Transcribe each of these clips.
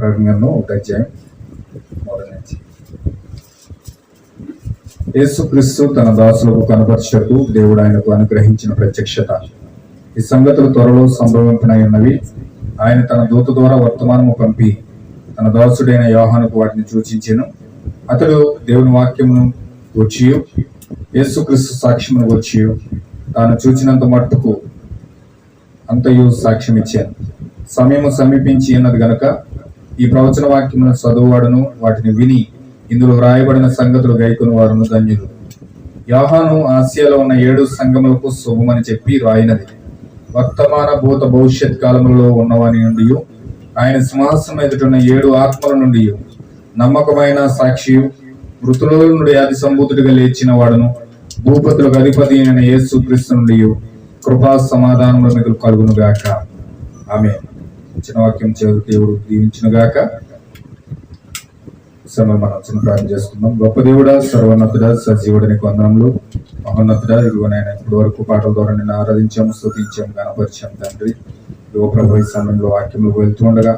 ప్రకటన 1:3. యేసుక్రీస్తు తన దాసులకు కనపరచకు దేవుడు ఆయనకు అనుగ్రహించిన ప్రత్యక్షత. ఈ సంగతులు త్వరలో సంభవింపనయున్నవి. ఆయన తన దూత ద్వారా వర్తమానము పంపి తన దాసుడైన యోహానుకు వాటిని సూచించెను. అతడు దేవుని వాక్యమును వచ్చి యేసుక్రీస్తు సాక్ష్యమును వచ్చి తాను చూచినంత మట్టుకు అంతయు సాక్ష్యం ఇచ్చాను. సమయము సమీపించి ఉన్నది గనుక ఈ ప్రవచన వాక్యమును చదువువాడును వాటిని విని ఇందులో వ్రాయబడిన సంగతులు గైకొని వారును ధన్యులు. యోహాను ఆసియాలో ఉన్న 7 సంఘములకు శుభమని చెప్పి రాయినది. వర్తమాన భూత భవిష్యత్ కాలములలో ఉన్నవాని నుండి ఆయన సింహాసనం ఎదుటిన్న 7 ఆత్మల నుండి నమ్మకమైన సాక్షి మృతుల నుండి ఆది సంభూతుడిగా లేచిన వాడును భూపతులకు అధిపతి అయిన యేసు క్రీస్తు నుండి కృపా సమాధానముల మీకు కలుగును గాక. ఆమేన్. చిన్న వాక్యం చదివి దేవుడు దీవించును గాక. మనం చిన్న ప్రార్థన చేసుకుందాం. గొప్ప దేవుడా, సర్వోన్నతుడా, సజీవుడిని వందనములు. మహోన్నతుడా, ఇదిగోనైనా ఇప్పటి వరకు పాటల ద్వారా నిన్ను ఆరాధించాము, స్తుతించాము, గణపరిచాము తండ్రి. ఇదిగో ప్రభు ఈ సమయంలో వాక్యంలో వెళ్తూ ఉండగా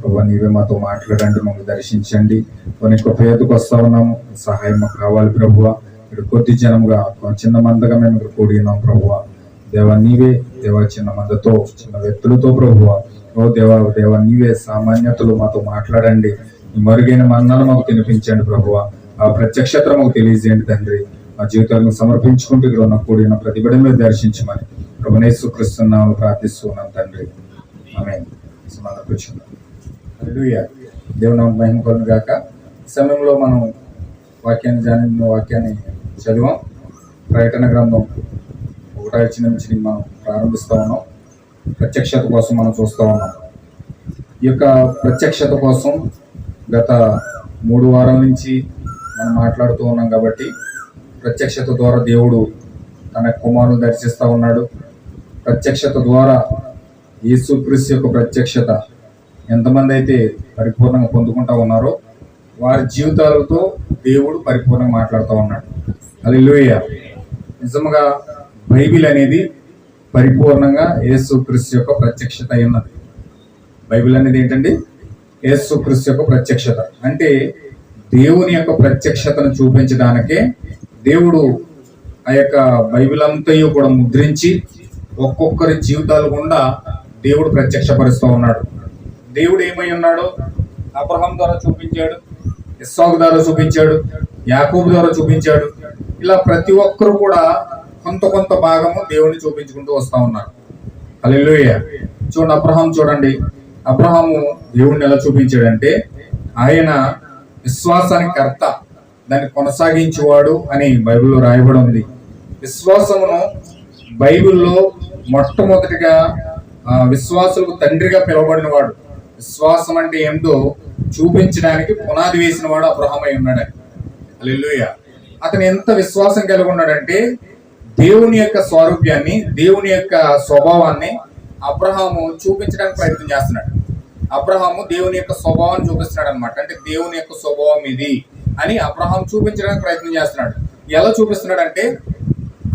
ప్రభు నీవే మాతో మాట్లాడండి, మమ్మల్ని దర్శించండి. కొన్ని గొప్ప ఎదుకు వస్తా ఉన్నాము, సహాయం మాకు కావాలి ప్రభువ. ఇక్కడ కొద్ది జనముగా చిన్న మందగా మేము ఇక్కడ కూడి ఉన్నాం ప్రభువ. దేవా నీవే, దేవా చిన్న మందతో చిన్న వ్యక్తులతో ప్రభువ. ఓ దేవా నీవే సామాన్యతలు మాతో మాట్లాడండి. ఈ మరుగైన మన్నాను మాకు తినిపించండి ప్రభువ. ఆ ప్రత్యక్షత మాకు తెలియజేయండి తండ్రి. మా జీవితాలను సమర్పించుకుంటూ ఇక్కడ ఉన్న కూడిన ప్రతిబడి మీద దర్శించమని ప్రభువైన యేసుక్రీస్తునామములో ప్రార్థిస్తున్నాం తండ్రి. ఆమేన్. కూర్చున్నాం. హల్లెలూయా. దేవుని మహిమ కలుగును గాక. ఈ సమయంలో మనం వాక్యాన్ని చదివాం. ప్రకటన గ్రంథం 1 నుంచి మనం ప్రారంభిస్తూ ఉన్నాం. ప్రత్యక్షత కోసం మనం చూస్తూ ఉన్నాం. ఈ యొక్క ప్రత్యక్షత కోసం గత 3 వారాల నుంచి మనం మాట్లాడుతూ ఉన్నాం. కాబట్టి ప్రత్యక్షత ద్వారా దేవుడు తన కుమారుని దర్శిస్తూ ఉన్నాడు. ప్రత్యక్షత ద్వారా యేసుక్రీస్తు యొక్క ప్రత్యక్షత ఎంతమంది అయితే పరిపూర్ణంగా పొందుకుంటా ఉన్నారో వారి జీవితాలతో దేవుడు పరిపూర్ణంగా మాట్లాడుతూ ఉన్నాడు. హల్లెలూయా. నిజంగా బైబిల్ అనేది పరిపూర్ణంగా యేసుక్రీస్తు యొక్క ప్రత్యక్షత అన్నది. బైబిల్ అనేది ఏంటండి? యేసుక్రీస్తు యొక్క ప్రత్యక్షత. అంటే దేవుని యొక్క ప్రత్యక్షతను చూపించడానికే దేవుడు ఆ యొక్క బైబిల్ అంతయు కూడా ముద్రించి ఒక్కొక్కరి జీవితాలు గుండా దేవుడు ప్రత్యక్షపరుస్తూ ఉన్నాడు. దేవుడు ఏమై ఉన్నాడో అబ్రహాం ద్వారా చూపించాడు, ఇస్సాకు ద్వారా చూపించాడు, యాకోబు ద్వారా చూపించాడు. ఇలా ప్రతి ఒక్కరు కూడా కొంత భాగము దేవుడిని చూపించుకుంటూ వస్తూ ఉన్నారు. హల్లెలూయా. చూడండి, చూడండి అబ్రహాము దేవుడిని ఎలా చూపించాడంటే ఆయన విశ్వాసానికి కర్త, దాన్ని కొనసాగించేవాడు అని బైబిల్లో రాయబడి ఉంది. విశ్వాసమును బైబిల్లో మొట్టమొదటిగా విశ్వాసులకు తండ్రిగా పిలువబడిన వాడు. విశ్వాసం అంటే ఏమిటో చూపించడానికి పునాది వేసిన వాడు అబ్రహాం అయి ఉన్నాడు. హల్లెలూయా. అతను ఎంత విశ్వాసం కలిగి ఉన్నాడంటే దేవుని యొక్క స్వరూప్యాన్ని, దేవుని యొక్క స్వభావాన్ని అబ్రహాము చూపించడానికి ప్రయత్నం చేస్తున్నాడు. అబ్రహాము దేవుని యొక్క స్వభావాన్ని చూపిస్తున్నాడు అనమాట. అంటే దేవుని యొక్క స్వభావం ఇది అని అబ్రహాం చూపించడానికి ప్రయత్నం చేస్తున్నాడు. ఎలా చూపిస్తున్నాడు అంటే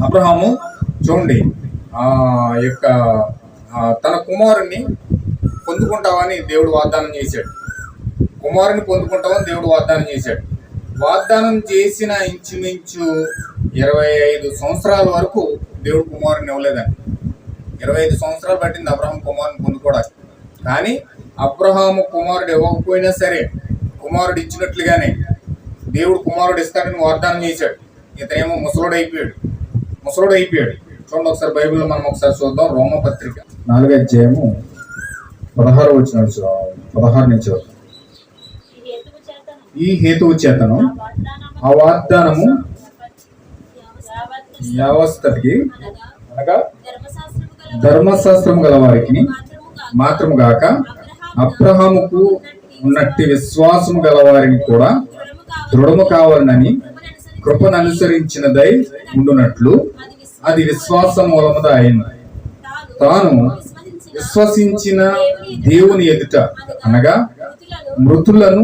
అబ్రహాము చూడండి యొక్క తన కుమారుణ్ణి పొందుకుంటావని దేవుడు వాగ్దానం చేశాడు. కుమారుని పొందుకుంటామని దేవుడు వాగ్దానం చేశాడు. వాగ్దానం చేసిన ఇంచుమించు 25 సంవత్సరాల వరకు దేవుడు కుమారుని ఇవ్వలేదండి. 25 సంవత్సరాలు పట్టింది అబ్రహాం కుమారుని పొందుకోవడానికి. కానీ అబ్రహాము కుమారుడు ఇవ్వకపోయినా సరే కుమారుడు ఇచ్చినట్లుగానే దేవుడు కుమారుడు ఇస్తాడని వాగ్దానం చేశాడు. ఇతనేమో ముసలుడు అయిపోయాడు. చూడండి ఒకసారి బైబిల్లో మనం ఒకసారి చూద్దాం. రోమపత్రిక 4:16 నుంచి ఈ హేతువు చేతను ఆ వాగ్దానము వ్యవస్థకి అనగా ధర్మశాస్త్రం గల వారికి మాత్రము గాక అబ్రహాముకు ఉన్నట్టి విశ్వాసము గల వారిని కూడా దృఢము కావాలని కృపను అనుసరించినదై ఉండునట్లు అది విశ్వాస మూలముగా అయింది. తాను విశ్వసించిన దేవుని ఎదుట అనగా మృతులను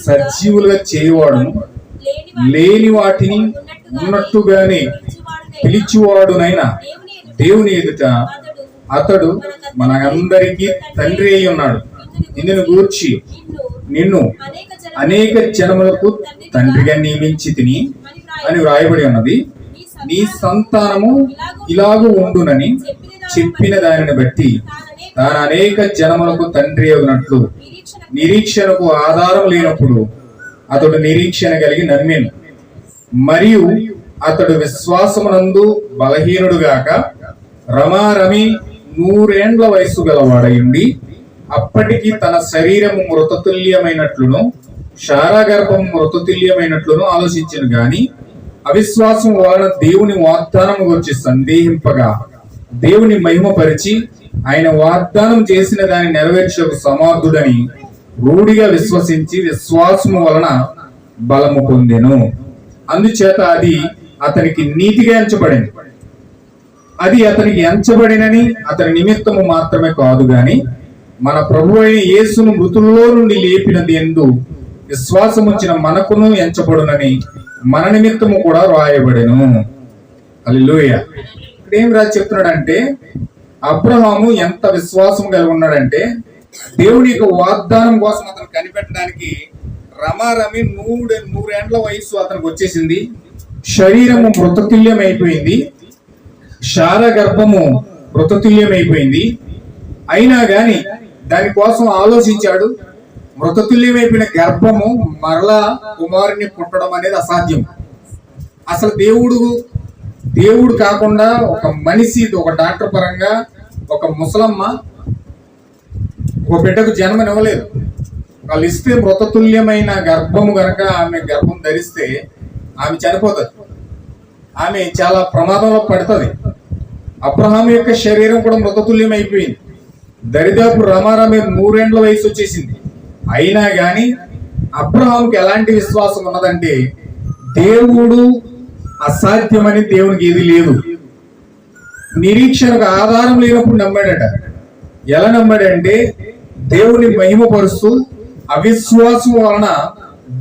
సజీవులుగా చేయవాడును, లేని వాటిని ఉన్నట్టుగానే పిలిచివాడునైనా దేవుని ఎదుట అతడు మనందరికీ తండ్రి అయి ఉన్నాడు. నిన్ను గూర్చి నిన్ను అనేక జనములకు తండ్రిగా నియమించి తిని అని వ్రాయబడి ఉన్నది. నీ సంతానము ఇలాగూ ఉండునని చెప్పిన దానిని బట్టి తాను అనేక జనములకు తండ్రి అగునట్లు నిరీక్షణకు ఆధారం లేనప్పుడు అతడు నిరీక్షణ కలిగి నమ్మెను. మరియు అతడు విశ్వాసమునందు బలహీనుడుగాక రమారమి 100 ఏండ్ల వయస్సు గలవాడయుండి అప్పటికి తన శరీరము మృతతుల్యమైనట్లును శారాగర్భం మృతతుల్యమైనట్లును ఆలోచించను గాని అవిశ్వాసం వలన దేవుని వాగ్దానం గురించి సందేహింపగా దేవుని మహిమపరిచి ఆయన వాగ్దానం చేసిన దాన్ని నెరవేర్చకు సమర్థుడని రూఢిగా విశ్వసించి విశ్వాసము వలన బలము పొందెను. అందుచేత అది అతనికి నీతిగా ఎంచబడింది. అది అతనికి ఎంచబడినని అతని నిమిత్తము మాత్రమే కాదు గాని మన ప్రభువైన యేసును మృతుల్లో నుండి లేపినది యందు విశ్వాసముంచిన మనకును ఎంచబడునని మన నిమిత్తము కూడా రాయబడెను. హల్లెలూయా. ఇక్కడ ఏం రాసి చెప్తున్నాడంటే అబ్రహాము ఎంత విశ్వాసం కలిగి ఉన్నాడంటే దేవుని యొక్క వాగ్దానం కోసం అతను కనిపెట్టడానికి రమారమి 100 ఏండ్ల వయస్సు అతనికి వచ్చేసింది. శరీరము మృతతుల్యం అయిపోయింది, శార గర్భము మృతతుల్యం అయిపోయింది. అయినా గాని దానికోసం ఆలోచించాడు. మృతతుల్యమైపోయిన గర్భము మరలా కుమారుని పుట్టడం అనేది అసాధ్యం. అసలు దేవుడు కాకుండా ఒక మనిషి, ఒక డాక్టర్ పరంగా ఒక ముసలమ్మ ఒక బిడ్డకు జన్మనివ్వలేదు. వాళ్ళు ఇస్తే మృతతుల్యమైన గర్భము గనక ఆమె గర్భం ధరిస్తే ఆమె చనిపోతుంది, ఆమె చాలా ప్రమాదంలో పడుతుంది. అబ్రహాం యొక్క శరీరం కూడా మృతతుల్యం అయిపోయింది. దరిదాపు రమారమి 100 ఏండ్ల వయసు వచ్చేసింది. అయినా గాని అబ్రహాంకి ఎలాంటి విశ్వాసం ఉన్నదంటే దేవుడు అసాధ్యమని దేవునికి ఏది లేదు. నిరీక్షణకు ఆధారం లేనప్పుడు నమ్మాడట. ఎలా నమ్మాడంటే దేవుని మహిమపరుస్తూ అవిశ్వాసం వలన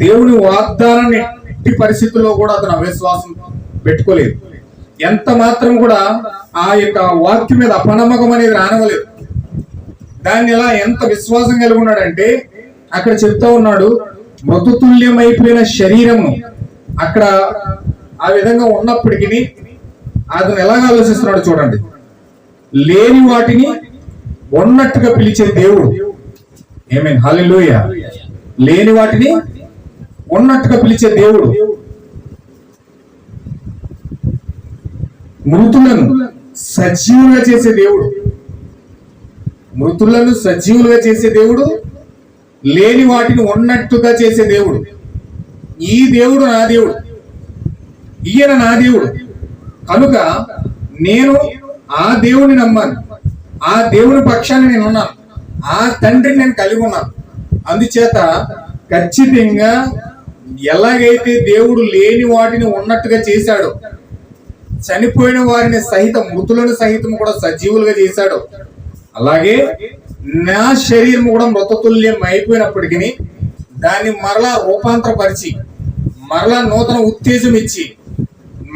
దేవుని వాగ్దానాన్ని ఎట్టి పరిస్థితుల్లో కూడా అతను అవిశ్వాసం పెట్టుకోలేదు. ఎంత మాత్రం కూడా ఆ యొక్క వాక్యం మీద అపనమ్మకం అనేది రానివ్వలేదు. దాన్ని ఎలా ఎంత విశ్వాసం కలిగి ఉన్నాడంటే అక్కడ చెప్తా ఉన్నాడు, మృతతుల్యమైపోయిన శరీరము అక్కడ ఆ విధంగా ఉన్నప్పటికీ అతను ఎలాగ ఆలోచిస్తున్నాడు చూడండి. లేని వాటిని ఉన్నట్టుగా పిలిచే దేవుడు. ఆమేన్, హల్లెలూయా. లేని వాటిని ఉన్నట్టుగా పిలిచే దేవుడు, మృతులను సజీవులుగా చేసే దేవుడు, మృతులను సజీవులుగా చేసే దేవుడు, లేని వాటిని ఉన్నట్టుగా చేసే దేవుడు. ఈ దేవుడు నా దేవుడు, ఈయన నా దేవుడు కనుక నేను ఆ దేవుని నమ్మాను, ఆ దేవుని పక్షాన్ని నేను ఉన్నాను, ఆ తండ్రిని నేను కలిగి ఉన్నాను. అందుచేత ఖచ్చితంగా ఎలాగైతే దేవుడు లేని వాటిని ఉన్నట్టుగా చేశాడో, చనిపోయిన వారిని సహితం మృతులను సహితం కూడా సజీవులుగా చేశాడు, అలాగే నా శరీరం కూడా మృతతుల్యం అయిపోయినప్పటికీ దాన్ని మరలా రూపాంతరపరిచి మరలా నూతన ఉత్తేజం ఇచ్చి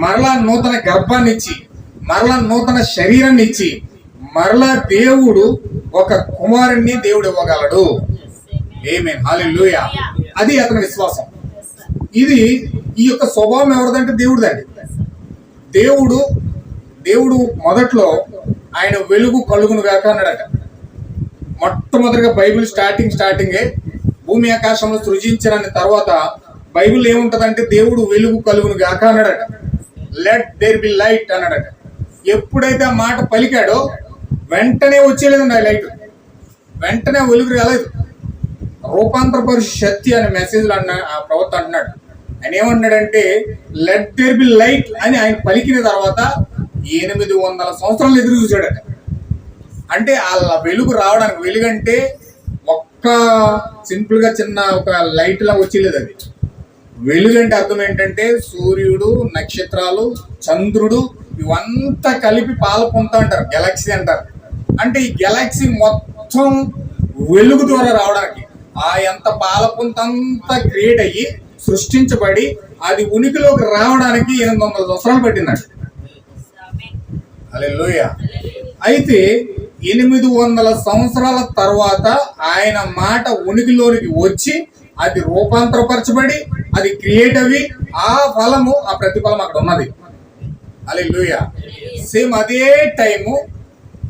మరలా నూతన గర్భాన్ని ఇచ్చి మరలా నూతన శరీరాన్ని ఇచ్చి మరలా దేవుడు ఒక కుమారుణ్ణి దేవుడు ఇవ్వగలడు. ఆమేన్, హల్లెలూయా. అది అతని విశ్వాసం. ఇది ఈ యొక్క స్వభావం ఎవరిదంటే దేవుడిదండి. దేవుడు మొదట్లో ఆయన వెలుగు కలుగును గాక అన్నాడట. మొట్టమొదటిగా బైబిల్ స్టార్టింగే భూమి ఆకాశంలో సృజించిన తర్వాత బైబిల్ ఏముంటదంటే దేవుడు వెలుగు కలుగును గాక అన్నాడట. లెట్ దేర్ బి లైట్ అన్నాడట. ఎప్పుడైతే ఆ మాట పలికాడో వెంటనే వచ్చేలేదండి ఆ లైట్, వెంటనే వెలుగు రాలేదు. రూపాంతరపరి శక్తి అనే మెసేజ్ ఆ ప్రవక్త అంటున్నాడు. ఆయన ఏమన్నాడంటే లెట్ దేర్ బి లైట్ అని ఆయన పలికిన తర్వాత 800 సంవత్సరాలు ఎదురు చూశాడట. అంటే ఆ వెలుగు రావడానికి, వెలుగంటే ఒక్క సింపుల్ గా చిన్న ఒక లైట్ లా వచ్చేలేదు. అది వెలుగంటే అర్థం ఏంటంటే సూర్యుడు, నక్షత్రాలు, చంద్రుడు ఇవంతా కలిపి పాలపుంత అంటారు, గెలాక్సీ అంటారు. అంటే ఈ గెలాక్సీ మొత్తం వెలుగు ద్వారా రావడానికి ఆ ఎంత పాలపుంత అంతా క్రియేట్ అయ్యి సృష్టించబడి అది ఉనికిలోకి రావడానికి 800 సంవత్సరాలు పట్టిందండి. హల్లెలూయా. అయితే 800 సంవత్సరాల తర్వాత ఆయన మాట ఉనికిలోనికి వచ్చి అది రూపాంతరపరచబడి అది క్రియేట్ అవి ఆ ఫలము ఆ ప్రతిఫలం అక్కడ ఉన్నది. హల్లెలూయా. సేమ్ అదే టైము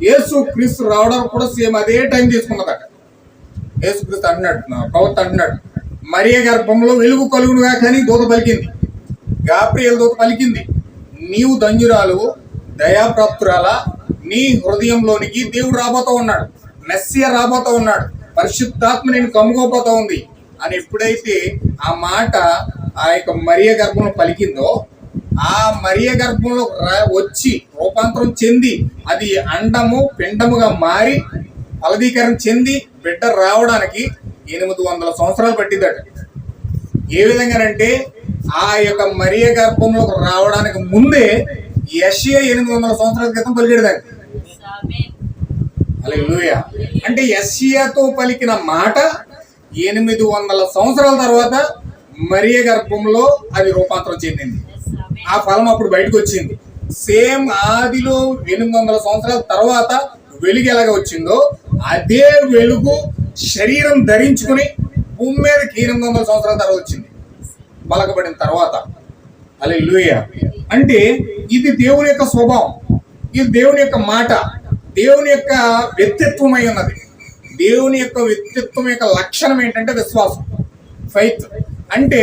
యేసు క్రీస్తు రావడం కూడా సేమ్ అదే టైం తీసుకున్నదట. యేసు క్రీస్తు అంటున్నాడు, ప్రవక్త అంటున్నాడు, మరియ గర్భంలో వెలుగు కలుగునుగా కానీ దూత పలికింది, గాబ్రియేలు దూత పలికింది, నీవు ధన్యురాలు, దయాప్రాప్తురాల, నీ హృదయంలోనికి దేవుడు రాబోతూ ఉన్నాడు, మెస్సియా రాబోతూ ఉన్నాడు, పరిశుద్ధాత్మ నేను కమ్ముకోబోతా ఉంది అని ఎప్పుడైతే ఆ మాట ఆ యొక్క మరియ గర్భంలో పలికిందో, ఆ మరియ గర్భంలో వచ్చి రూపాంతరం చెంది అది అండము పిండముగా మారి ఫలదీకరణ చెంది బిడ్డ రావడానికి 800 సంవత్సరాలు పట్టిందట. ఏ విధంగానంటే ఆ యొక్క మరియ గర్భంలో రావడానికి ముందే యెషయా 800 సంవత్సరాల క్రితం పలికాడు దాన్ని. హల్లెలూయా. అంటే యెషయాతో పలికిన మాట 800 సంవత్సరాల తర్వాత మరియ గర్భంలో అది రూపాంతరం చెందింది. ఆ ఫలం అప్పుడు బయటకు వచ్చింది. సేమ్ ఆదిలో 800 సంవత్సరాల తర్వాత వెలుగు ఎలాగ వచ్చిందో అదే వెలుగు శరీరం ధరించుకుని భూమి మీదకి 800 సంవత్సరాల తర్వాత వచ్చింది, పలకబడిన తర్వాత. హల్లెలూయా. అంటే ఇది దేవుని యొక్క స్వభావం, ఇది దేవుని యొక్క మాట, దేవుని యొక్క వ్యక్తిత్వం అయి ఉన్నది. దేవుని యొక్క వ్యక్తిత్వం యొక్క లక్షణం ఏంటంటే విశ్వాసం, ఫెయిత్. అంటే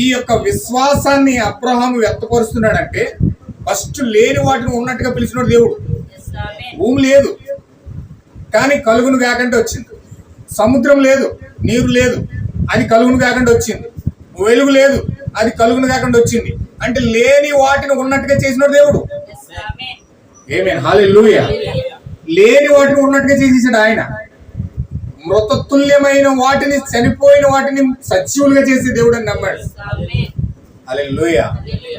ఈ యొక్క విశ్వాసాన్ని అబ్రహాము వ్యక్తపరుస్తున్నాడంటే ఫస్ట్ లేని వాటిని ఉన్నట్టుగా పిలిచినాడు దేవుడు. భూమి లేదు కానీ కలుగును కాకుండా వచ్చింది, సముద్రం లేదు నీరు లేదు అది కలుగును కాకుండా వచ్చింది, వెలుగు లేదు అది కలుగును కాకుండా వచ్చింది. అంటే లేని వాటిని ఉన్నట్టుగా చేసినాడు దేవుడు. ఆమేన్. హల్లెలూయా. లేని వాటిని ఉన్నట్టుగా చేసేసాడు ఆయన. మృతతుల్యమైన వాటిని, చనిపోయిన వాటిని సజీవులుగా చేసే దేవుడు అని నమ్మాడు. హల్లెలూయా.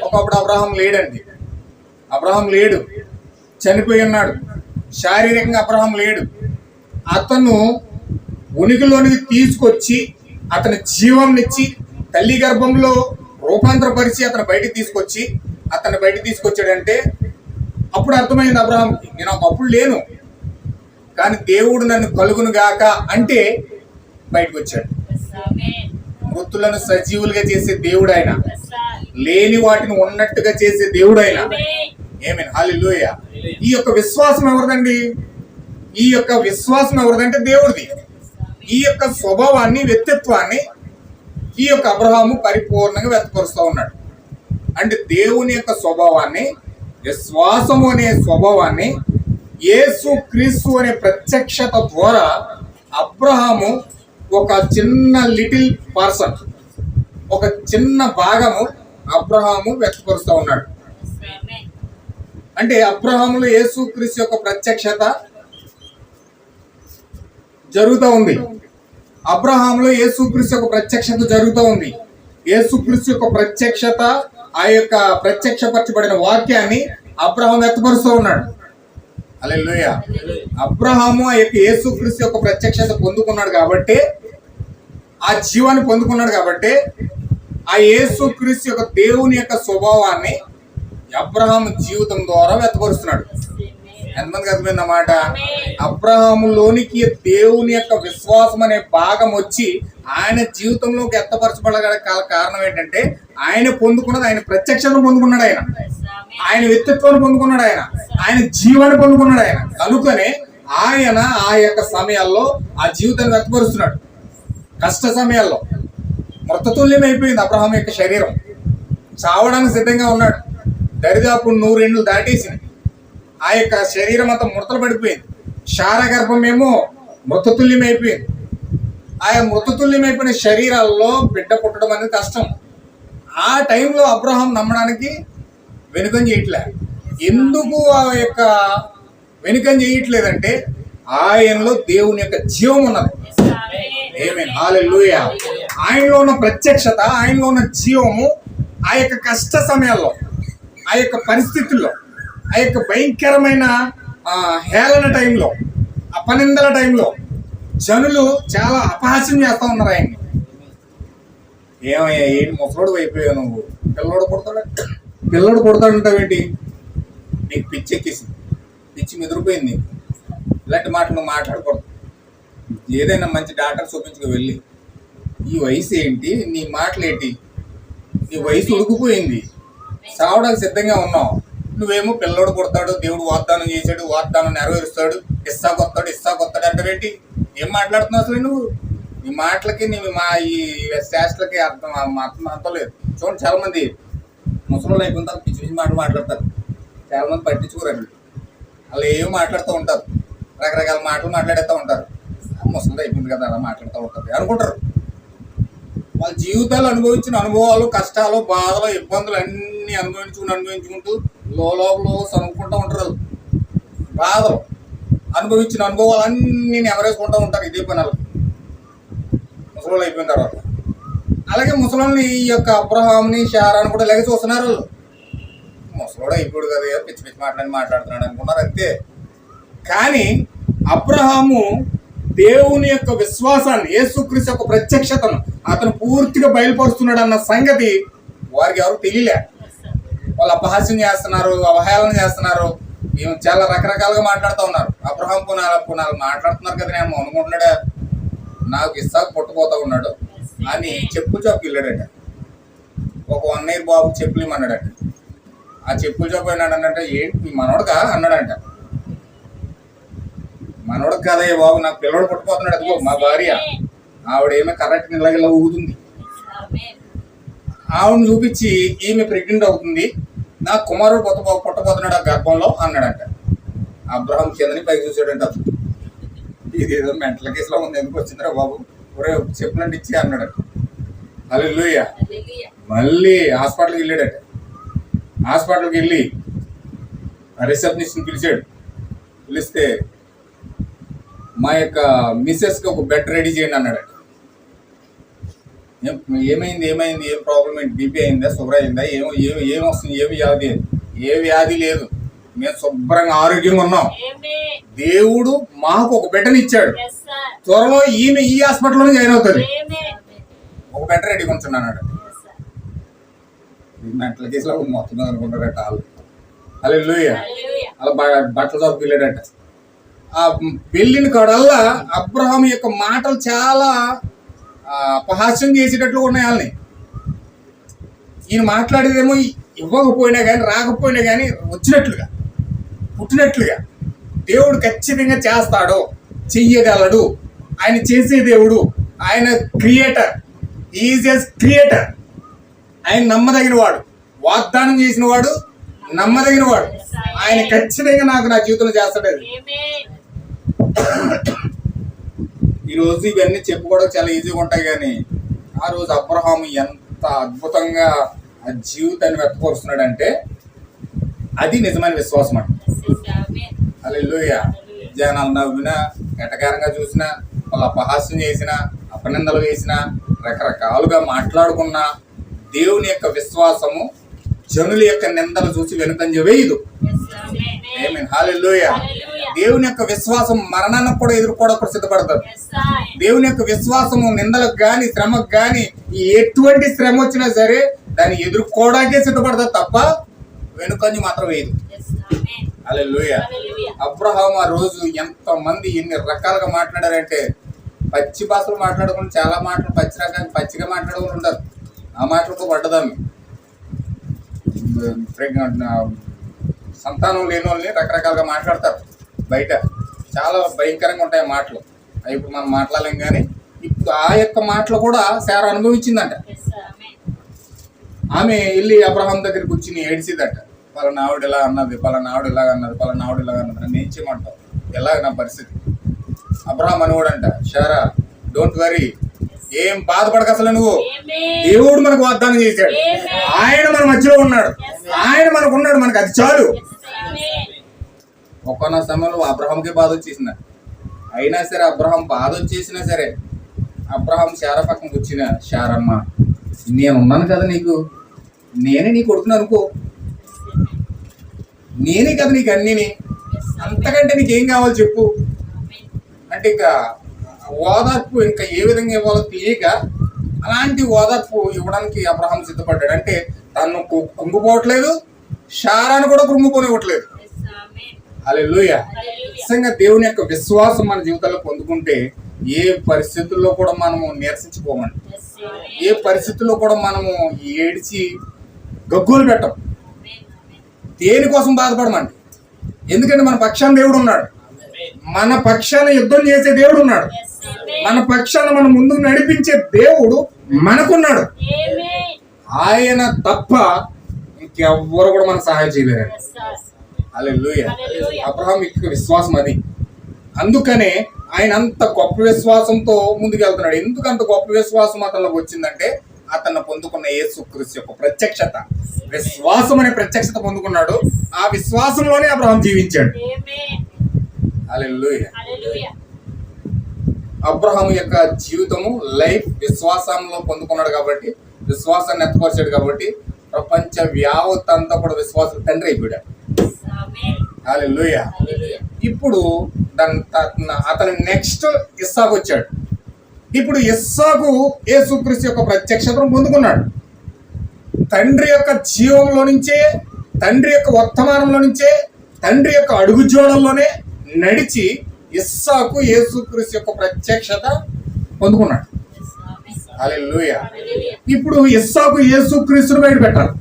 ఒకప్పుడు అబ్రహాం లేడండి, అబ్రహాం లేడు, చనిపోయి ఉన్నాడు. శారీరకంగా అబ్రహాం లేడు. అతను ఉనికిలోనికి తీసుకొచ్చి అతని జీవంనిచ్చి తల్లి గర్భంలో రూపాంతరపరిచి అతను బయటికి తీసుకొచ్చాడంటే అప్పుడు అర్థమైంది అబ్రహాంకి, నేను ఒకప్పుడు లేను కానీ దేవుడు నన్ను కలుగును గాక అంటే బయటకు వచ్చాడు. మృతులను సజీవులుగా చేసే దేవుడు ఆయన, లేని వాటిని ఉన్నట్టుగా చేసే దేవుడు ఆయన. ఆమేన్. హల్లెలూయా. ఈ యొక్క విశ్వాసం ఎవరిదండి? ఈ యొక్క విశ్వాసం ఎవరిదంటే దేవుడిది. ఈ యొక్క స్వభావాన్ని, వ్యక్తిత్వాన్ని ఈ యొక్క అబ్రహాము పరిపూర్ణంగా వ్యక్తపరుస్తూ ఉన్నాడు. అంటే దేవుని యొక్క స్వభావాన్ని, విశ్వాసము అనే స్వభావాన్ని యేసు క్రీస్తు అనే ప్రత్యక్షత ద్వారా అబ్రహాము ఒక చిన్న లిటిల్ పర్సన్, ఒక చిన్న భాగము అబ్రహాము వ్యక్తపరుస్తూ ఉన్నాడు. అంటే అబ్రహాములో యేసు క్రీస్తు యొక్క ప్రత్యక్షత జరుగుతూ ఉంది. అబ్రహాములో యేసు క్రీస్తు యొక్క ప్రత్యక్షత జరుగుతూ ఉంది. యేసు క్రీస్తు యొక్క ప్రత్యక్షత, ఆ యొక్క ప్రత్యక్షపరచబడిన వాక్యాన్ని అబ్రహాం వ్యక్తపరుస్తూ ఉన్నాడు. హల్లెలూయా. అబ్రహాము ఆ యొక్క యేసు క్రీస్తు యొక్క ప్రత్యక్షత పొందుకున్నాడు కాబట్టి, ఆ జీవాన్ని పొందుకున్నాడు కాబట్టి ఆ యేసు క్రీస్తు యొక్క దేవుని యొక్క స్వభావాన్ని అబ్రహాము జీవితం ద్వారా వ్యక్తపరుస్తున్నాడు. ఎంతమందికి అర్థమైందన్నమాట? అబ్రహాములోనికి దేవుని యొక్క విశ్వాసం అనే భాగం వచ్చి ఆయన జీవితంలోకి వ్యక్తపరచబడగల కారణం ఏంటంటే ఆయన పొందుకున్నది, ఆయన ప్రత్యక్షతను పొందుకున్నాడు, ఆయన వ్యక్తిత్వాన్ని పొందుకున్నాడు, ఆయన జీవాన్ని పొందుకున్నాడు. ఆయన కనుకనే ఆయన ఆ యొక్క సమయాల్లో ఆ జీవితాన్ని వ్యక్తపరుస్తున్నాడు. కష్ట సమయాల్లో మృతతుల్యం అయిపోయింది అబ్రహాం యొక్క శరీరం, చావడానికి సిద్ధంగా ఉన్నాడు. దరిదాపు 100 ఏళ్ళు దాటేసింది. ఆ యొక్క శరీరం అంతా ముడతలు పడిపోయింది. శారగర్భమేమో మృతతుల్యం అయిపోయింది. ఆ మృతతుల్యం అయిపోయిన శరీరాల్లో బిడ్డ పుట్టడం అనేది కష్టం. ఆ టైంలో అబ్రహాం నమ్మడానికి వెనుకం చేయట్లే. ఎందుకు ఆ యొక్క వెనుకం చేయట్లేదంటే ఆయనలో దేవుని యొక్క జీవం ఉన్నది. ఆమేన్. హల్లెలూయా. ఆయనలో ఉన్న ప్రత్యక్షత, ఆయనలో ఉన్న జీవము ఆ యొక్క కష్ట సమయాల్లో, ఆ యొక్క పరిస్థితుల్లో, ఆ యొక్క భయంకరమైన హేళన టైంలో, అపనిందల టైంలో జనులు చాలా అపహాస్యం చేస్తూ ఉన్నారు ఆయన్ని. ఏమయ్యా, ఏంటి ముసలోడు అయిపోయావు నువ్వు, పిల్లడు పుడతాడంటావేంటి? నీకు పిచ్చి ఎక్కేసింది, పిచ్చి మెదిరిపోయింది. ఇలాంటి మాటలు నువ్వు మాట్లాడకూడదు. ఏదైనా మంచి డాక్టర్ చూపించుకు వెళ్ళి, ఈ వయసు ఏంటి, నీ మాటలు ఏంటి, నీ వయసు ఉడికిపోయింది, సావడానికి సిద్ధంగా ఉన్నావు, నువ్వేమో పిల్లోడు పుడతాడు, దేవుడు వాగ్దానం చేశాడు, వాగ్దానం నెరవేరుస్తాడు, ఇస్సాకొత్తాడు అంటావేంటి? ఏం మాట్లాడుతున్నావు అసలు నువ్వు? నీ మాటలకి మా ఈ శాస్త్రలకి అర్థం లేదు. చూడండి, చాలా మంది ముసలి అయిపోయిన తర్వాత పిచ్చి పిచ్చి మాటలు మాట్లాడతారు. చాలా మంది పట్టించుకోరండి, వాళ్ళు ఏమో మాట్లాడుతూ ఉంటారు, రకరకాల మాటలు మాట్లాడుతూ ఉంటారు. ముసలి అయిపోయింది కదా అలా మాట్లాడుతూ ఉంటుంది అనుకుంటారు. వాళ్ళ జీవితాలు అనుభవించిన అనుభవాలు, కష్టాలు, బాధలు, ఇబ్బందులు అన్నీ అనుభవించుకుంటూ లోపల సనుక్కుంటూ ఉంటారు. బాధలు అనుభవించిన అనుభవాలు అన్నీ ఎవరేసుకుంటూ ఉంటారు ఇదే పనులు ముసలి అయిపోయిన తర్వాత. అలాగే ముసలిని ఈ యొక్క అబ్రహాంని, శారాని కూడా ఇలాగే చూస్తున్నారు. వాళ్ళు ముసలోడు అయిపోయాడు కదా, పిచ్చి పిచ్చి మాట్లాడుతున్నాడు అనుకున్నారు అంతే. కానీ అబ్రహాము దేవుని యొక్క విశ్వాసాన్ని, యేసుక్రీస్తు యొక్క ప్రత్యక్షతను అతను పూర్తిగా బయలుపరుస్తున్నాడు అన్న సంగతి వారికి ఎవరు తెలియలే. వాళ్ళు అపహాస్యం చేస్తున్నారు, అవహేళన చేస్తున్నారు, ఏమో చాలా రకరకాలుగా మాట్లాడుతూ ఉన్నారు. అబ్రహాం పునాలు మాట్లాడుతున్నారు కదా, నేను అనుకుంటున్నాడా నాకు ఇస్సాకు పుట్టబోతా ఉన్నాడు అని చెప్పులు చాపుకి వెళ్ళాడట. ఒక 1 year బాబు చెప్పులు ఇమ్మన్నాడట. ఆ చెప్పులు చాపు అన్నాడంటే, ఏంటి మీ మనోడుగా అన్నాడంట. మనోడికి కదా ఏ బాబు, నాకు పిల్లడు పుట్టబోతున్నాడు, అదిగో మా భార్య, ఆవిడేమో కరెక్ట్ ఇలాగ ఊగుతుంది, ఆవిడని చూపించి ఈమె ప్రెగ్నెంట్ అవుతుంది, నా కుమారుడు పుట్టబోతున్నాడు ఆ గర్భంలో అన్నాడంట. అబ్రహాం కిందని పైకి చూసాడంట. ఇదేదో మెంటల్ కేసులో ఉంది, ఎందుకు వచ్చిందిరా బాబు, ఒరే చెప్పులంటే ఇచ్చి అన్నాడట. హల్లెలూయా. మళ్ళీ హాస్పిటల్కి వెళ్ళాడట. హాస్పిటల్కి వెళ్ళి రిసెప్షనిస్ట్ని పిలిస్తే మా యొక్క మిస్సెస్కి ఒక బెడ్ రెడీ చేయండి అన్నాడట. ఏమైంది, ఏం ప్రాబ్లం ఏంటి, బీపీ అయిందా, షుగర్ అయిందా, ఏం వస్తుంది, ఏ వ్యాధి లేదు, మేము శుభ్రంగా ఆరోగ్యంగా ఉన్నాం, దేవుడు మాకు ఒక బిడ్డని ఇచ్చాడు, త్వరలో ఈమె ఈ హాస్పిటల్లోనే జాయిన్ అవుతుంది, ఒక బెడ్ రెడీ కొంచెం అన్నాడు. మెంటల్ కేసులో మొత్తం అనుకుంటారట వాళ్ళు. హల్లెలూయా. అలా బట్టల షాప్కి వెళ్ళాడట. ఆ వెళ్ళిన కాడల్లా అబ్రహాం యొక్క మాటలు చాలా అపహాస్యం చేసేటట్లు ఉన్నాయి వాళ్ళని. ఈయన మాట్లాడేదేమో ఇవ్వకపోయినా కానీ, రాకపోయినా కానీ వచ్చినట్లుగా, పుట్టినట్లుగా దేవుడు ఖచ్చితంగా చేస్తాడు, చెయ్యగలడు, ఆయన చేసే దేవుడు, ఆయన క్రియేటర్, ఈజ్ ఎ క్రియేటర్, ఆయన నమ్మదగిన వాడు, వాగ్దానం చేసిన వాడు, నమ్మదగిన వాడు, ఆయన ఖచ్చితంగా నాకు నా జీవితంలో చేస్తాడు. ఈరోజు ఇవన్నీ చెప్పుకోవడం చాలా ఈజీగా ఉంటాయి, కానీ ఆ రోజు అబ్రహాం ఎంత అద్భుతంగా ఆ జీవితాన్ని వ్యక్తపరుస్తున్నాడంటే అది నిజమైన విశ్వాసం అంట. హల్లెలూయా. జనాలు నవ్వినా, ఎటకారంగా చూసినా, వాళ్ళు అపహాస్యం చేసినా, అపనిందలు వేసినా, రకరకాలుగా మాట్లాడుకున్నా, దేవుని యొక్క విశ్వాసము జనుల యొక్క నిందలు చూసి వెనుకంజ వేయదు. ఆమేన్. హల్లెలూయా. దేవుని యొక్క విశ్వాసం మరణానికి కూడా ఎదుర్కోవడం సిద్ధపడతారు. దేవుని యొక్క విశ్వాసము నిందలకు కానీ, శ్రమకు కానీ, ఎటువంటి శ్రమ వచ్చినా సరే దాన్ని ఎదుర్కోవడానికే సిద్ధపడతారు తప్ప వెనుకంజ మాత్రం వేయదు. హల్లెలూయా. అబ్రహాం ఆ రోజు ఎంతమంది ఎన్ని రకాలుగా మాట్లాడారంటే, పచ్చి భాషలు మాట్లాడుకుని చాలా మాటలు పచ్చిగా మాట్లాడుకుని ఉంటారు. ఆ మాటలతో పడ్డదాన్ని సంతానం లేని వాళ్ళని రకరకాలుగా మాట్లాడతారు బయట, చాలా భయంకరంగా ఉంటాయి మాటలు. అవి ఇప్పుడు మనం మాట్లాడలేం, కానీ ఇప్పుడు ఆ యొక్క మాటలు కూడా శారా అనుభవించిందంట. ఆమె వెళ్ళి అబ్రహాం దగ్గరికి కూర్చుని ఏడిసిదట, పలానా ఆవిడ ఇలా అన్నది, పలానా ఆవిడ ఇలాగ అన్నది, పలానా ఆవిడ ఇలాగ అన్నది, నన్ను ఏం చేయమంటావు, ఎలాగ నా పరిస్థితి. అబ్రహాం అనుకోడంట, శారా డోంట్ వరీ, ఏం బాధపడక, అసలు నువ్వు, దేవుడు మనకు వాగ్దానం చేశాడు, ఆయన మన మధ్యలో ఉన్నాడు, ఆయన మనకు ఉన్నాడు, మనకు అది చాలు. ఒక్కొన్న సమయంలో అబ్రహాంకి బాధ వచ్చేసింది. అయినా సరే అబ్రహాం బాధ వచ్చేసినా సరే అబ్రహాం శారా పక్కన కూర్చిన, శారమ్మ నేను ఉన్నాను కదా నీకు, నేనే నీ కొడుకుని అనుకో, నేనే కదా నీకు అన్నీని, అంతకంటే నీకేం కావాలి చెప్పు అంటే, ఇంకా ఓదార్పు ఇంకా ఏ విధంగా ఇవ్వాలో తెలియక అలాంటి ఓదార్పు ఇవ్వడానికి అబ్రహాం సిద్ధపడ్డాడు. అంటే తను కుంగిపోవట్లేదు, శారాను కూడా కృంగిపోనివ్వట్లేదు. హల్లెలూయా. నిజంగా దేవుని యొక్క విశ్వాసం మన జీవితాల్లో పొందుకుంటే ఏ పరిస్థితుల్లో కూడా మనము నిరసించిపోమండి. ఏ పరిస్థితుల్లో కూడా మనము ఏడిచి గగ్గోలు పెట్టం. దేనికోసం బాధపడమండి. ఎందుకంటే మన పక్షాన దేవుడు ఉన్నాడు. మన పక్షాన యుద్ధం చేసే దేవుడు ఉన్నాడు. మన పక్షాన మన ముందుకు నడిపించే దేవుడు మనకున్నాడు. ఆయన తప్ప ఇంకెవ్వరు కూడా మనకు సహాయం చేయలేరండి. హల్లెలూయా. అబ్రహాం యొక్క విశ్వాసం అది. అందుకనే ఆయన అంత గొప్ప విశ్వాసంతో ముందుకెళ్తున్నాడు. ఎందుకు అంత గొప్ప విశ్వాసం అతనిలోకి వచ్చిందంటే అతను పొందుకున్న యేసుక్రీస్తు యొక్క ప్రత్యక్షత, విశ్వాసం అనే ప్రత్యక్షత పొందుకున్నాడు. ఆ విశ్వాసంలోనే అబ్రహాం జీవించాడు. హల్లెలూయా. అబ్రహాం యొక్క జీవితము లైఫ్ విశ్వాసంలో పొందుకున్నాడు కాబట్టి, విశ్వాసాన్ని ఎత్తపరిచాడు కాబట్టి ప్రపంచ యావత్ అంతా కూడా విశ్వాసం తండ్రి అయిపోయాడు. హల్లెలూయా. ఇప్పుడు అతని నెక్స్ట్ ఇస్సాకు వచ్చాడు. ఇప్పుడు ఇస్సాకు యేసుక్రీస్తు యొక్క ప్రత్యక్షతను పొందుకున్నాడు. తండ్రి యొక్క జీవంలో నుంచే, తండ్రి యొక్క వర్తమానంలో నుంచే, తండ్రి యొక్క అడుగుజోడల్లోనే నడిచి ఇస్సాకు యేసుక్రీస్తు యొక్క ప్రత్యక్షత పొందుకున్నాడు. హల్లెలూయా. ఇప్పుడు ఇస్సాకు యేసుక్రీస్తును బయట పెట్టాలి.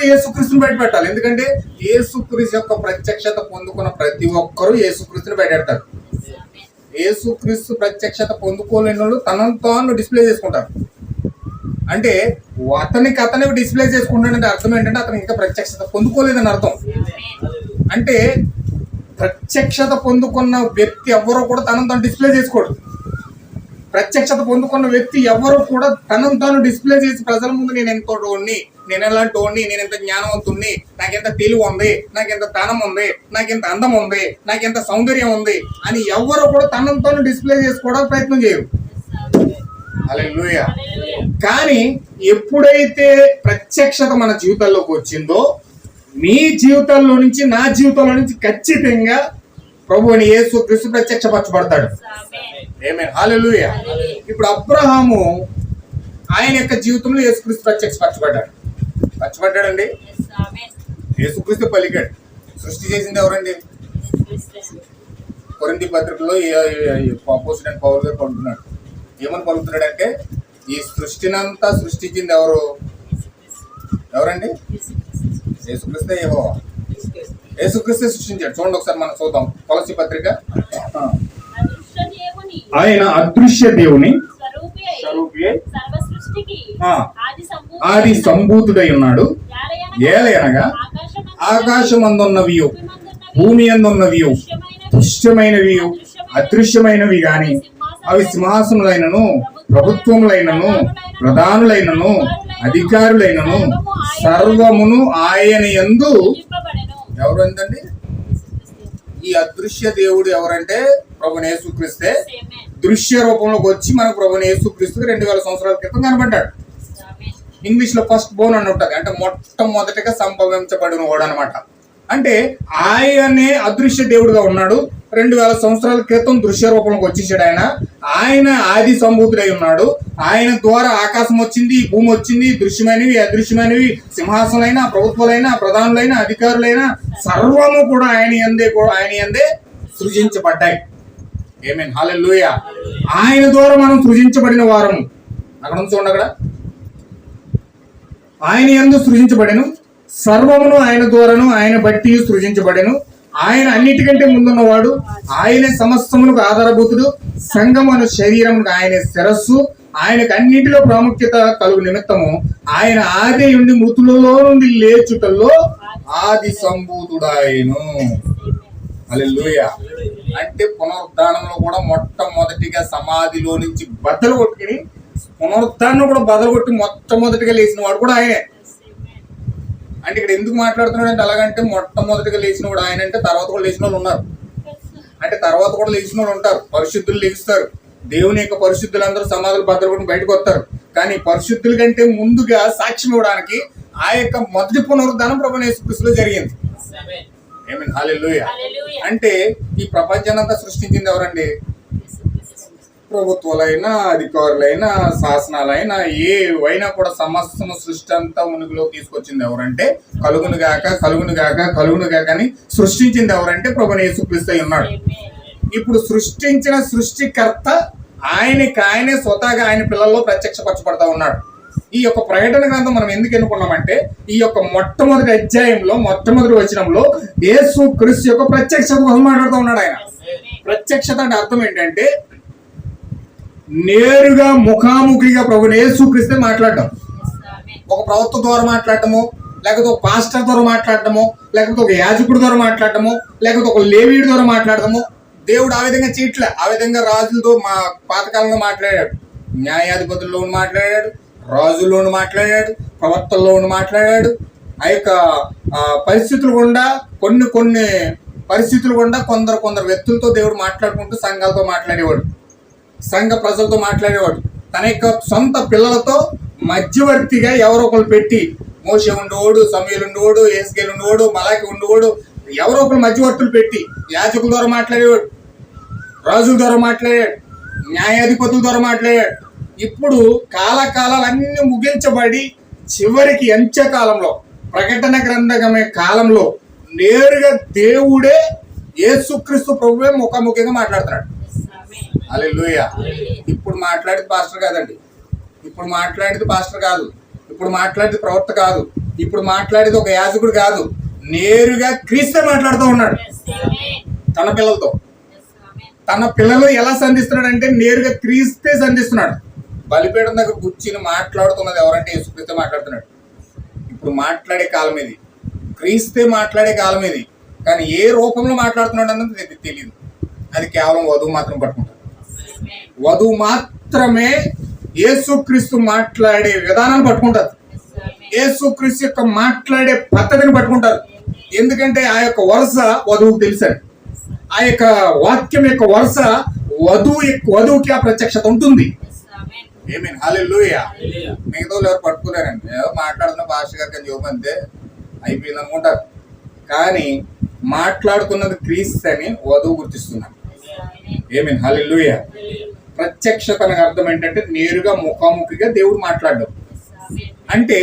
యేసుక్రీస్తుని బయట పెట్టాలి. ఎందుకంటే యేసుక్రీస్తు యొక్క ప్రత్యక్షత పొందుకున్న ప్రతి ఒక్కరూ యేసుక్రీస్తుని బయటపెడతారు. యేసుక్రీస్తు ప్రత్యక్షత పొందుకోలేని వాళ్ళు తనను తాను డిస్ప్లే చేసుకుంటారు. అంటే అతనే డిస్ప్లే చేసుకుంటాడంటే అర్థం ఏంటంటే అతను ఇంకా ప్రత్యక్షత పొందుకోలేదని అర్థం. అంటే ప్రత్యక్షత పొందుకున్న వ్యక్తి ఎవరో కూడా తనను తాను డిస్ప్లే చేసుకోడు. ప్రత్యక్షత పొందుకున్న వ్యక్తి ఎవరు కూడా తనను తాను డిస్ప్లే చేసి ప్రజల ముందు నేను ఎంతో టోడిని, నేను ఎలాంటి వాడిని, నేను ఎంత జ్ఞానవంతుణ్ణి, నాకెంత తెలివి ఉంది, నాకెంత ధనం ఉంది, నాకెంత అందం ఉంది, నాకెంత సౌందర్యం ఉంది అని ఎవరు కూడా తనను తాను డిస్ప్లే చేసుకోవడానికి ప్రయత్నం చేయరు. హల్లెలూయా. కానీ ఎప్పుడైతే ప్రత్యక్షత మన జీవితాల్లోకి వచ్చిందో, మీ జీవితాల్లో నుంచి నా జీవితంలో నుంచి ఖచ్చితంగా ప్రభువుని యేసుక్రీస్తు ప్రత్యక్షపరచబడతాడు. ఆమేన్. హల్లెలూయా. ఇప్పుడు అబ్రహాము ఆయన యొక్క జీవితంలో యేసుక్రీస్తు పరచబడ్డాడండి. యేసుక్రీస్తు పలికాడు. సృష్టి చేసింది ఎవరండి? కొరింథీ పత్రికలో అపోస్తలుడైన పౌలు గారు పలుకుతున్నాడు. ఏమని పలుకుతున్నాడంటే ఈ సృష్టినంతా సృష్టించింది ఎవరండి? యేసుక్రీస్తే. యెహోవా యేసుక్రీస్తే సృష్టించాడు. చూడండి ఒకసారి మనం చూద్దాం. కొలస్సీ పత్రిక. ఆయన అదృశ్య దేవుని ఆది సంభూతుడై ఉన్నాడు. ఏలయనగా ఆకాశమందున్నవి, భూమి అందున్నవి, దృశ్యమైనవి, అదృశ్యమైనవి గాని అవి సింహాసనులైనను, ప్రభుత్వములైనను, ప్రధానులైనను, అధికారులైనను సర్వమును ఆయన యందు. ఎవరు అందండి? ఈ అదృశ్య దేవుడు ఎవరంటే ప్రభువైన యేసుక్రీస్తే. దృశ్య రూపంలోకి వచ్చి మనకు ప్రభువైన యేసుక్రీస్తుకి 2000 సంవత్సరాల క్రితం కనబడ్డాడు. ఇంగ్లీష్ లో ఫస్ట్ బోర్న్ అని ఉంటుంది. అంటే మొట్టమొదటిగా సంభవించబడిన వాడు అనమాట. అంటే ఆయనే అదృశ్య దేవుడుగా ఉన్నాడు. 2000 సంవత్సరాల క్రితం దృశ్య రూపంలోకి వచ్చేసాడు. ఆయన ఆది సంభూతుడై ఉన్నాడు. ఆయన ద్వారా ఆకాశం వచ్చింది, భూమి వచ్చింది, దృశ్యమైనవి, అదృశ్యమైనవి, సింహాసనలైన, ప్రభుత్వాలైన, ప్రధానులైన, అధికారులైన సర్వము కూడా ఆయన యందే సృజించబడ్డాయి. ఆమేన్. హల్లెలూయా. ఆయన ద్వారా మనం సృజించబడిన వారము. అక్కడ నుంచి చూడండి. అక్కడ ఆయన యందు సృజించబడెను, సర్వమును ఆయన ద్వారాను ఆయన బట్టి సృజించబడెను. ఆయన అన్నిటికంటే ముందున్నవాడు, ఆయనే సమస్తమునకు ఆధారభూతుడు, సంఘమును శరీరమునకు ఆయనే శిరస్సు, ఆయనకు అన్నింటిలో ప్రాముఖ్యత కలుగు నిమిత్తము ఆయన ఆది నుండి మృతులలో నుండి లేచుటలో ఆది సంభూతుడాయను. హల్లెలూయా. అంటే పునరుద్ధానంలో కూడా మొట్టమొదటిగా సమాధిలో నుంచి బద్దలు కొట్టుకుని పునరుద్ధానం కూడా బద్దలు కొట్టి మొట్టమొదటిగా లేచిన వాడు కూడా ఆయనే. అంటే ఇక్కడ ఎందుకు మాట్లాడుతున్నాడు అంటే అలాగంటే మొట్టమొదటిగా లేచిన వాడు ఆయన అంటే తర్వాత కూడా లేచిన వాళ్ళు ఉన్నారు. అంటే తర్వాత కూడా లేచిన వాళ్ళు ఉంటారు. పరిశుద్ధులు లేస్తారు. దేవుని యొక్క పరిశుద్ధులందరూ సమాధులు బద్దలు కొట్టి బయటకు వస్తారు. కానీ పరిశుద్ధుల కంటే ముందుగా సాక్ష్యం ఇవ్వడానికి ఆ యొక్క మొదటి పునరుద్ధానం ప్రభువైన యేసుక్రీస్తులో జరిగింది. ఆమేన్. హల్లెలూయా. అంటే ఈ ప్రపంచాన్నంతా సృష్టించింది ఎవరండి? ప్రభుత్వాలైనా, అధికారులైనా, శాసనాలైనా, ఏవైనా కూడా సమస్తము సృష్టి అంతా ఉనికిలో తీసుకొచ్చింది ఎవరంటే కలుగును గాక కలుగును గాక కలుగును గాక అని సృష్టించింది ఎవరంటే ప్రభువైన యేసుక్రీస్తు అయి ఉన్నాడు. ఇప్పుడు సృష్టించిన సృష్టికర్త ఆయనే స్వతహాగా ఆయన పిల్లల్లో ప్రత్యక్షపరచబడతా ఉన్నాడు. ఈ యొక్క ప్రకటన గ్రంథం మనం ఎందుకు ఎన్నుకున్నామంటే ఈ యొక్క మొట్టమొదటి అధ్యాయంలో మొట్టమొదటి వచనంలో యేసుక్రీస్తు యొక్క ప్రత్యక్షత కోసం మాట్లాడుతూ ఉన్నాడు. ఆయన ప్రత్యక్షత అంటే అర్థం ఏంటంటే నేరుగా ముఖాముఖిగా ప్రభువైన యేసుక్రీస్తే మాట్లాడటం. ఒక ప్రవక్త ద్వారా మాట్లాడటము, లేకపోతే ఒక పాస్టర్ ద్వారా మాట్లాడటము, లేకపోతే ఒక యాజకుడి ద్వారా మాట్లాడటము, లేకపోతే ఒక లేవీయుడి ద్వారా మాట్లాడటము. దేవుడు ఆ విధంగా చేయట్లే. ఆ విధంగా రాజులతో పాతకాలంలో మాట్లాడాడు, న్యాయాధిపతుల్లో మాట్లాడాడు, రాజుల్లోను మాట్లాడాడు, ప్రవక్తల్లోను మాట్లాడాడు. ఆ యొక్క పరిస్థితులు గుండా కొన్ని పరిస్థితులు గుండా కొందరు వ్యక్తులతో దేవుడు మాట్లాడుకుంటూ సంఘాలతో మాట్లాడేవాడు, సంఘ ప్రజలతో మాట్లాడేవాడు. తన యొక్క సొంత పిల్లలతో మధ్యవర్తిగా ఎవరో ఒకరు పెట్టి, మోషే ఉండేవాడు, సమూయేలు ఉండేవాడు, యెహెజ్కేలు ఉండేవాడు, మలాకి ఉండేవాడు, ఎవరో ఒకరు మధ్యవర్తులు పెట్టి యాజకుల ద్వారా మాట్లాడేవాడు, రాజుల ద్వారా మాట్లాడాడు, న్యాయాధిపతుల ద్వారా మాట్లాడాడు. ఇప్పుడు కాలాలన్నీ ముగించబడి చివరికి అంత్యకాలంలో ప్రకటన గ్రంథమే కాలంలో నేరుగా దేవుడే యేసుక్రీస్తు ప్రభువే ముఖాముఖిగా మాట్లాడుతున్నాడు. హల్లెలూయా. ఇప్పుడు మాట్లాడేది పాస్టర్ కాదండి, ఇప్పుడు మాట్లాడేది పాస్టర్ కాదు, ఇప్పుడు మాట్లాడేది ప్రవక్త కాదు, ఇప్పుడు మాట్లాడేది ఒక యాజకుడు కాదు, నేరుగా క్రీస్తు మాట్లాడుతూ ఉన్నాడు తన పిల్లలతో. తన పిల్లలు ఎలా సంధిస్తున్నాడు అంటే నేరుగా క్రీస్తే సంధిస్తున్నాడు. బలిపీఠం దగ్గర కూర్చుని మాట్లాడుతున్నది ఎవరంటే యేసుక్రీస్తే మాట్లాడుతున్నాడు. ఇప్పుడు మాట్లాడే కాలం ఇది, క్రీస్తే మాట్లాడే కాలం ఇది. కానీ ఏ రూపంలో మాట్లాడుతున్నాడు అన్నది తెలియదు. అది కేవలం వధువు మాత్రం పట్టుకుంటారు. వధువు మాత్రమే యేసుక్రీస్తు మాట్లాడే విధానాన్ని పట్టుకుంటారు, యేసుక్రీస్తు యొక్క మాట్లాడే పద్ధతిని పట్టుకుంటారు. ఎందుకంటే ఆ యొక్క వరుస వధువుకు తెలుసండి, ఆ యొక్క వాక్యం యొక్క వరుస వధువుకి ఆ ప్రత్యక్షత ఉంటుంది. ఆమేన్. హల్లెలూయా. మిగతా ఎవరు పట్టుకున్నారండి, ఏదో మాట్లాడుతున్న భాష గారికి చూపంతే అయిపోయింది అనుకుంటారు. కానీ మాట్లాడుతున్నది క్రీస్తు అని వధువు గుర్తిస్తున్నారు. ఆమేన్. హల్లెలూయా. ప్రత్యక్షత అనే అర్థం ఏంటంటే నేరుగా ముఖాముఖిగా దేవుడు మాట్లాడడం. అంటే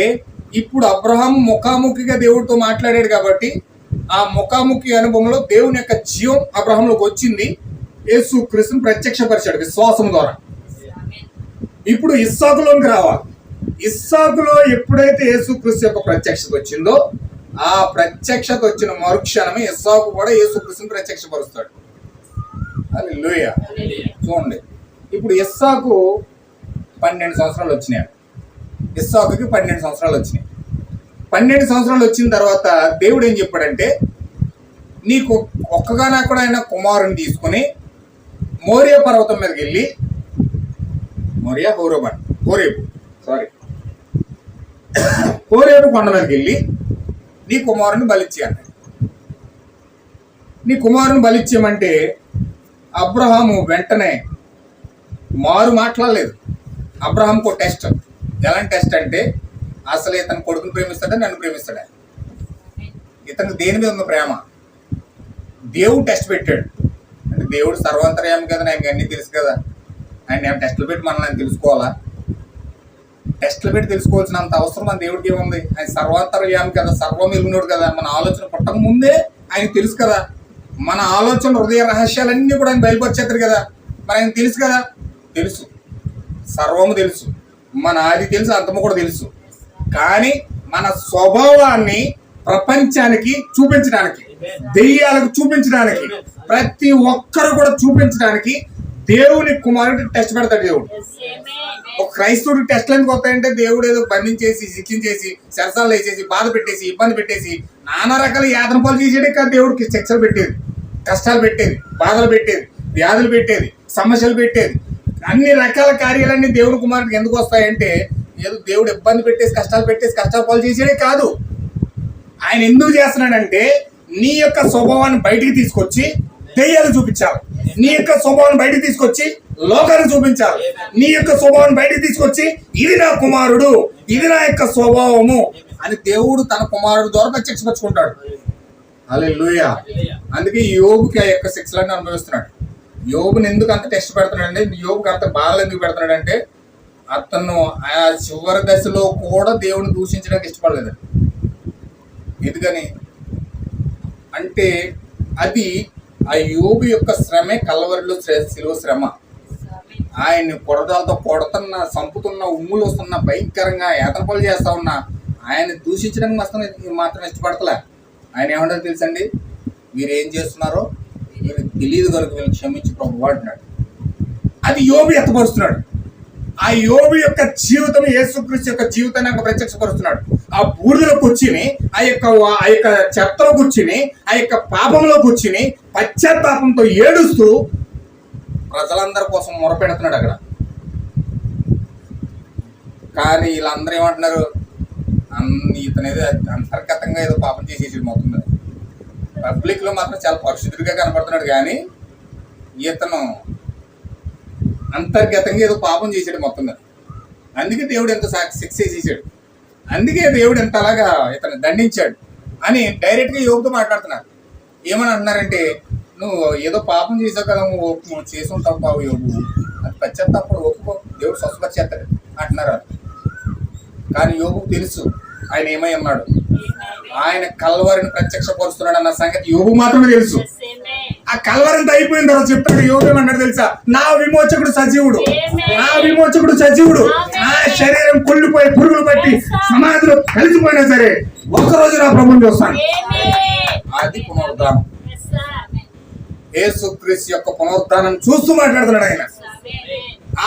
ఇప్పుడు అబ్రహాం ముఖాముఖిగా దేవుడితో మాట్లాడాడు కాబట్టి ఆ ముఖాముఖి అనుభవంలో దేవుని యొక్క జీవం అబ్రహాంలోకి వచ్చింది. యేసుక్రీస్తుని ప్రత్యక్షపరిచాడు విశ్వాసం ద్వారా. ఇప్పుడు ఇస్సాకులోకి రావాలి. ఇస్సాకులో ఎప్పుడైతే యేసుక్రీస్తు యొక్క ప్రత్యక్షత వచ్చిందో ఆ ప్రత్యక్షత వచ్చిన మరుక్షణమే ఇస్సాకు కూడా యేసుక్రీస్తుని ప్రత్యక్షపరుస్తాడు. హల్లెలూయా. చూడండి, ఇప్పుడు ఇస్సాకు 12 సంవత్సరాలు వచ్చినాయి. ఇస్సాకుకి 12 సంవత్సరాలు వచ్చినాయి. 12 సంవత్సరాలు వచ్చిన తర్వాత దేవుడు ఏం చెప్పాడంటే నీకు ఒక్కగానొక్కడ ఆయన కుమారుని తీసుకుని మోరియా పర్వతం మీదకి వెళ్ళి హోరేబు కొండ మీదకి వెళ్ళి నీ కుమారుని బలిచ్చి అన్నాడు. నీ కుమారుని బలిచ్చేయమంటే అబ్రహాము వెంటనే మారు మాట్లాడలేదు. అబ్రహాంకు టెస్ట్. ఎలాంటి టెస్ట్ అంటే అసలు ఇతను కొడుకుని ప్రేమిస్తాడా నన్ను ప్రేమిస్తాడా, ఇతనికి దేని మీద ఉన్న ప్రేమ. దేవుడు టెస్ట్ పెట్టాడు. అంటే దేవుడు సర్వాంతర్యామి కదా, నాకు అన్నీ తెలుసు కదా, ఆయన నేను టెస్టులు పెట్టి మనం తెలుసుకోవాలా? టెస్టులు పెట్టి తెలుసుకోవాల్సినంత అవసరం మన దేవుడికి ఏముంది? ఆయన సర్వాంతర్యామి కదా, సర్వం ఎరుగునోడు కదా. మన ఆలోచన పుట్టక ముందే ఆయన తెలుసు కదా. మన ఆలోచన హృదయ రహస్యాలన్నీ కూడా ఆయన బయలుపరిచేస్తారు కదా. మరి ఆయన తెలుసు కదా, తెలుసు, సర్వము తెలుసు, మన ఆది తెలుసు, అంతము కూడా తెలుసు. కానీ మన స్వభావాన్ని ప్రపంచానికి చూపించడానికి, దెయ్యాలకు చూపించడానికి, ప్రతి ఒక్కరు కూడా చూపించడానికి దేవుని కుమారుడు టెస్ట్ పెడతాడు. దేవుడు ఒక క్రైస్తవుడికి టెస్ట్లు ఎందుకు వస్తాయంటే దేవుడు ఏదో బంధించేసి శిక్షించేసి సరసాలు వేసేసి బాధ పెట్టేసి ఇబ్బంది పెట్టేసి నానా రకాల యాతన పాలు చేసేది కాదు. దేవుడికి శిక్షలు పెట్టేది, కష్టాలు పెట్టేది, బాధలు పెట్టేది, వ్యాధులు పెట్టేది, సమస్యలు పెట్టేది, అన్ని రకాల కార్యాలన్నీ దేవుని కుమారుడికి ఎందుకు వస్తాయంటే ఏదో దేవుడు ఇబ్బంది పెట్టేసి కష్టాలు పాలు చేసేదే కాదు. ఆయన ఎందుకు చేస్తున్నాడంటే నీ యొక్క స్వభావాన్ని బయటికి తీసుకొచ్చి దెయ్యాలు చూపించాలి, నీ యొక్క స్వభావాన్ని బయటికి తీసుకొచ్చి లోకాన్ని చూపించాలి, నీ యొక్క స్వభావాన్ని బయటికి తీసుకొచ్చి ఇది నా కుమారుడు, ఇది నా యొక్క స్వభావము అని దేవుడు తన కుమారుడు ద్వారా ప్రత్యక్షపరుచుకుంటాడు. హల్లెలూయా. అందుకే యోబుకి ఆ యొక్క శిక్షలన్నీ అనుభవిస్తున్నాడు. యోబుని ఎందుకు అంత టెస్ట్ పెడుతున్నాడంటే, యోబుకి అంత బాధలు ఎందుకు పెడుతున్నాడంటే, అతను ఆ చివరి దశలో కూడా దేవుని దూషించడానికి ఇష్టపడలేదండి. ఎందుకని అంటే అది ఆ యోబు యొక్క శ్రమే కల్వరిలో శిలువ శ్రమ. ఆయన్ని కొరడాలతో కొడుతున్న, సంపుతున్న, ఉమ్ములు వస్తున్న, భయంకరంగా ఏతనపలు చేస్తా ఉన్నా ఆయన దూషించడానికి మాత్రం ఇష్టపడతలే. ఆయన ఏమంటారు తెలుసండి, మీరు ఏం చేస్తున్నారో మీరు తెలియదు కనుక వీళ్ళు క్షమించి ప్రభువా అంటున్నాడు. అది యోబు ఎత్తపరుస్తున్నాడు. ఆ యోబు యొక్క జీవితం యేసుక్రీస్తు యొక్క జీవితాన్ని ప్రత్యక్షపరుస్తున్నాడు. ఆ బూడిదలో కూర్చుని, ఆ యొక్క చెత్తలో కూర్చుని, ఆ యొక్క పాపంలో కూర్చుని పశ్చాత్తాపంతో ఏడుస్తూ ప్రజలందరి కోసం మొరపెడుతున్నాడు అక్కడ. కానీ వీళ్ళందరూ ఏమంటున్నారు, ఇతను ఏదో అంతర్గతంగా ఏదో పాపం చేసేసి మొత్తం పబ్లిక్ లో మాత్రం చాలా పరిశుద్ధుడిగా కనపడుతున్నాడు, కానీ ఇతను అంతర్గతంగా ఏదో పాపం చేసాడు మొత్తం మీద. అందుకే దేవుడు ఎంత శిక్ష చేసాడు, అందుకే దేవుడు ఎంత అలాగా ఇతను దండించాడు అని డైరెక్ట్ గా యోగుతో మాట్లాడుతున్నారు. ఏమని అంటున్నారంటే, నువ్వు ఏదో పాపం చేసావు కదా, నువ్వు చేసి ఉంటావు బాబు యోగు, అది పశ్చాత్తాపడు ఒప్పుకో, దేవుడు స్వస్థపరిచేస్తాడు అంటున్నారు. కానీ యోగుకు తెలుసు ఆయన ఏమై ఉన్నాడు, ఆయన కల్వరిని ప్రత్యక్షపరుస్తున్నాడు అన్న సంగతి యోగు మాత్రమే తెలుసు. ఆ కల్వరంతా అయిపోయిన తర్వాత చెప్తాడు యోగు ఏమన్నాడు తెలుసా, నా విమోచకుడు సజీవుడు, నా విమోచకుడు సజీవుడు, నా శరీరం కుళ్ళిపోయి పురుగులు పట్టి సమాధిలో కలిసిపోయినా సరే ఒక్కరోజు నా ప్రభుని చూస్తాను. అది పునరుద్ధానం. యేసుక్రీస్తు యొక్క పునరుద్ధానం చూస్తూ మాట్లాడుతున్నాడు ఆయన.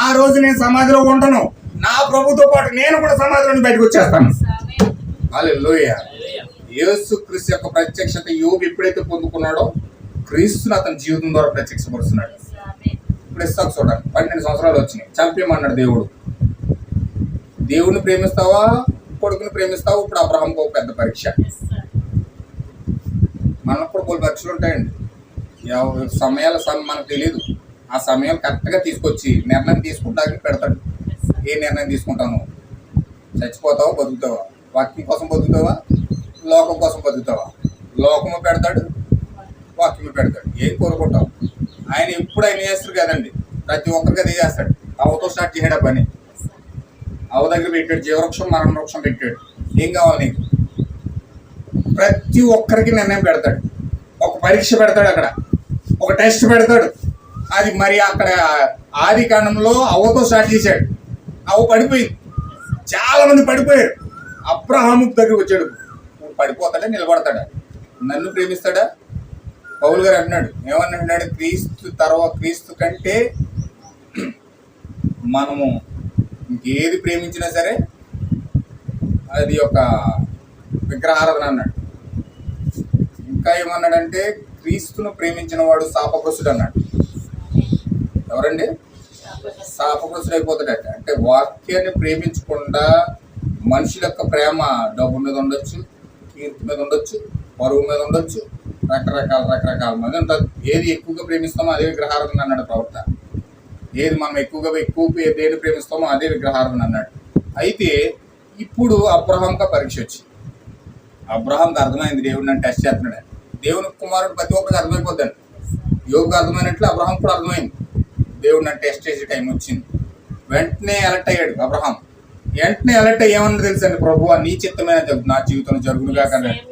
ఆ రోజు నేను సమాధిలో ఉండను, నా ప్రభుతో పాటు నేను కూడా సమాధిలో బయటకు వచ్చేస్తాను. హల్లెలూయా. యేసుక్రీస్తు యొక్క ప్రత్యక్షత యోబు ఎప్పుడైతే పొందుకున్నాడో క్రీస్తుని అతని జీవితం ద్వారా ప్రత్యక్షపరుస్తున్నాడు. ఇప్పుడు ఇస్తాకు చూడండి, 12 సంవత్సరాలు వచ్చినాయి, చంపేయమన్నాడు దేవుడు. దేవుడిని ప్రేమిస్తావా కొడుకుని ప్రేమిస్తావా? ఇప్పుడు అబ్రహాంకు ఒక పెద్ద పరీక్ష. మనకు కూడా కొన్ని పరీక్షలు ఉంటాయండి. సమయాల మనకు తెలియదు. ఆ సమయం కరెక్ట్గా తీసుకొచ్చి నిర్ణయం తీసుకుంటానికి పెడతాడు. ఏ నిర్ణయం తీసుకుంటావు? చచ్చిపోతావా బతుకుతావా? వాక్యం కోసం బతుకుతావా, లోకం కోసం బతుకుతావా? లోకము పెడతాడు, వాక్యము పెడతాడు. ఏం కోరుకుంటావు? ఆయన ఎప్పుడు ఆయన చేస్తారు కదండి, ప్రతి ఒక్కరికి అదే చేస్తాడు. అవతో స్టార్ట్ చేయడా పని. అవ దగ్గర పెట్టాడు జీవవృక్షం, మరణ వృక్షం పెట్టాడు. ఏం కావాలి నీకు? ప్రతి ఒక్కరికి నిర్ణయం పెడతాడు. ఒక పరీక్ష పెడతాడు, అక్కడ ఒక టెస్ట్ పెడతాడు. అది మరి అక్కడ ఆది కాండంలో అవతో స్టార్ట్ చేశాడు. అవ పడిపోయింది, చాలా మంది పడిపోయారు. అబ్రహాము దగ్గరికి వచ్చాడు. పడిపోతాడా నిలబడతాడా? నన్ను ప్రేమిస్తాడా? పౌలు గారు అంటున్నాడు, ఏమని అంటున్నాడు, క్రీస్తు కంటే మనము ఇంకేది ప్రేమించినా సరే అది ఒక విగ్రహారాధన అన్నాడు. ఇంకా ఏమన్నాడంటే, క్రీస్తును ప్రేమించిన వాడు శాపగ్రస్తుడు అన్నాడు. ఎవరండి? శాపగ్రస్తుడు అయిపోతాడట. అంటే వాక్యాన్ని ప్రేమించకుండా మనుషుల యొక్క ప్రేమ డబ్బు మీద ఉండొచ్చు, కీర్తి మీద ఉండొచ్చు, పరువు మీద ఉండొచ్చు, రకరకాల మంది ఉంటారు. ఏది ఎక్కువగా ప్రేమిస్తామో అదే విగ్రహారాధన అన్నాడు ప్రవక్త. ఏది మనం ఎక్కువ దేని ప్రేమిస్తామో అదే విగ్రహారాధన అన్నాడు. అయితే ఇప్పుడు అబ్రహాంకి పరీక్ష వచ్చి, అబ్రహాంకి అర్థమైంది దేవుడు నన్ను టెస్ట్ చేస్తున్నాడు. దేవుని కుమారుడు ప్రతి ఒక్కరికి అర్థమైపోద్దండి. యోగుకు అర్థమైనట్లు అబ్రహాం కూడా అర్థమైంది, దేవుడు నన్ను టెస్ట్ చేసే టైం వచ్చింది. వెంటనే అలర్ట్ అయ్యాడు అబ్రహాం. వెంటనే అలర్ట్ అయ్యేమని తెలుసండి, ప్రభువా నీ చిత్తమైన నా జీవితంలో జరుగునుగా కన్నాడు.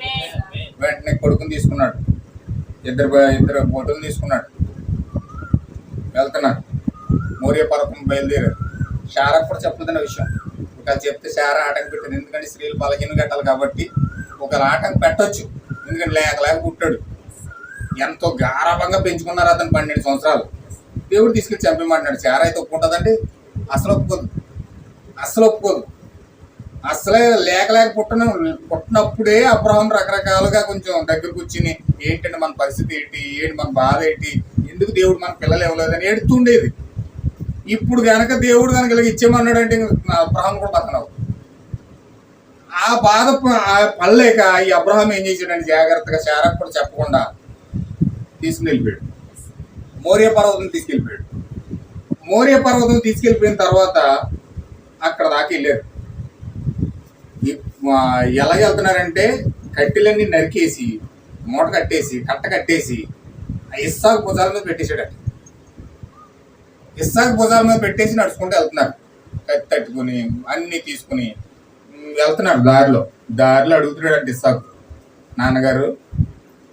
వెంటనే కొడుకుని తీసుకున్నాడు, ఇద్దరు బొట్టులు తీసుకున్నాడు, వెళ్తున్నాడు. మోరియా పర్వతం బయలుదేరారు. శారా కూడా చెప్పలేదన్న విషయం. ఒకవేళ చెప్తే శారా ఆటంకం పెట్టింది, ఎందుకంటే స్త్రీలు బలహీన కట్టాలి కాబట్టి. ఒకవేళ ఆటంకం పెట్టొచ్చు, ఎందుకంటే లేక పుట్టాడు. ఎంతో గారాభంగా పెంచుకున్నారు అతను 12 సంవత్సరాలు. దేవుడు తీసుకెళ్ళి చంపేమంటున్నాడు. శారా అయితే ఒప్పుకుంటుందండి? అసలు ఒప్పుకోదు. అసలే లేక పుట్టినప్పుడే అబ్రహాం రకరకాలుగా కొంచెం దగ్గర కూర్చుని, ఏంటంటే మన పరిస్థితి ఏంటి మన బాధ ఏంటి, ఎందుకు దేవుడు మన పిల్లలు ఇవ్వలేదని ఏడుతుండేది. ఇప్పుడు కనుక దేవుడు కనుక ఇలా ఇచ్చేమన్నాడు అంటే అబ్రహాం కూడా బతకనవు. ఆ బాధ పడలేక ఈ అబ్రహాం ఏం చేశాడంటే, జాగ్రత్తగా శారా కూడా చెప్పకుండా తీసుకుని వెళ్ళిపోయాడు. మోరియా పర్వతం తీసుకెళ్ళిపోయాడు. మోరియా పర్వతం తీసుకెళ్ళిపోయిన తర్వాత అక్కడ దాకా వెళ్ళారు. ఎలా వెళ్తున్నారంటే, కట్టెలన్నీ నరికేసి కట్ట కట్టేసి ఇస్సాకు భుజాల మీద పెట్టేశాడు. ఇస్సాకు భుజాల మీద పెట్టేసి నడుచుకుంటూ వెళ్తున్నారు. కత్తి తట్టుకుని అన్ని తీసుకుని వెళ్తున్నాడు. దారిలో అడుగుతున్నాడు అంటే ఇస్సాకు, నాన్నగారు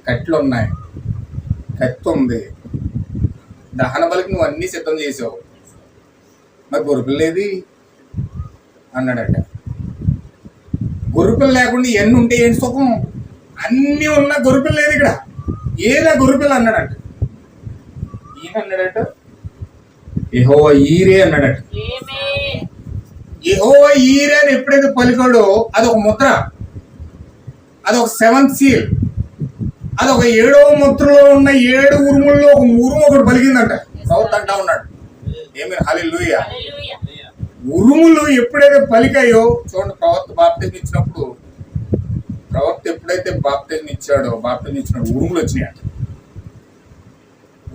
కట్టెలు ఉన్నాయి, కత్తి ఉంది, దహన బలికి నువ్వు అన్నీ సిద్ధం చేసావు, మరి గొర్రెపిల్లేది అన్నాడట. గొర్రెపిల్ల లేకుండా ఎన్ని ఉంటే ఏంటి సుఖం, అన్నీ ఉన్నా గొర్రెపిల్ల లేదు ఇక్కడ, ఏదా గొర్రెపిల్ల అన్నాడట. ఈయన అన్నాడట యెహోవా ఈరే అన్నాడట. యెహోవా ఈరే అని ఎప్పుడైతే పలికాడో అదొక ముద్ర, అదొక 7th సీల్, అదొక 7వ ముద్రలో ఉన్న 7 ఉరుముల్లో ఒక ఉరుము ఒకటి పలికిందంట. ప్రవక్త అంటా ఉన్నాడు, ఏమి హల్లెలూయా. ఉరుములు ఎప్పుడైతే పలికాయో చూడండి, ప్రవక్త బాప్తిజం ఇచ్చినప్పుడు, ప్రవక్త ఎప్పుడైతే బాప్తిజం ఇచ్చినాడు ఉరుములు వచ్చినాయి.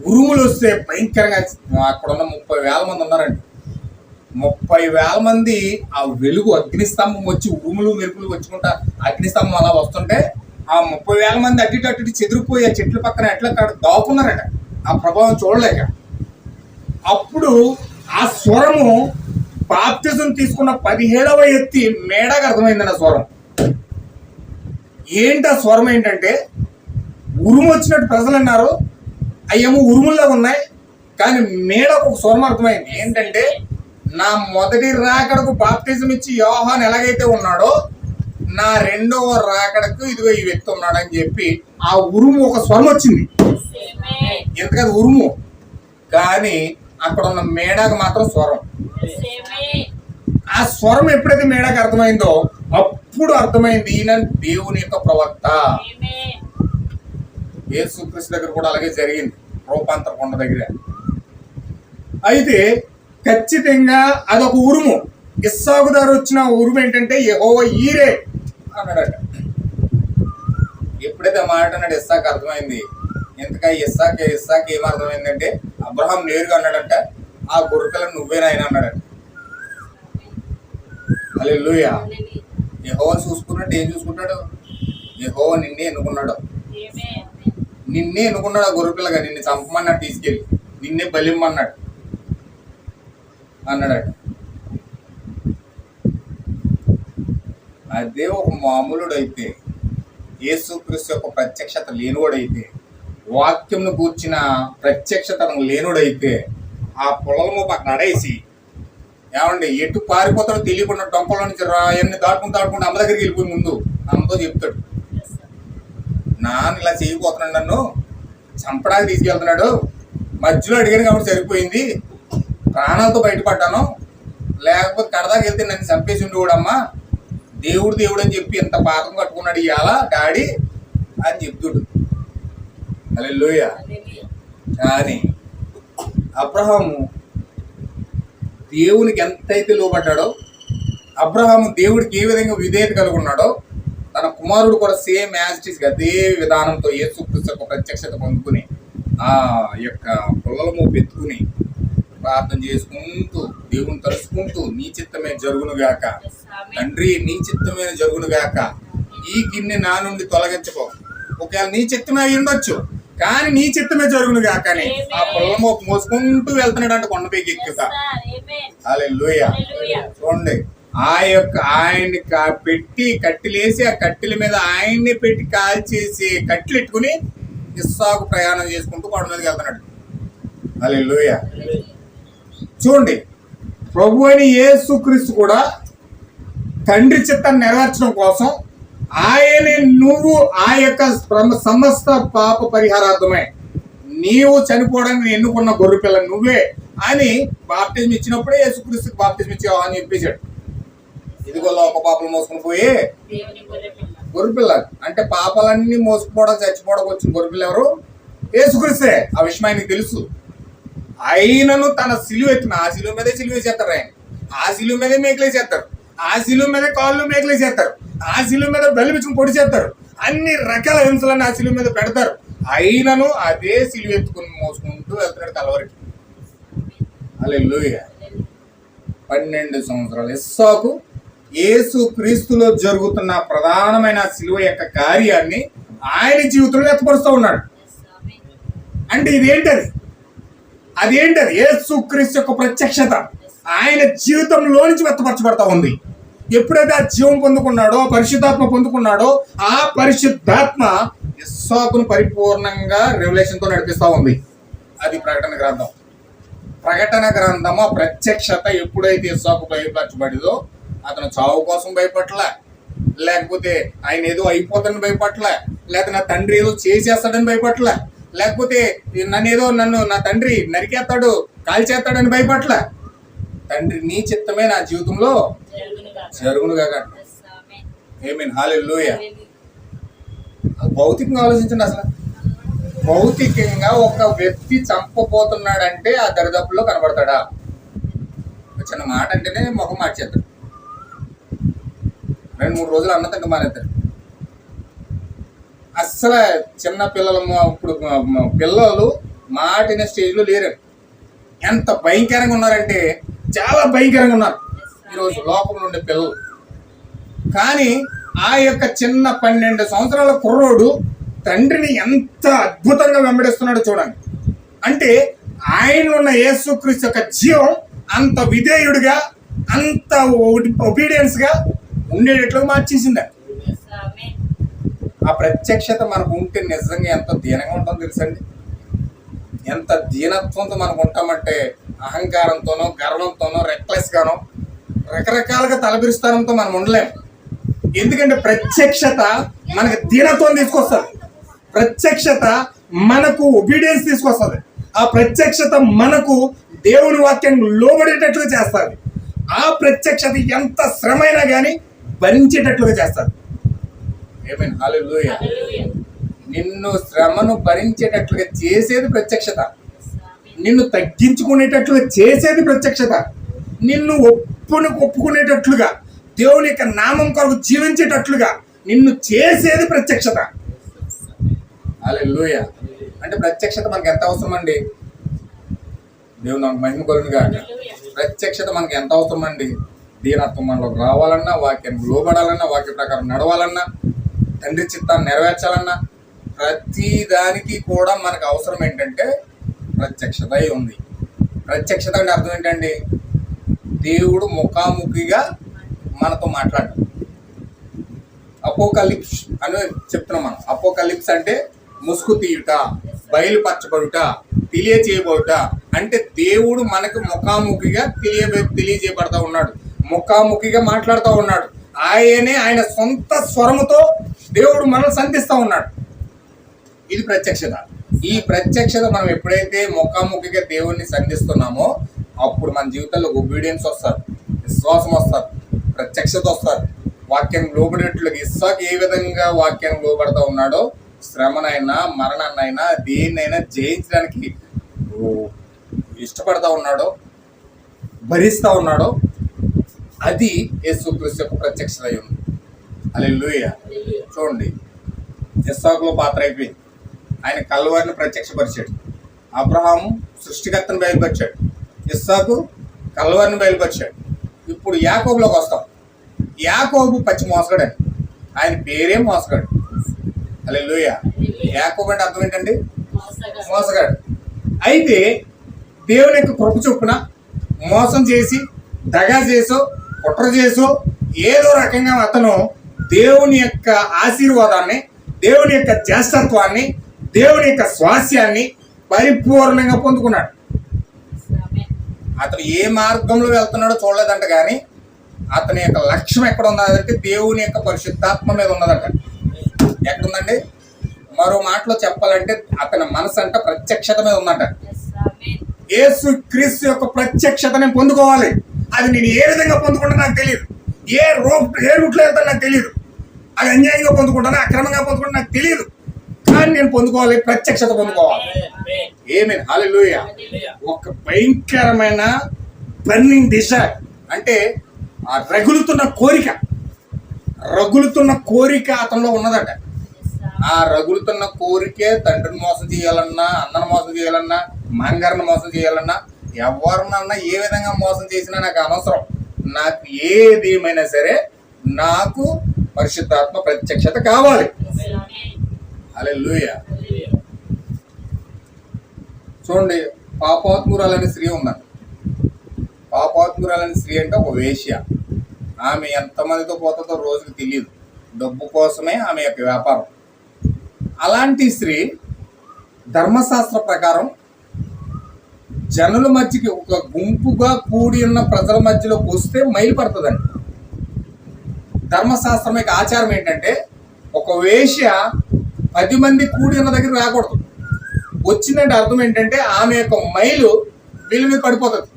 ఉరుములు వస్తే భయంకరంగా అక్కడ ఉన్న 30,000 మంది ఉన్నారండి. 30,000 మంది ఆ వెలుగు అగ్నిస్తంభం వచ్చి ఉరుములు మెరుపులు వచ్చుకుంటా అగ్నిస్తంభం అలా వస్తుంటే ఆ 30,000 మంది అటు చెదిరిపోయి ఆ చెట్ల పక్కన ఎట్లా దాక్కున్నారట ఆ ప్రభావం చూడలేక. అప్పుడు ఆ స్వరము బాప్తిజం తీసుకున్న 17వ ఎత్తి మేడకు అర్థమైందన్న స్వరం. ఏంటి ఆ స్వరం ఏంటంటే, ఉరుము వచ్చినట్టు ప్రజలు అన్నారు, అయ్యేమో ఉరుముల్లో ఉన్నాయి, కానీ మేడకు ఒక స్వరం అర్థమైంది. ఏంటంటే, నా మొదటి రాకడకు బాప్తిజం ఇచ్చి యోహాను ఎలాగైతే ఉన్నాడో నా 2వ రాకడకు ఇదిగో ఈ వ్యక్తి ఉన్నాడని చెప్పి ఆ ఉరుము ఒక స్వరం వచ్చింది. ఎందుకది ఉరుము, కానీ అక్కడ ఉన్న మేడకు మాత్రం స్వరం. ఆ స్వరం ఎప్పుడైతే మేడకు అర్థమైందో అప్పుడు అర్థమైంది ఈయన దేవుని యొక్క ప్రవక్త. యేసుక్రీస్తు దగ్గర కూడా అలాగే జరిగింది, రూపాంతర కొండ దగ్గర. అయితే ఖచ్చితంగా అదొక ఉరుము. ఇస్సాకు దారు వచ్చిన ఉరుము ఏంటంటే యెహోవా ఈరే అన్నాడట. ఎప్పుడైతే మాట అన్నాడు ఇస్సాకు అర్థమైంది. ఎందుకంటే ఇస్సాకు ఏమర్థమైందంటే, అబ్రహాం నేరుగా అన్నాడంట, ఆ గొర్రెపిల్లను నువ్వేనాయన అన్నాడట. హల్లెలూయా. యెహోవా చూసుకున్నట్టు ఏం చూసుకుంటాడు, యెహోవా నిన్నే ఎన్నుకున్నాడు ఆ గొర్రెపిల్లగా. నిన్ను చంపమన్నాడు, తీసుకెళ్ళి నిన్నే బలిమ్మన్నాడు అన్నాడట. అదే ఒక మామూలుడైతే, యేసుక్రీస్తు యొక్క ప్రత్యక్షత లేనివాడైతే, వాక్యంను కూర్చిన ప్రత్యక్షత లేనుడైతే ఆ పొలము పక్కన నడేసి ఏమండి ఎటు పారిపోతాడో తెలియకుండా డొంపలో నుంచి రాయన్ని దాటుకుంటూ అమ్మ దగ్గరికి వెళ్ళిపోయి ముందు అమ్మతో చెప్తాడు, నాన్న ఇలా చేయబోతున్నాడు, నన్ను చంపడానికి తీసుకెళ్తున్నాడు, మధ్యలో అడిగాను కాబట్టి సరిపోయింది, ప్రాణాలతో బయటపడ్డాను, లేకపోతే కడదాకి వెళ్తే నన్ను చంపేసి ఉండేవాడమ్మా, దేవుడు అని చెప్పి ఎంత పాపం కట్టుకున్నాడు ఇవాళ డాడీ అని చెప్తుడు. హల్లెలూయా. కానీ అబ్రహాము దేవునికి ఎంతైతే లోబడ్డాడో, అబ్రహాము దేవుడికి ఏ విధంగా విధేయత కలిగి ఉన్నాడో, తన కుమారుడు కూడా సేమ్ యాజ్ ఇట్ ఈస్ అదే విధానంతో యేసుక్రీస్తు యొక్క ప్రత్యక్షత పొందుకుని ఆ యొక్క పొలము పెట్టుకుని ప్రార్థన చేసుకుంటూ దేవుని తలుసుకుంటూ నీ చిత్తమే జరుగునుగాక తండ్రి, నీ చిత్తమే జరుగునుగాక, ఈ గిన్నె నా నుండి తొలగించుకో, ఒకవేళ నీ చిత్తమే అయి ఉండొచ్చు కానీ నీ చిత్తమే జరుగునుగాక అని ఆ పొలము మోసుకుంటూ వెళ్తున్నాడు అంటే కొండపైకి ఎక్కుతా. హల్లెలూయా. చూడండి, ఆయన్ని పెట్టి కట్టెలేసి ఆ కట్టెల మీద ఆయన్ని పెట్టి కాల్చేసి కట్టెలు ఎట్టుకుని ఇస్సాకు ప్రయాణం చేసుకుంటూ కొండ మీదకి వెళ్తున్నాడు. హల్లెలూయా. చూడండి, ప్రభు అయిన యేసుక్రీస్తు కూడా తండ్రి చిత్తాన్ని నెరవేర్చడం కోసం నువ్వు ఆ యొక్క సమస్త పాప పరిహారార్థమే నీవు చనిపోవడానికి ఎన్నుకున్న గొర్రెపిల్ల నువ్వే అని బాప్తిజం ఇచ్చినప్పుడే యేసుక్రీస్తుకి బాప్తిజం ఇచ్చావు అని చెప్పేశాడు. ఇదిగో లోక పాపలు మోసుకుని పోయే గొర్రెపిల్ల అంటే పాపాలన్నీ మోసుకుపోవడం చచ్చిపోవడం వచ్చిన గొర్రెపిల్ల ఎవరు? యేసుక్రీస్తే. ఆ విషయం ఆయనకి తెలుసు. అయినను తన సిలువ ఎత్తున ఆ సిలువ మీదే సిలువ వేసేస్తారు, ఆయన ఆ సిలువ మీదే మేకలేసేస్తారు, ఆ సిలువ మీద కాళ్ళు మేకలేసేస్తారు, ఆ సిలువ మీద బలిపించుకుని పొడి చేస్తారు, అన్ని రకాల హింసలను ఆ సిలువ మీద పెడతారు. అయినను అదే సిలువ ఎత్తుకుని మోసుకుంటూ వెళ్తున్నాడు కలవరికి. హల్లెలూయా. 12 సంవత్సరాలు ఇస్సాకు యేసు క్రీస్తులో జరుగుతున్న ప్రధానమైన సిలువ యొక్క కార్యాన్ని ఆయన జీవితంలో ఎత్తపరుస్తూ ఉన్నాడు. అంటే ఇదేంటది? అదేంటది? యేసుక్రీస్తు యొక్క ప్రత్యక్షత ఆయన జీవితంలో నుంచి వ్యక్తపరచబడతా ఉంది. ఎప్పుడైతే ఆ జీవం పొందుకున్నాడో, పరిశుద్ధాత్మ పొందుకున్నాడో, ఆ పరిశుద్ధాత్మ ఇస్సాకును పరిపూర్ణంగా రెవల్యూషన్తో నడిపిస్తా ఉంది. అది ప్రకటన గ్రంథం. ప్రకటన గ్రంథము ప్రత్యక్షత ఎప్పుడైతే ఇస్సాకు భయపరచబడిందో, అతను చావు కోసం భయపడలే, లేకపోతే ఆయన ఏదో అయిపోతాడని భయపడలే, లేకపోతే నా తండ్రి ఏదో చేసేస్తాడని భయపడలే, లేకపోతే నన్ను నా తండ్రి నరికేస్తాడు, కాల్చేస్తాడని భయపడలే. తండ్రి నీ చిత్తమే నా జీవితంలో జరుగునుగా. ఆమేన్, హల్లెలూయా. భౌతికంగా ఆలోచించండి. అసలు భౌతికంగా ఒక వ్యక్తి చంపబోతున్నాడంటే ఆ దరిదాపుల్లో కనబడతాడా? చిన్న మాట అంటేనే ముఖం మార్చేస్తాడు. 2-3 రోజులు అన్నతంటే మానేస్తాడు. అస్సలు చిన్న పిల్లలు, ఇప్పుడు పిల్లలు మాటిన స్టేజ్లో లేరు. ఎంత భయంకరంగా ఉన్నారంటే చాలా భయంకరంగా ఉన్నారు ఈరోజు లోకంలో ఉండే పిల్లలు. కానీ ఆ యొక్క చిన్న 12 సంవత్సరాల కుర్రోడు తండ్రిని ఎంత అద్భుతంగా వెంబడిస్తున్నాడో చూడండి. అంటే ఆయన ఉన్న యేసుక్రీస్తు యొక్క జీవం అంత విధేయుడిగా, అంత ఒబీడియన్స్ గా ఉండేటట్లుగా మార్చేసింది. ఆ ప్రత్యక్షత మనకు ఉంటే నిజంగా ఎంత దీనంగా ఉంటుందో తెలుసండి. ఎంత దీనత్వంతో మనకు ఉంటామంటే అహంకారంతోనో, గర్వంతోనో, రెక్లెస్ గానో, రకరకాలుగా తలబిరుస్తానంతో మనం ఉండలేము. ఎందుకంటే ప్రత్యక్షత మనకు దీనత్వం తీసుకొస్తుంది. ప్రత్యక్షత మనకు ఒబీడియన్స్ తీసుకొస్తుంది. ఆ ప్రత్యక్షత మనకు దేవుని వాక్యాన్ని లోబడేటట్లుగా చేస్తుంది. ఆ ప్రత్యక్షత ఎంత శ్రమైనా కానీ భరించేటట్లుగా చేస్తుంది. ఆమేన్, హల్లెలూయా. నిన్ను శ్రమను భరించేటట్లుగా చేసేది ప్రత్యక్షత. నిన్ను తగ్గించుకునేటట్లుగా చేసేది ప్రత్యక్షత. నిన్ను ఒప్పుకునేటట్లుగా, దేవుని యొక్క నామం కొరకు జీవించేటట్లుగా నిన్ను చేసేది ప్రత్యక్షత. హల్లెలూయా. అంటే ప్రత్యక్షత మనకు ఎంత అవసరం అండి? దేవుని నాకు మహిమ కలుగునుగా. ప్రత్యక్షత మనకు ఎంత అవసరం అండి? దీనత్వం మనలోకి రావాలన్నా, వాక్యాన్ని లోబడాలన్నా, వాక్య ప్రకారం నడవాలన్నా, తండ్రి చిత్తాన్ని నెరవేర్చాలన్నా, ప్రతి దానికి కూడా మనకు అవసరం ఏంటంటే ప్రత్యక్షత ఉంది. ప్రత్యక్షత అంటే అర్థం ఏంటండి? దేవుడు ముఖాముఖిగా మనతో మాట్లాడటం. అపోకలిప్స్ అని చెప్తున్నాం మనం. అపోకలిప్స్ అంటే ముసుగు తీయుట, బయలుపరచబడుట, తెలియచేయబడుట. అంటే దేవుడు మనకు ముఖాముఖిగా తెలియజేయబడతా ఉన్నాడు, ముఖాముఖిగా మాట్లాడుతూ ఉన్నాడు. ఆయన సొంత స్వరముతో దేవుడు మనల్ని సంధిస్తూ ఉన్నాడు. ఇది ప్రత్యక్షత. ఈ ప్రత్యక్షత మనం ఎప్పుడైతే ముఖాముఖిగా దేవుణ్ణి సంధిస్తున్నామో అప్పుడు మన జీవితంలో ఒబీడియన్స్ వస్తారు, విశ్వాసం వస్తారు, ప్రత్యక్షత వస్తారు, వాక్యం లోబడేట్లుగా. ఇస్సాకు ఏ విధంగా వాక్యం లోబడతా ఉన్నాడో, శ్రమనైనా మరణాన్నైనా దేన్నైనా జయించడానికి ఇష్టపడతా ఉన్నాడో, భరిస్తూ ఉన్నాడో, అది యేసుక్రీస్తు యొక్క ప్రత్యక్షత అయి ఉంది. హల్లెలూయా. చూడండి, ఇస్సాకులో పాత్ర అయిపోయింది. ఆయన కల్వరిని ప్రత్యక్షపరిచాడు. అబ్రహాము సృష్టికర్తను బయలుపరిచాడు. ఇస్సాకు కల్వరిని బయలుపరిచాడు. ఇప్పుడు యాకోబులోకి వస్తాం. యాకోబు పచ్చి మోసగాడు. ఆయన పేరే మోసగాడు. హల్లెలూయా. యాకోబు అంటే అర్థం ఏంటండి? మోసగాడు. అయితే దేవుని యొక్క కృప చొప్పున మోసం చేసి, దగా చేసో, కుట్ర చేసో, ఏదో రకంగా అతను దేవుని యొక్క ఆశీర్వాదాన్ని, దేవుని యొక్క జ్యేష్ఠత్వాన్ని, దేవుని యొక్క స్వాస్యాన్ని పరిపూర్ణంగా పొందుకున్నాడు. అతను ఏ మార్గంలో వెళ్తున్నాడో చూడలేదంట, కానీ అతని యొక్క లక్ష్యం ఎక్కడ ఉన్నదంటే దేవుని యొక్క పరిశుద్ధాత్మ మీద ఉన్నదంట. ఎక్కడుందండి? మరో మాటలో చెప్పాలంటే అతని మనసు అంట ప్రత్యక్షత మీద ఉందంట. యేసు క్రీస్తు యొక్క ప్రత్యక్షత నేను పొందుకోవాలి. అది నేను ఏ విధంగా పొందుకుంటా నాకు తెలియదు, ఏ రూట్లో వెళ్తాను నాకు తెలియదు, అది అన్యాయంగా పొందుకుంటాను, అక్రమంగా పొందుకుంటా నాకు తెలియదు, కానీ నేను పొందుకోవాలి, ప్రత్యక్షత పొందుకోవాలి. ఆమేన్, హల్లెలూయా. ఒక భయంకరమైన బర్నింగ్ డిజైర్, అంటే ఆ రగులుతున్న కోరిక అతనిలో ఉన్నదట. ఆ రగులుతున్న కోరికే తండ్రిని మోసం చేయాలన్నా, అన్నను మోసం చేయాలన్నా, మంగారిని మోసం చేయాలన్నా, ఎవరినన్నా ఏ విధంగా మోసం చేసినా నాకు అనవసరం. నాకు ఏదేమైనా సరే నాకు పరిశుద్ధాత్మ ప్రత్యక్షత కావాలి. హల్లెలూయా. చూడండి, పాపాత్మురాలనే స్త్రీ ఉందండి. పాపాత్మురాలనే స్త్రీ అంటే ఒక వేశ్య. ఆమె ఎంతమందితో పోతుందో రోజుకి తెలియదు. డబ్బు కోసమే ఆమె యొక్క వ్యాపారం. అలాంటి స్త్రీ ధర్మశాస్త్ర ప్రకారం జనుల మధ్యకి ఒక గుంపుగా కూడి ఉన్న ప్రజల మధ్యలోకి వస్తే మైలు పడుతుందండి. ధర్మశాస్త్రం యొక్క ఆచారం ఏంటంటే ఒక వేశ్య 10 మంది కూడి ఉన్న దగ్గర రాకూడదు. వచ్చిందంటే అర్థం ఏంటంటే ఆమె యొక్క మైలు వీళ్ళ మీద పడిపోతుంది.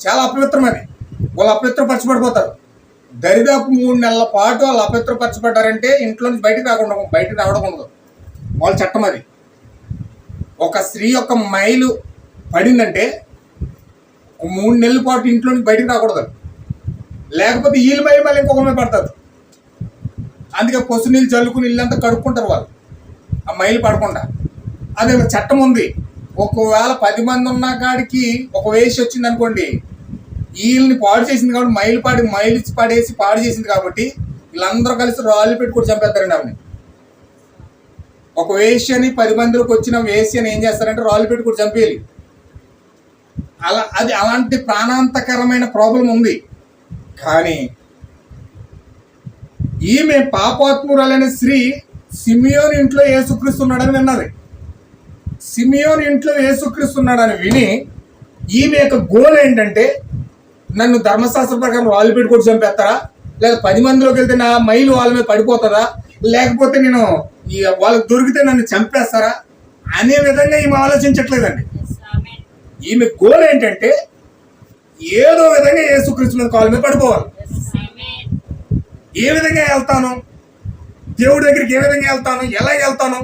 చాలా అపవిత్రమని వాళ్ళు అపవిత్రపరచబడిపోతారు. దరిదాపు 3 నెలల పాటు వాళ్ళు అపవిత్రపరచబడ్డారంటే ఇంట్లో నుంచి బయటకు రావడం ఉండదు. వాళ్ళ చట్టం అది. ఒక స్త్రీ యొక్క మైలు పడిందంటే 3 నెలల పాటు ఇంట్లో నుంచి బయటకు రాకూడదు. లేకపోతే వీళ్ళ మైలు మళ్ళీ ఇంకొక మీద పడుతుంది. అందుకే పొసు నీళ్ళు చల్లుకుని ఇల్లంతా కడుక్కుంటారు వాళ్ళు ఆ మైలు పడకుండా. అదే చట్టం ఉంది. ఒకవేళ 10 మంది ఉన్న కాడికి ఒక వేసి వచ్చింది అనుకోండి, వీళ్ళని పాడు చేసింది కాబట్టి మైలు పడేసి పాడు చేసింది కాబట్టి వీళ్ళందరూ కలిసి రాళ్ళు పెట్టుకుని చంపేస్తారండి ఆమెని. ఒక వేశ్యని 10 మందిలోకి వచ్చిన వేశ్యని ఏం చేస్తారంటే రాళ్ళు పెట్టుకుని చంపేయాలి. అలాంటి ప్రాణాంతకరమైన ప్రాబ్లం ఉంది. కానీ ఈమె పాపాత్మురాలైన స్త్రీ సిమియోను ఇంట్లో యేసుక్రీస్తున్నాడని విన్నది. సిమియోను ఇంట్లో యేసుక్రీస్తున్నాడని విని ఈమె యొక్క గోల్ ఏంటంటే నన్ను ధర్మశాస్త్ర ప్రకారం రాళ్ళు పెట్టుకొని చంపేస్తారా, లేదా 10 మందిలోకి వెళ్తే నా మైలు వాళ్ళ మీద పడిపోతుందా, లేకపోతే నేను వాళ్ళకి దొరికితే నన్ను చంపేస్తారా అనే విధంగా ఈమె ఆలోచించట్లేదండి. ఈమె గోల్ ఏంటంటే ఏదో విధంగా యేసుక్రీస్తు మీద కాళ్ళ మీద పడిపోవాలి. ఏ విధంగా వెళ్తాను, దేవుడి దగ్గరికి ఏ విధంగా వెళ్తాను, ఎలా వెళ్తాను,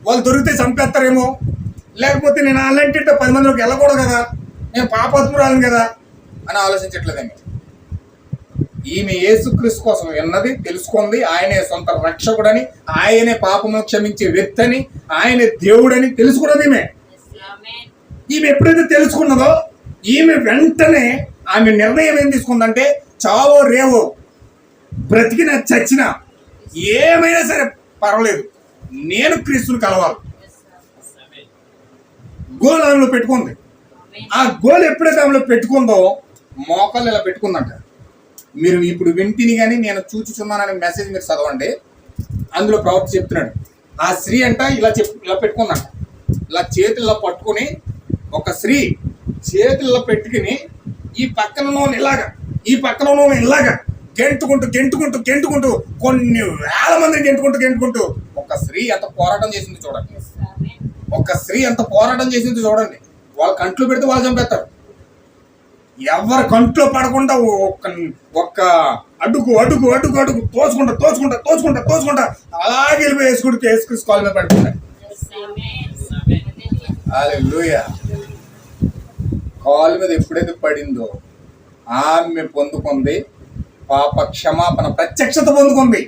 వాళ్ళు దొరికితే చంపేస్తారేమో, లేకపోతే నేను అలాంటి 10 మందిలోకి వెళ్ళకూడదు కదా, నేను పాపాత్మురాలను కదా అని ఆలోచించట్లేదండి. ఈమె యేసుక్రీస్తు కోసం విన్నది, తెలుసుకుంది. ఆయనే సొంత రక్షకుడని, ఆయనే పాపము క్షమించే వ్యక్తి అని, ఆయనే దేవుడని తెలుసుకున్నది ఈమె ఎప్పుడైతే తెలుసుకున్నదో ఈమె వెంటనే ఆమె నిర్ణయం ఏం తీసుకుందంటే చావో రేవో, బ్రతికినా చచ్చినా ఏమైనా సరే పర్వాలేదు, నేను క్రీస్తుని కలవాలి. గోల్ ఆమెలో పెట్టుకుంది. ఆ గోల్ ఎప్పుడైతే ఆమెలో పెట్టుకుందో మోకాళ్ళు ఇలా పెట్టుకుందంట. మీరు ఇప్పుడు వింటిని కానీ నేను చూచుచున్నాననే మెసేజ్ మీరు చదవండి. అందులో ప్రవక్త చెప్తున్నాడు. ఆ స్త్రీ అంట ఇలా పెట్టుకుందంట. ఇలా చేతుల్లో పట్టుకుని, ఒక స్త్రీ చేతుల్లో పెట్టుకుని ఈ పక్కన నూనె ఇలాగా, ఈ పక్కన నూనె ఇలాగా గెంటుకుంటూ కొన్ని వేల మందిని గెంటుకుంటూ ఒక స్త్రీ ఎంత పోరాటం చేసింది చూడండి. ఒక స్త్రీ ఎంత పోరాటం చేసింది చూడండి. వాళ్ళ కంట్లో పెడితే వాళ్ళు చంపేస్తారు. ఎవరి కంట్లో పడకుండా ఒక్క అడుగు తోచుకుంటా అలాగే వెళ్ళిపోయి వేసుకుని కాళ్ళ మీద పడుతున్నారు. హల్లెలూయా. కాళ్ళ మీద ఎప్పుడైతే పడిందో ఆమె పొందుకుంది పాప క్షమాపణ, ప్రత్యక్షత పొందుకుంది.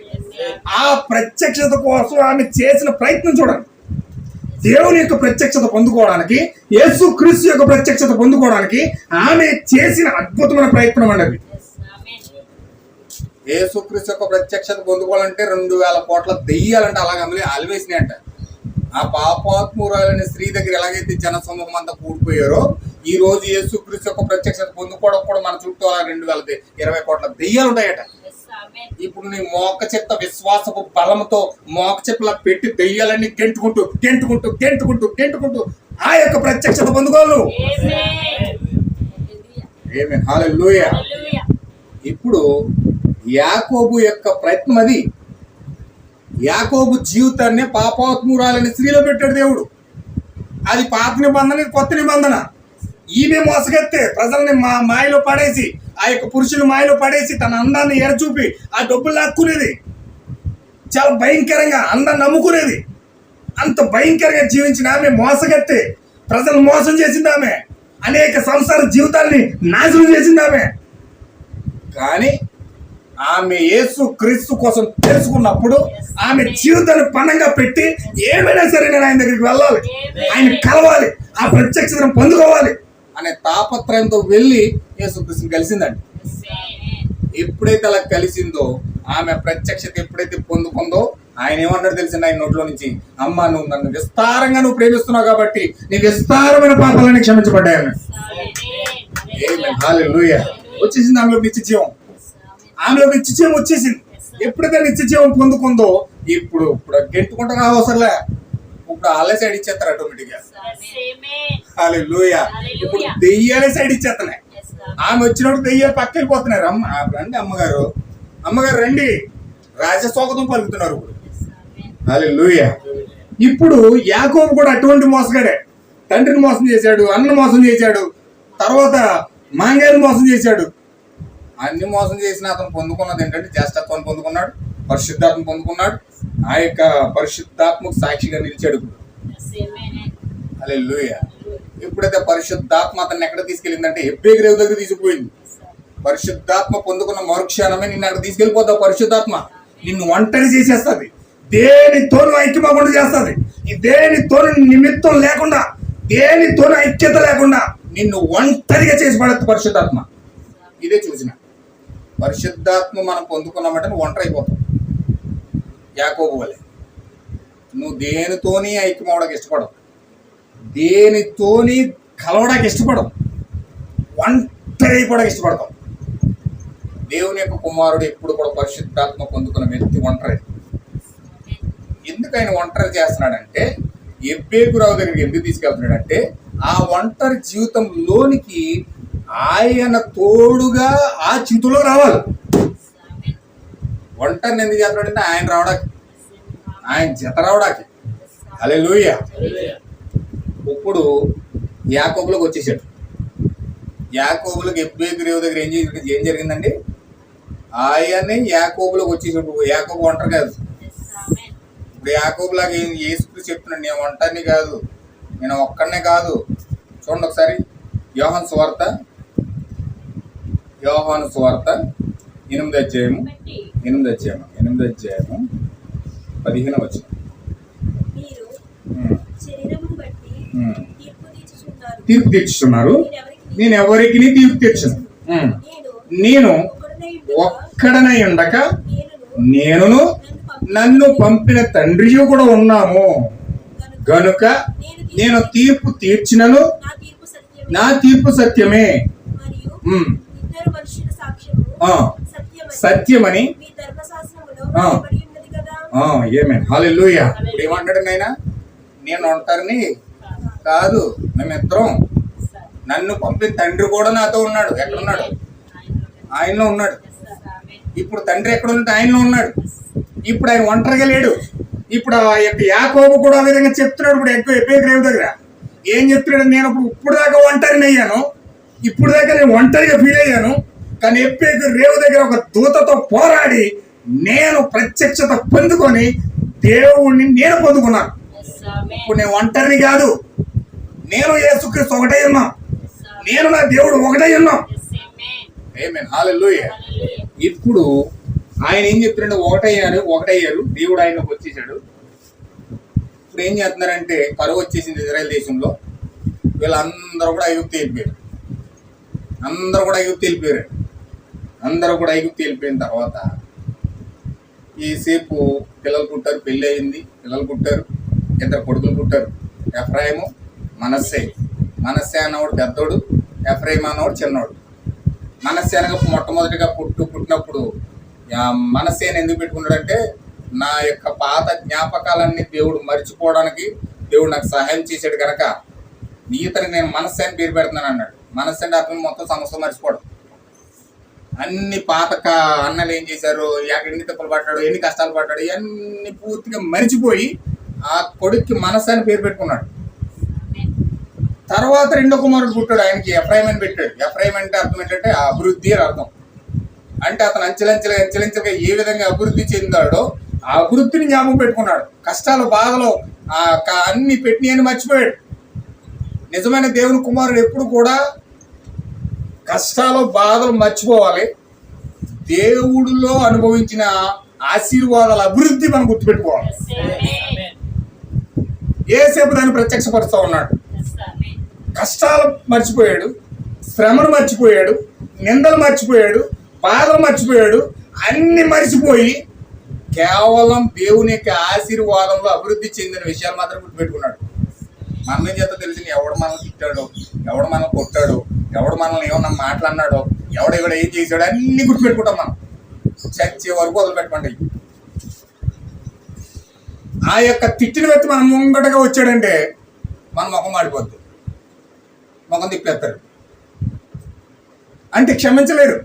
ఆ ప్రత్యక్షత కోసం ఆమె చేసిన ప్రయత్నం చూడండి. దేవుని యొక్క ప్రత్యక్షత పొందుకోవడానికి, యేసుక్రీస్తు యొక్క ప్రత్యక్షత పొందుకోవడానికి ఆమె చేసిన అద్భుతమైన ప్రయత్నం అండి. యేసుక్రీస్తు యొక్క ప్రత్యక్షత పొందుకోవాలంటే 2000 కోట్ల దెయ్యాలంటే అలాగ అలివేసినాయి అంట. ఆ పాపాత్మురాలైన స్త్రీ దగ్గర ఎలాగైతే జనసమూహం అంతా కూడిపోయారో, ఈ రోజు యేసుక్రీస్తు యొక్క ప్రత్యక్షత పొందుకోవడం కూడా మన చుట్టూ 2020 కోట్ల దెయ్యాలు ఉంటాయట. ఇప్పుడు నీ మోక చెత్త విశ్వాసపు బలంతో మోక చెప్పులా పెట్టి దెయ్యాలన్నీ గెంటుకుంటూ ఆ యొక్క ప్రత్యక్షత పొందుకోవాలి. ఆమేన్. హల్లెలూయా. ఇప్పుడు యాకోబు యొక్క ప్రయత్నం అది. యాకోబు జీవితాన్ని పాపాత్మురాలని స్త్రీలో పెట్టాడు దేవుడు. అది పాత నిబంధన, కొత్త నిబంధన. ఈమె మోసగెత్తే ప్రజల్ని మాయలో పడేసి, ఆ యొక్క పురుషుని మాయలో పడేసి తన అందాన్ని ఎరచూపి ఆ డబ్బులు లాక్కునేది. చాలా భయంకరంగా అందాన్ని నమ్ముకునేది. అంత భయంకరంగా జీవించిన ఆమె మోసగెత్తే ప్రజలు మోసం చేసింది. ఆమె అనేక సంసార జీవితాల్ని నాశనం చేసింది ఆమె. కానీ ఆమె యేసు క్రీస్తు కోసం తెలుసుకున్నప్పుడు ఆమె జీవితాన్ని పణంగా పెట్టి ఏమైనా సరే నేను ఆయన దగ్గరికి వెళ్ళాలి, ఆయన కలవాలి, ఆ ప్రత్యక్షతను పొందుకోవాలి అనే తాపత్రయంతో వెళ్ళి యేసు క్రీస్తుని కలిసిందండి. ఎప్పుడైతే అలా కలిసిందో, ఆమె ప్రత్యక్షత ఎప్పుడైతే పొందుకుందో ఆయన ఏమన్నాడు తెలిసింది ఆయన నోట్లో నుంచి, అమ్మ నువ్వు నన్ను విస్తారంగా నువ్వు ప్రేమిస్తున్నావు కాబట్టి నీ విస్తారమైన పాపాలన్నీ క్షమించబడ్డాయి అన్నాడు. హల్లెలూయా. వచ్చేసింది ఆమెలో నిత్య జీవం, ఆమెలో నిత్య జీవం వచ్చేసింది. ఎప్పుడైతే నిత్య జీవం పొందుకుందో ఇప్పుడు గెంటుకుంటా అవసరంలే, ఇప్పుడు వాళ్ళే సైడ్ ఇచ్చేస్తారు ఆటోమేటిక్ గా. హల్లెలూయా. ఇప్పుడు దెయ్యాలే సైడ్ ఇచ్చేస్తున్నాయి. ఆమె వచ్చినప్పుడు దెయ్యాలు పక్క వెళ్ళిపోతున్నారు. రండి అమ్మగారు రండి, రాజస్వాగతం పలుకుతున్నారు ఇప్పుడు. హల్లెలూయా. ఇప్పుడు యాకోబు కూడా అటువంటి మోసగాడే. తండ్రిని మోసం చేశాడు, అన్నను మోసం చేశాడు, తర్వాత మాంగాయని మోసం చేశాడు. అన్ని మోసం చేసిన అతను పొందుకున్నది ఏంటంటే జ్యేష్ఠత్వాన్ని పొందుకున్నాడు, పరిశుద్ధాత్మ పొందుకున్నాడు, ఆ యొక్క పరిశుద్ధాత్మకు సాక్షిగా నిలిచాడు. హల్లెలూయా. ఎప్పుడైతే పరిశుద్ధాత్మ అతన్ని ఎక్కడ తీసుకెళ్ళిందంటే హెబ్రీ రేవు దగ్గర తీసుకుపోయింది. పరిశుద్ధాత్మ పొందుకున్న మరుక్షణమే నిన్ను అక్కడ తీసుకెళ్ళిపోతావు. పరిశుద్ధాత్మ నిన్ను ఒంటరి చేసేస్తుంది, దేనితోనూ ఐక్యమకుండా చేస్తుంది. ఈ దేనితోనూ నిమిత్తం లేకుండా, దేనితోనూ ఐక్యత లేకుండా నిన్ను ఒంటరిగా చేసి పడద్దు పరిశుద్ధాత్మ. ఇదే చూసిన పరిశుద్ధాత్మ మనం పొందుకున్నామంటే నువ్వు ఒంటరి అయిపోతావు. యాకోబు వలె నువ్వు దేనితోని ఐక్యం అవడానికి ఇష్టపడవు, దేనితోని కలవడానికి ఇష్టపడవు, ఒంటరి అయిపోవడానికి ఇష్టపడతావు. దేవుని యొక్క కుమారుడు ఎప్పుడు కూడా పరిశుద్ధాత్మ పొందుకున్న వ్యక్తి ఒంటరి. ఎందుకు ఆయన ఒంటరి చేస్తున్నాడంటే, ఎబ్బేగురావు దగ్గరికి ఎందుకు తీసుకెళ్తున్నాడంటే, ఆ ఒంటరి జీవితంలోనికి ఆయన తోడుగా ఆ చింతలో రావాలి. ఒంటరిని ఎందుకు చేస్తున్నాడంటే ఆయన రావడానికి, ఆయన జత రావడానికి. హల్లెలూయా. ఇప్పుడు యాకోబులోకి వచ్చేసాడు. యాకోబులకు ఎబ్బేగురావు దగ్గర ఏం జరిగిందండి? ఆయనే యాకోబులోకి వచ్చేసాడు. యాకోబు ఒంటరి కాదు. ఇప్పుడు యాకోబులాగా యేసుక్రీస్తు చెప్తున్నాడు, నేను ఒంటరిని కాదు, నేను ఒక్కడనే కాదు. చూడండి ఒకసారి యోహాను సువార్త 8వ అధ్యాయము 15వ వచనం. తీర్పు తీర్చుతున్నారు, నేను ఎవరికి తీర్పు తీర్చను. నేను ఒక్కడనై ఉండక నేనును నన్ను పంపిన తండ్రియు కూడా ఉన్నాము గనుక నేను తీర్పు తీర్చినను నా తీర్పు సత్యమే, సత్యమని. హల్లెలూయా. ఇప్పుడు ఏమంటాడు నాయన? నేను ఒంటరిని కాదు, మేమిద్దరం, నన్ను పంపిన తండ్రి కూడా నాతో ఉన్నాడు. ఎక్కడున్నాడు? ఆయనలో ఉన్నాడు. ఇప్పుడు తండ్రి ఎక్కడ ఉంటే ఆయనలో ఉన్నాడు. ఇప్పుడు ఆయన ఒంటరిగా లేడు. ఇప్పుడు ఆ యొక్క యాకోబు కూడా ఆ విధంగా చెప్తున్నాడు. ఇప్పుడు ఎబ్బేగురావు దగ్గర ఏం చెప్తున్నాడు? నేను ఇప్పుడు దాకా ఒంటరిని అయ్యాను, ఇప్పుడు దాకా నేను ఒంటరిగా ఫీల్ అయ్యాను, కానీ ఎబ్బేగురావు దగ్గర ఒక దూతతో పోరాడి నేను ప్రత్యక్షత పొందుకొని దేవుణ్ణి నేను పొందుకున్నాను. ఇప్పుడు నేను ఒంటరిని కాదు, నేను యేసుక్రీస్తు ఒకటే ఉన్నా, నేను నా దేవుడు ఒకటే ఉన్నా. ఆమేన్. హల్లెలూయా. ఇప్పుడు ఆయన ఏం చెప్తున్నాడు? ఒకటయ్యారు, దేవుడు ఆయనకు వచ్చేసాడు. ఇప్పుడు ఏం చేస్తున్నారంటే కరువు వచ్చేసింది ఇజ్రాయెల్ దేశంలో. వీళ్ళందరూ కూడా ఐగుప్తు వెళ్ళిపోయారు. అందరూ కూడా ఐగుప్తు వెళ్ళిపోయిన తర్వాత ఈసేపు పిల్లలు పుట్టారు, పెళ్ళి అయింది, పిల్లలు పుట్టారు, 2 కొడుకులు పుట్టారు. ఎఫ్రాయిము, మనస్సే. మనస్సే అన్నవాడు పెద్దోడు, ఎఫ్రాయిము అన్నవాడు చిన్నోడు. మనస్సే అనగా మొట్టమొదటిగా పుట్టినప్పుడు మనస్సేని ఎందుకు పెట్టుకున్నాడంటే, నా యొక్క పాత జ్ఞాపకాలన్నీ దేవుడు మర్చిపోవడానికి దేవుడు నాకు సహాయం చేశాడు కనుక ఈతనికి నేను మనస్సు అని పేరు పెడుతున్నాను అన్నాడు. మనస్సు అంటే అతను మొత్తం సమస్య మర్చిపోవడం. అన్ని పాత అన్నలు ఏం చేశారు, ఎన్ని తిప్పలు పడ్డాడు, ఎన్ని కష్టాలు పడ్డాడు, ఇవన్నీ పూర్తిగా మర్చిపోయి ఆ కొడుక్కి మనస్సు అని పేరు పెట్టుకున్నాడు. తర్వాత 2వ కుమారుడు పుట్టాడు, ఆయనకి ఎఫ్రాయిం అని పెట్టాడు. ఎఫ్రాయిం అంటే అర్థం ఏంటంటే అభివృద్ధి అని అర్థం. అంటే అతను అంచెలంచెలుగా ఏ విధంగా అభివృద్ధి చెందాడో ఆ అభివృద్ధిని జ్ఞాపకం పెట్టుకున్నాడు. కష్టాలు బాధలు అన్ని పెట్టినని మర్చిపోయాడు. నిజమైన దేవుని కుమారుడు ఎప్పుడు కూడా కష్టాలు బాధలు మర్చిపోవాలి. దేవుడిలో అనుభవించిన ఆశీర్వాదాల అభివృద్ధి మనం గుర్తుపెట్టుకోవాలి. ఏసేపు దాన్ని ప్రత్యక్షపరుస్తూ ఉన్నాడు. కష్టాలు మర్చిపోయాడు, శ్రమను మర్చిపోయాడు, నిందలు మర్చిపోయాడు, బాధలు మర్చిపోయాడు, అన్ని మర్చిపోయి కేవలం దేవుని యొక్క ఆశీర్వాదంలో అభివృద్ధి చెందిన విషయాలు మాత్రం గుర్తుపెట్టుకున్నాడు. మనం ఏం చేస్తా తెలిసి ఎవడు మనల్ని తిట్టాడో, ఎవడు మనల్ని కొట్టాడో, ఎవడు మనల్ని ఏమన్నా మాట్లాడినాడో, ఎవడ ఏం చేశాడో అన్ని గుర్తుపెట్టుకుంటాం. మనం చచ్చే వరకు వదిలిపెట్టమండి. ఆ యొక్క తిట్టిన వ్యక్తి మనం ముంగటగా వచ్చాడంటే మన ముఖం మాడిపోద్ది, ముఖం తిప్పేస్తారు. అంటే క్షమించలేరు.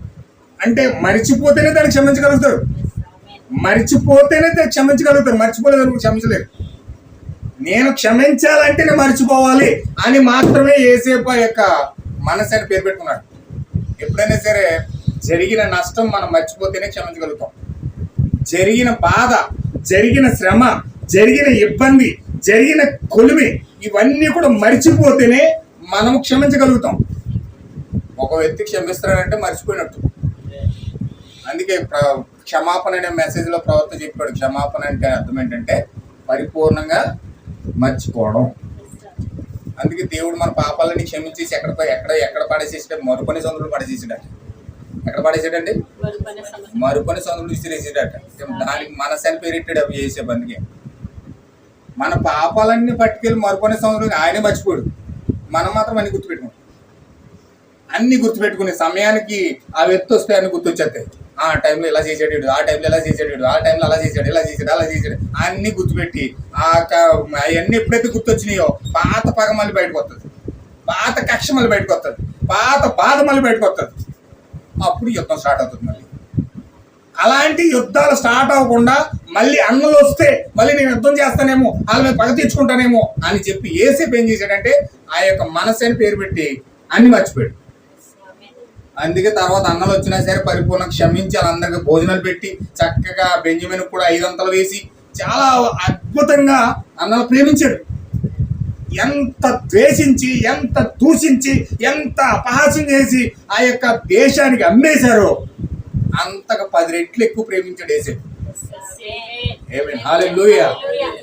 అంటే మరిచిపోతేనే దాన్ని క్షమించగలుగుతారు, మర్చిపోలేదు క్షమించలేరు. నేను క్షమించాలంటే నేను మర్చిపోవాలి అని మాత్రమే యేసేపు యొక్క మనసు అని పేరు పెట్టుకున్నాడు. ఎప్పుడైనా సరే జరిగిన నష్టం మనం మర్చిపోతేనే క్షమించగలుగుతాం. జరిగిన బాధ, జరిగిన శ్రమ, జరిగిన ఇబ్బంది, జరిగిన కొలిమి ఇవన్నీ కూడా మర్చిపోతేనే మనం క్షమించగలుగుతాం. ఒక వ్యక్తి క్షమిస్తాడంటే మర్చిపోయినట్టు. అందుకే క్షమాపణ అనే మెసేజ్లో ప్రవక్త చెప్పాడు, క్షమాపణ అంటే అర్థం ఏంటంటే పరిపూర్ణంగా మర్చిపోవడం. అందుకే దేవుడు మన పాపాలని క్షమించేసి ఎక్కడ పడేసేసాడు? మరుపని సందులు పడేసేసాడట. ఎక్కడ పడేసాడండి? మరుపని సందులు విసిరేసాడట. దానికి మనసని పేరెట్టాడు అవి చేసే బందికి. మన పాపాలన్నీ పట్టుకెళ్ళి మరుపని సందులు ఆయనే మర్చిపోయాడు. మనం మాత్రం అన్ని గుర్తుపెట్టుకున్నాం. అన్ని గుర్తుపెట్టుకునే సమయానికి ఆ వ్యక్తి వస్తే అన్ని గుర్తొచ్చేస్తాయి. ఆ టైంలో ఇలా చేసాడు, ఆ టైంలో ఇలా చేసాడు, ఆ టైంలో అలా చేసాడు, ఇలా చేసాడు, అలా చేసాడు అన్ని గుర్తుపెట్టి అవన్నీ ఎప్పుడైతే గుర్తొచ్చినాయో పాత పగ మళ్ళీ బయటకు వస్తుంది, పాత కక్ష మళ్ళీ బయటకు వస్తుంది, పాత బాధ మళ్ళీ బయటకు వస్తుంది. అప్పుడు యుద్ధం స్టార్ట్ అవుతుంది. మళ్ళీ అలాంటి యుద్ధాలు స్టార్ట్ అవ్వకుండా మళ్ళీ అన్నలు వస్తే మళ్ళీ నేను యుద్ధం చేస్తానేమో, వాళ్ళ మీద పగ తెచ్చుకుంటానేమో అని చెప్పి యేసేపు ఏం చేశాడంటే ఆ యొక్క మనసు అని పేరు పెట్టి అన్ని మర్చిపోయాడు. అందుకే తర్వాత అన్నలు వచ్చినా సరే పరిపూర్ణ క్షమించి వాళ్ళందరికీ భోజనాలు పెట్టి చక్కగా బెంజమిన్ కూడా 5 అంతలు వేసి చాలా అద్భుతంగా అన్నలు ప్రేమించాడు. ఎంత ద్వేషించి, ఎంత దూషించి, ఎంత అపహాస్యం చేసి ఆ యొక్క దేశానికి అమ్మేశారో అంతగా 10 రెట్లు ఎక్కువ ప్రేమించాడు యేసేపు. ఆమేన్, హల్లెలూయా.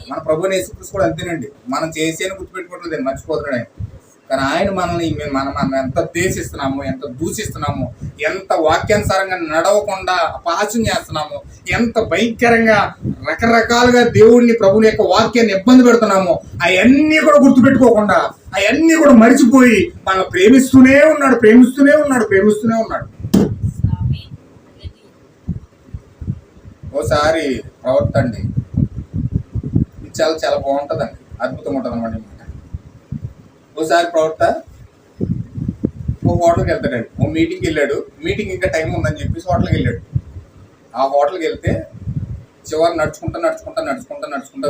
మన ప్రభువైన యేసుక్రీస్తు కూడా అంతేనండి. మనం చేసేని గుర్తుపెట్టుకోవట్లేదు, మర్చిపోతున్నాడు ఆయన. కానీ ఆయన మనల్ని మనం ఎంత ద్వేషిస్తున్నాము, ఎంత దూషిస్తున్నాము, ఎంత వాక్యానుసారంగా నడవకుండా అపహాస్యం చేస్తున్నాము, ఎంత భయంకరంగా రకరకాలుగా దేవుడిని, ప్రభుని యొక్క వాక్యాన్ని ఇబ్బంది పెడుతున్నాము, అవన్నీ కూడా గుర్తుపెట్టుకోకుండా అవన్నీ కూడా మరిచిపోయి మనం ప్రేమిస్తూనే ఉన్నాడు. ఓసారి ప్రవర్త అండి ఇది చాలా బాగుంటుందండి, అద్భుతంగా ఉంటుంది అన్నమాట. ఓసారి ప్రవర్త ఓ హోటల్కి వెళ్తాడండి. ఓ మీటింగ్కి వెళ్ళాడు. మీటింగ్ ఇంకా టైం ఉందని చెప్పేసి హోటల్కి వెళ్ళాడు. ఆ హోటల్కి వెళ్తే చివరి నడుచుకుంటా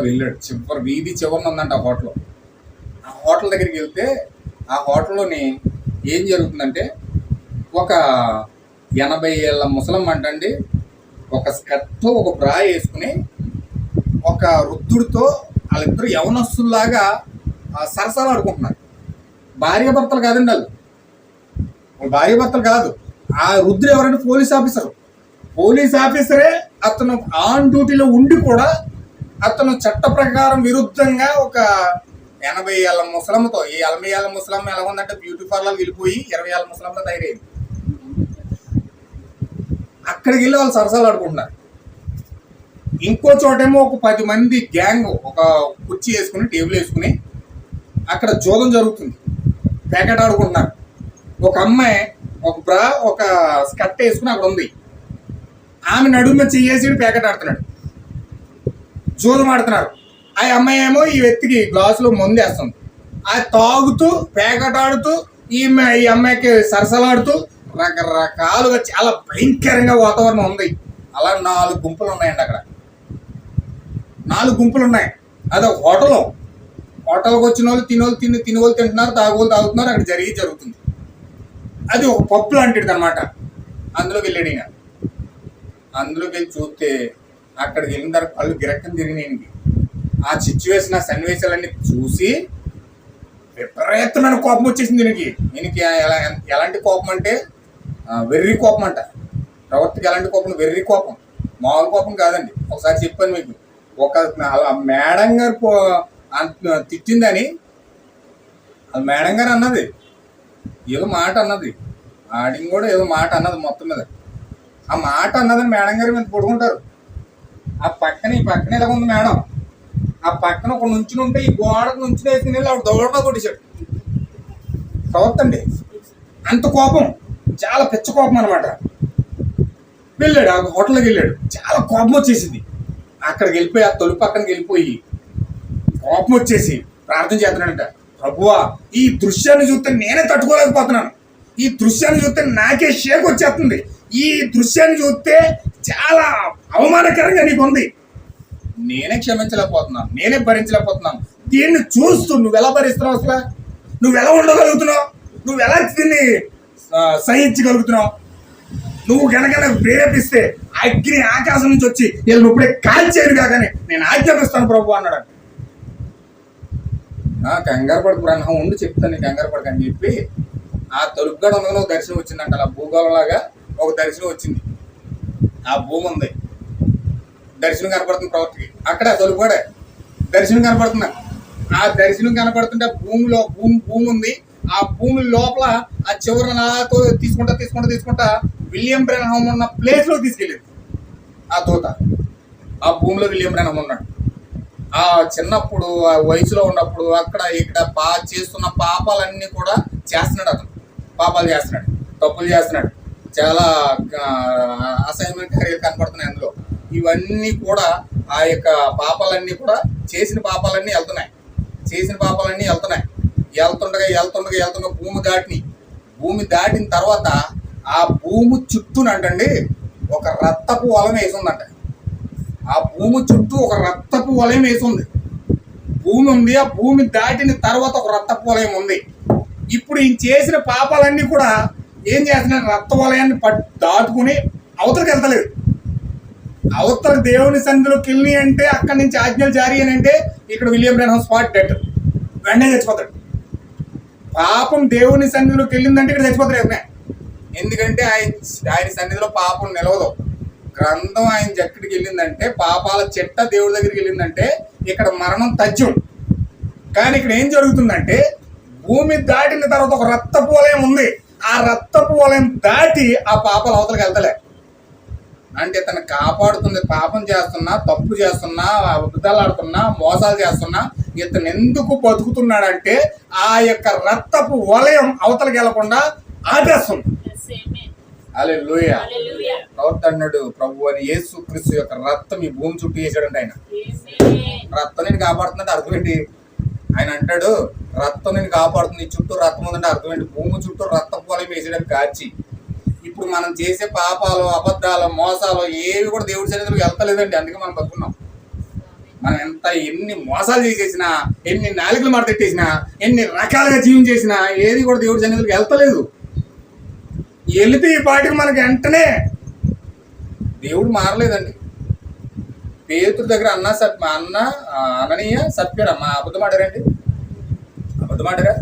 వెళ్ళాడు. చివరి వీధి చివరిన ఉందంట ఆ హోటల్. ఆ హోటల్ దగ్గరికి వెళ్తే ఆ హోటల్లోని ఏం జరుగుతుందంటే ఒక 80 ఏళ్ళ ముసలమ్మ అంటండి ఒక స్కర్ట్తో ఒక బ్రా వేసుకుని ఒక వృద్ధుడితో వాళ్ళిద్దరు యవనస్తుల్లాగా సరసాలు ఆడుకుంటున్నారు. భార్యాభర్తలు కాదండి, వాళ్ళు భార్యాభర్తలు కాదు. ఆ వృద్ధుడు ఎవరంటే పోలీస్ ఆఫీసరే. అతను ఆన్ డ్యూటీలో ఉండి కూడా అతను చట్ట ప్రకారం విరుద్ధంగా ఒక 80 ఏళ్ళ ముసలమ్మతో, ఈ 80 ఏళ్ళ ముసలమ్మ ఎలా ఉందంటే బ్యూటీ పార్లర్కి వెళ్ళిపోయి 20 ఏళ్ళ ముసలమ్మ తయారైంది. అక్కడికి వెళ్ళి వాళ్ళు సరసాలు ఆడుకుంటున్నారు. ఇంకో చోటేమో ఒక 10 మంది గ్యాంగ్ ఒక కుర్చీ వేసుకుని, టేబుల్ వేసుకుని అక్కడ జోదం జరుగుతుంది, ప్యాకెట్ ఆడుకుంటున్నారు. ఒక అమ్మాయి ఒక బ్రా ఒక స్కర్ట్ వేసుకుని అక్కడ ఉంది. ఆమె నడుమ చెయ్యేసి ప్యాకెట్ ఆడుతున్నాడు, జోదం ఆడుతున్నారు. ఆ అమ్మాయి ఏమో ఈ వ్యక్తికి గ్లాసులో మందు వేస్తుంది. అది తాగుతూ ప్యాకెట్ ఆడుతూ ఈ అమ్మాయికి సరసలాడుతూ రకరకాలుగా చాలా భయంకరంగా వాతావరణం ఉంది. అలా 4 గుంపులు ఉన్నాయండి. అక్కడ 4 గుంపులు ఉన్నాయి. అదొక హోటల్కి వచ్చిన వాళ్ళు తినేవాళ్ళు తింటున్నారు, తాగువాళ్ళు తాగుతున్నారు. అక్కడ జరుగుతుంది. అది ఒక పప్పు లాంటిది అనమాట. అందులోకి వెళ్ళాడు ఈయన. అందులోకి వెళ్ళి చూస్తే అక్కడికి వెళ్ళిన తర్వాత కళ్ళు గిరక్కని తిరిగినాయి. ఆ సిచ్యువేషన్, ఆ సన్నివేశాలన్నీ చూసి విపరీతమైన కోపం వచ్చేసింది ఈయనకి. ఎలాంటి కోపం అంటే వెర్రి కోపం అంట. ప్రవర్తకి ఎలాంటి కోపం? వెర్రి కోపం, మామూలు కోపం కాదండి. ఒకసారి చెప్పాను మీకు, ఒక మేడం గారు తిట్టిందని మేడం గారు అన్నది, ఏదో మాట అన్నది, ఆడిని కూడా ఏదో మాట అన్నది. మొత్తం మీద ఆ మాట అన్నదని మేడం గారి మీద పడుకుంటారు. ఆ పక్కన ఈ పక్కన ఇలా ఉంది మేడం. ఆ పక్కన ఒక నుంచుని ఉంటే ఈ గోడకు నుంచుని వేసుకుని వెళ్ళి ఆవిడ దౌడతో కొట్టేశాడు. ప్రవర్తండి అంత కోపం, చాలా పిచ్చ కోపం అనమాట. వెళ్ళాడు ఆ హోటల్కి వెళ్ళాడు, చాలా కోపం వచ్చేసింది. అక్కడికి వెళ్ళిపోయి ఆ తొలి పక్కనకి వెళ్ళిపోయి కోపం వచ్చేసి ప్రార్థన చేస్తున్నాడంట. ప్రభువా, ఈ దృశ్యాన్ని చూస్తే నేనే తట్టుకోలేకపోతున్నాను. ఈ దృశ్యాన్ని చూస్తే నాకే షేక్ వచ్చేస్తుంది. ఈ దృశ్యాన్ని చూస్తే చాలా అవమానకరంగా నీకు ఉంది. నేనే క్షమించలేకపోతున్నాను, నేనే భరించలేకపోతున్నాను. దీన్ని చూస్తూ నువ్వు ఎలా భరిస్తున్నావు? అసలు నువ్వు ఎలా ఉండగలుగుతున్నావు? నువ్వు ఎలా దీన్ని సహించగలుగుతున్నావు? నువ్వు గనక ప్రేరేపిస్తే అగ్ని ఆకాశం నుంచి వచ్చి వీళ్ళు ఇప్పుడే కాల్చేరు కాగానే నేను ఆజ్ఞాపిస్తాను ప్రభు అన్నాడు. కంగారు పడుకు బ్రహ్మ ఉండి చెప్తాను నీకు కంగారు పడకు అని చెప్పి ఆ తొలుపుగడ ఉండగా ఒక దర్శనం వచ్చిందంట. అలా భూగోళంలాగా ఒక దర్శనం వచ్చింది. ఆ భూమి ఉంది, దర్శనం కనపడుతుంది ప్రవర్తికి. అక్కడ తొలుపుగడ దర్శనం కనపడుతుంది. ఆ దర్శనం కనపడుతుంటే భూమి ఉంది. ఆ భూమి లోపల ఆ చివరి నాతో తీసుకుంటా విలియం బ్రెన్హామ్ ఉన్న ప్లేస్ లో తీసుకెళ్ళింది ఆ దూత. ఆ భూమిలో విలియం బ్రెన్హామ్ ఉన్నాడు. ఆ చిన్నప్పుడు ఆ వయసులో ఉన్నప్పుడు అక్కడ ఇక్కడ చేస్తున్న పాపాలన్నీ కూడా చేస్తున్నాడు. అతను పాపాలు చేస్తున్నాడు, తప్పులు చేస్తున్నాడు, చాలా అసహ్యమైన కార్యాలు కనపడుతున్నాయి అందులో. ఇవన్నీ కూడా ఆ యొక్క పాపాలన్నీ కూడా చేసిన పాపాలన్నీ వెళ్తున్నాయి. వెళ్తుండగా భూమి దాటిన తర్వాత ఆ భూమి చుట్టూనంటండి ఒక రక్తపు వలయం వేసిందంట. ఆ భూమి చుట్టూ ఒక రక్తపు వలయం వేసింది. భూమి ఉంది, ఆ భూమి దాటిన తర్వాత ఒక రక్తపు వలయం ఉంది. ఇప్పుడు ఈయన చేసిన పాపాలన్నీ కూడా ఏం చేస్తున్నాడు? రక్త వలయాన్ని దాటుకుని అవతలకి వెళ్తలేదు. అవతల దేవుని సన్నిధిలోకి వెళ్ళి అంటే అక్కడి నుంచి ఆజ్ఞలు జారీ అని అంటే ఇక్కడ విలియం బ్రెన్హామ్ స్పాట్ డెడ్, వెంటనే చచ్చిపోతాడు. పాపం దేవుని సన్నిధిలోకి వెళ్ళిందంటే ఇక్కడ చచ్చిపోతాడు. ఎందుకంటే ఆయన సన్నిధిలో పాపం నిలవదు. గ్రంథం ఆయన ఎక్కడికి వెళ్ళిందంటే పాపాల చెట్ట దేవుడి దగ్గరికి వెళ్ళిందంటే ఇక్కడ మరణం తథ్యం. కానీ ఇక్కడ ఏం జరుగుతుందంటే భూమి దాటిన తర్వాత ఒక రక్తపు వలయం ఉంది. ఆ రక్తపు వలయం దాటి ఆ పాపాలు అవతలకి వెళ్తలే. అంటే తను కాపాడుతుంది. పాపం చేస్తున్నా, తప్పు చేస్తున్నా, అబద్ధాలు ఆడుతున్నా, మోసాలు చేస్తున్నా ఇతను ఎందుకు బతుకుతున్నాడంటే ఆ యొక్క రక్తపు వలయం అవతలకి వెళ్లకుండా ఆపేస్తుంది. హల్లెలూయా. అన్నాడు ప్రభు అని యేసుక్రీస్తు యొక్క రక్తం ఈ భూమి చుట్టూ వేసాడంటే ఆయన రక్తం నేను కాపాడుతున్నట్టు అర్థం ఏంటి? ఆయన అంటాడు రక్తం నేను కాపాడుతుంది, ఈ చుట్టూ రక్తం ఉందంటే అర్థం ఏంటి? భూమి చుట్టూ రక్తపు వలయం వేసేయడానికి కాచి. ఇప్పుడు మనం చేసే పాపాలు, అబద్ధాలు, మోసాలు ఏవి కూడా దేవుడి సన్నిధిలోకి వెళ్తలేదండి. అందుకే మనం బతుకున్నాం. మనం ఎన్ని మోసాలు చేసేసినా, ఎన్ని నాలుకలు మడతెట్టేసినా, ఎన్ని రకాలుగా జీవించేసినా ఏది కూడా దేవుడి సన్నిధిలోకి వెళ్తలేదు. వెళితే ఈ పాటికి మనకి వెంటనే దేవుడు మారలేదండి. పేతురు దగ్గర అననీయ సత్యరా అబద్ధమాడారండి. అబద్ధమాడారా?